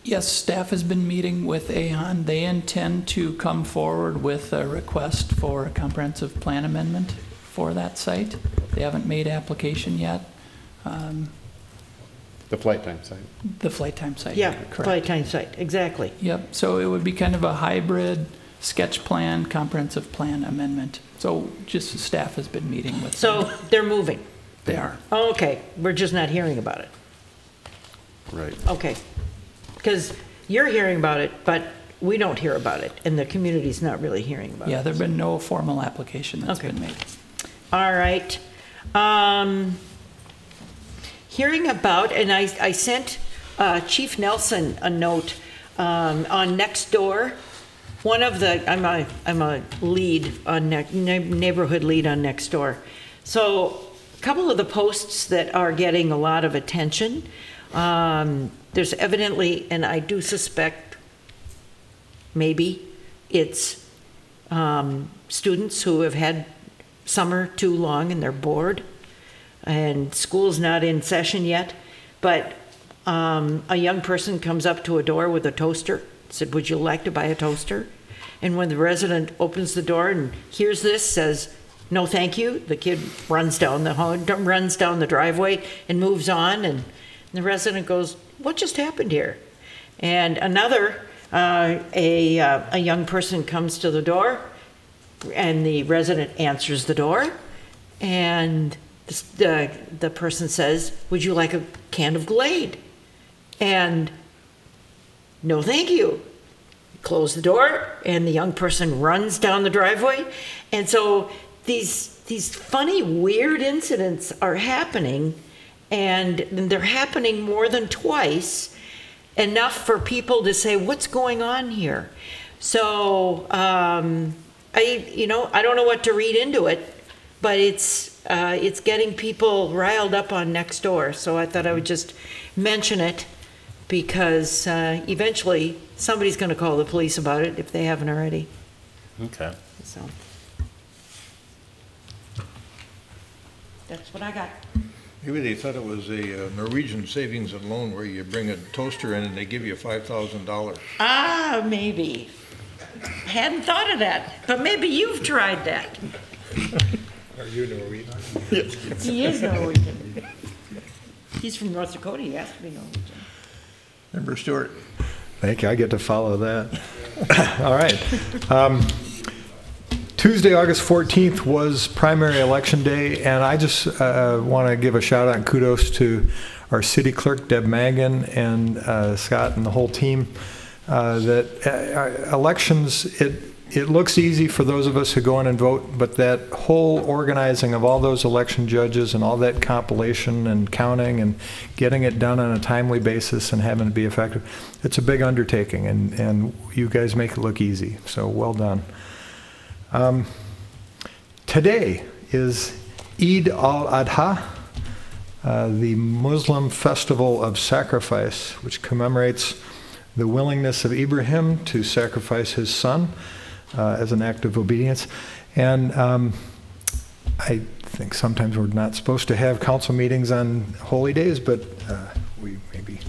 Yes, staff has been meeting with Aon. They intend to come forward with a request for a comprehensive plan amendment for that site. They haven't made application yet. The flight time site. The flight time site. Yeah, correct. flight time site, exactly. Yep, so it would be kind of a hybrid sketch plan, comprehensive plan amendment. So just staff has been meeting with So them. they're moving. They are. Oh, okay, we're just not hearing about it. Right. Okay, because you're hearing about it, but we don't hear about it, and the community's not really hearing about it. Yeah, there's been no formal application that's been made. All right. Hearing about, and I sent Chief Nelson a note on Nextdoor. One of the, I'm a lead on neighborhood lead on Nextdoor. So a couple of the posts that are getting a lot of attention. There's evidently, and I do suspect maybe it's students who have had summer too long and they're bored, and school's not in session yet, but a young person comes up to a door with a toaster, said, "Would you like to buy a toaster?" And when the resident opens the door and hears this, says, "No, thank you," the kid runs down the driveway and moves on, and the resident goes, "What just happened here?" And another, a young person comes to the door, and the resident answers the door, and the person says, "Would you like a can of Glade?" And, "No, thank you." Close the door, and the young person runs down the driveway. And so these funny, weird incidents are happening, and they're happening more than twice, enough for people to say, "What's going on here?" So I don't know what to read into it, but it's getting people riled up on Nextdoor. So I thought I would just mention it, because eventually somebody's going to call the police about it if they haven't already. Okay. So that's what I got. Maybe they thought it was a Norwegian savings and loan where you bring a toaster in and they give you $5,000. Ah, maybe. Hadn't thought of that, but maybe you've tried that. Are you Norwegian? He is Norwegian. He's from North Dakota. He has to be Norwegian. Member Stewart. Thank you. I get to follow that. All right. Tuesday, August 14th was primary election day, and I just want to give a shout out and kudos to our city clerk, Deb Mangan, and Scott and the whole team. Elections, it looks easy for those of us who go in and vote, but that whole organizing of all those election judges and all that compilation and counting and getting it done on a timely basis and having it be effective, it's a big undertaking, and you guys make it look easy, so well done. Today is Eid al-Adha, the Muslim festival of sacrifice, which commemorates the willingness of Ibrahim to sacrifice his son as an act of obedience. And I think sometimes we're not supposed to have council meetings on holy days, but we maybe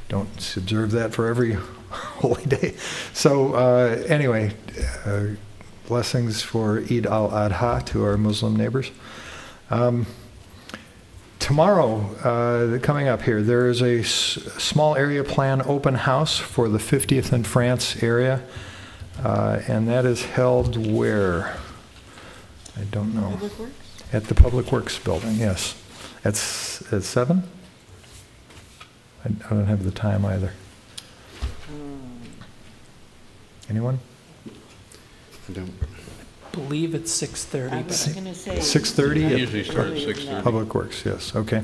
don't observe that for every holy day. So anyway, blessings for Eid al-Adha to our Muslim neighbors. Tomorrow, coming up here, there is a small area plan open house for the 50th in France area, and that is held where? I don't know. At the Public Works Building, yes. At 7? I don't have the time either. Anyone? I don't. Believe it's 6:30. I was going to say. 6:30? It usually starts at 6:30. Public Works, yes, okay.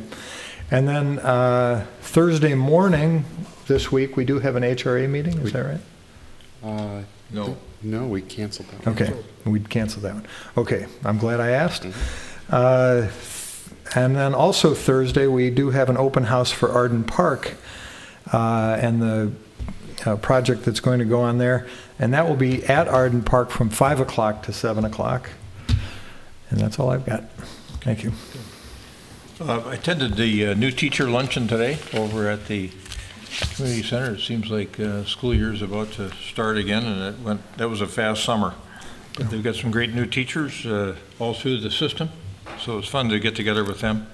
And then Thursday morning this week, we do have an HRA meeting, is that right? No. No, we canceled that one. Okay, we'd cancel that one. Okay, I'm glad I asked. And then also Thursday, we do have an open house for Arden Park and the project that's going to go on there. And that will be at Arden Park from 5 o'clock to 7 o'clock. And that's all I've got. Thank you. I attended the new teacher luncheon today over at the community center. It seems like school year is about to start again, and that was a fast summer. But they've got some great new teachers all through the system, so it was fun to get together with them.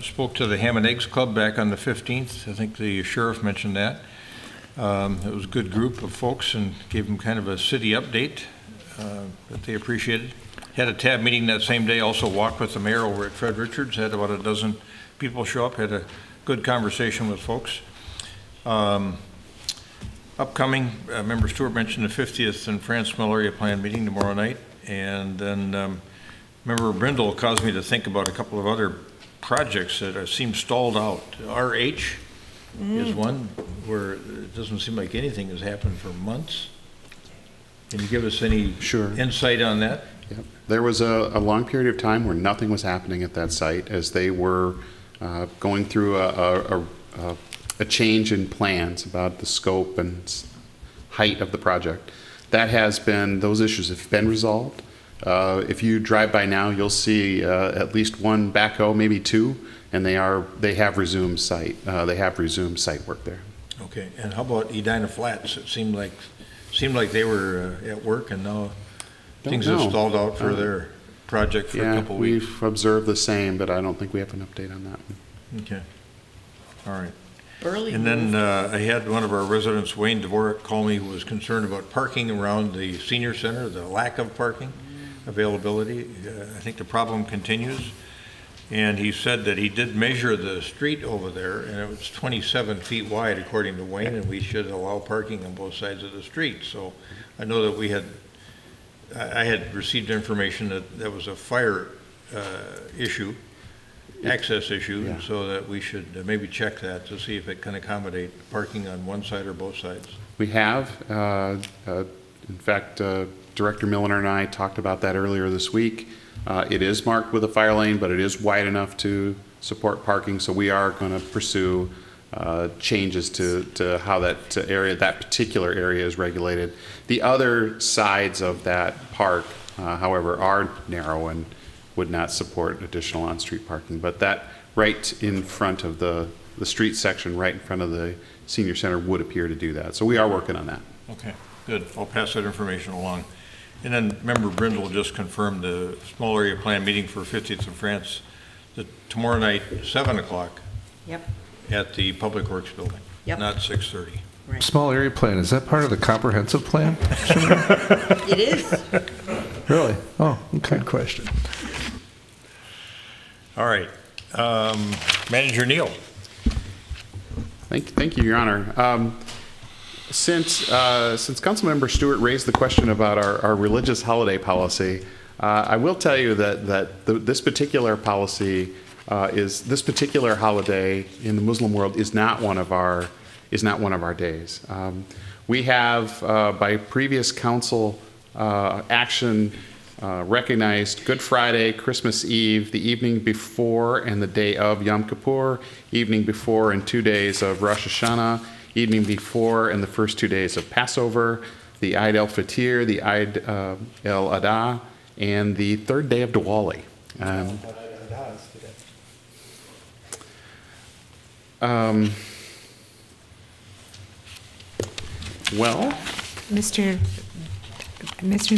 Spoke to the Ham and Eggs Club back on the 15th. I think the sheriff mentioned that. It was a good group of folks and gave them kind of a city update that they appreciated. Had a tab meeting that same day, also walked with the mayor over at Fred Richards, had about a dozen people show up, had a good conversation with folks. Upcoming, Member Stewart mentioned the 50th and France Mill Area Plan meeting tomorrow night, and then Member Brindle caused me to think about a couple of other projects that seem stalled out. RH is one where it doesn't seem like anything has happened for months. Can you give us any insight on that? Yep. There was a long period of time where nothing was happening at that site as they were going through a change in plans about the scope and height of the project. That has been, those issues have been resolved. If you drive by now, you'll see at least one backhoe, maybe two, and they have resumed site work there. Okay, and how about Edina Flats? It seemed like they were at work, and now things have stalled out for their project for a couple weeks. We've observed the same, but I don't think we have an update on that one. Okay, all right. Early and then I had one of our residents, Wayne Dvorak, call me, who was concerned about parking around the senior center, the lack of parking availability. I think the problem continues. And he said that he did measure the street over there, and it was 27 feet wide, according to Wayne, and we should allow parking on both sides of the street. So I know that I had received information that there was a fire issue, access issue, so that we should maybe check that to see if it can accommodate parking on one side or both sides. We have. In fact, Director Milliner and I talked about that earlier this week. It is marked with a fire lane, but it is wide enough to support parking, so we are going to pursue changes to how that particular area is regulated. The other sides of that park, however, are narrow and would not support additional on-street parking, but that right in front of the street section, right in front of the senior center, would appear to do that. So we are working on that. Okay, good. I'll pass that information along. And then Member Brindle just confirmed the small area plan meeting for 50th and France tomorrow night, 7 o'clock. Yep. At the Public Works Building. Yep. Not 6:30. Right. Small area plan, is that part of the comprehensive plan? It is. Really? Oh, okay. Good question. All right. Manager Neal. Thank you, Your Honor. Since Councilmember Stewart raised the question about our religious holiday policy, I will tell you that this particular policy this particular holiday in the Muslim world is not one of our days. We have by previous council action recognized Good Friday, Christmas Eve, the evening before and the day of Yom Kippur, evening before and 2 days of Rosh Hashanah, evening before and the first 2 days of Passover, the Eid el-Fitr, the Eid el-Adha, and the third day of Diwali. Well, Mr.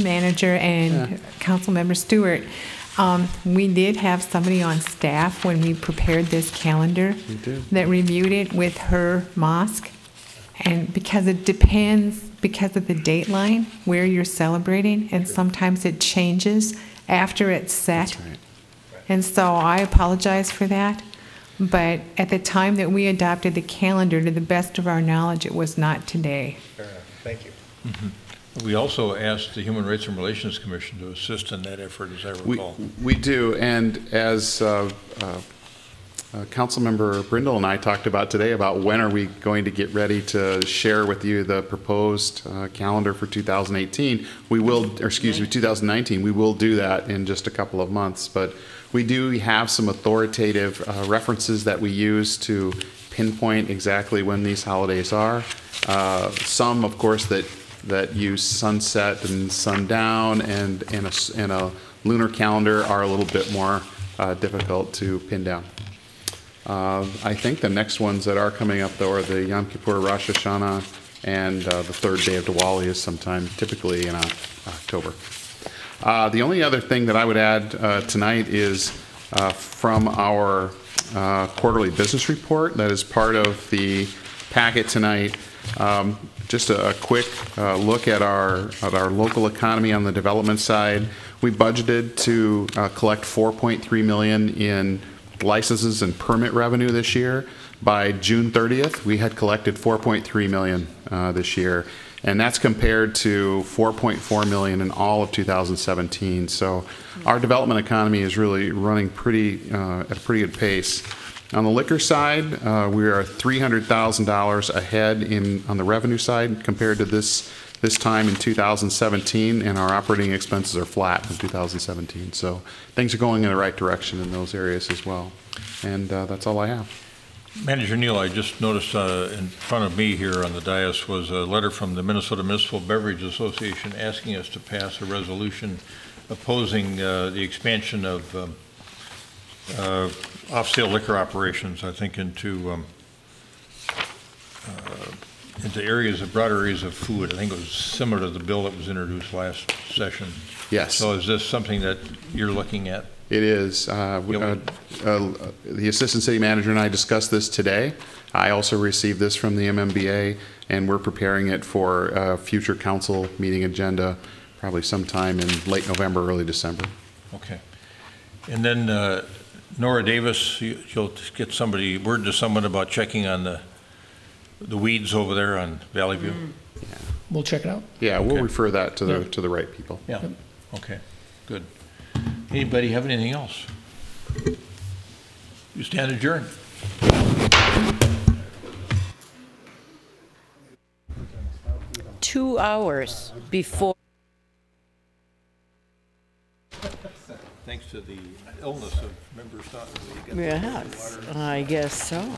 Manager and Councilmember Stewart, we did have somebody on staff when we prepared this calendar that reviewed it with her mosque. And because it depends, because of the date line, where you're celebrating, and sometimes it changes after it's set. That's right. And so I apologize for that. But at the time that we adopted the calendar, to the best of our knowledge, it was not today. Fair enough. Thank you. We also asked the Human Rights and Relations Commission to assist in that effort, as I recall. We do, and as Councilmember Brindle and I talked about today about when are we going to get ready to share with you the proposed calendar for 2018, we will, or excuse me, 2019, we will do that in just a couple of months, but we do have some authoritative references that we use to pinpoint exactly when these holidays are. Some, of course, that use sunset and sundown and a lunar calendar are a little bit more difficult to pin down. I think the next ones that are coming up, though, are the Yom Kippur, Rosh Hashanah, and the third day of Diwali is sometime typically in October. The only other thing that I would add tonight is from our quarterly business report that is part of the packet tonight. Just a quick look at our local economy on the development side. We budgeted to collect $4.3 million in licenses and permit revenue this year. By June 30th, we had collected $4.3 million this year, and that's compared to $4.4 million in all of 2017. So our development economy is really running at a pretty good pace. On the liquor side, we are $300,000 ahead on the revenue side compared to this time in 2017, and our operating expenses are flat in 2017. So things are going in the right direction in those areas as well. And that's all I have. Manager Neal, I just noticed in front of me here on the dais was a letter from the Minnesota Municipal Beverage Association asking us to pass a resolution opposing the expansion of off-sale liquor operations, I think, into areas of broad areas of food. I think it was similar to the bill that was introduced last session. Yes. So is this something that you're looking at? It is. The Assistant City Manager and I discussed this today. I also received this from the MMBA, and we're preparing it for a future council meeting agenda, probably sometime in late November, early December. Okay. And then Nora Davis, you'll get word to someone about checking on the weeds over there on Valley View? Yeah. We'll check it out. Yeah, we'll refer that to the right people. Yeah. Okay. Good. Anybody have anything else? You stand adjourned. 2 hours before. Thanks to the illness of members. Yes, I guess so.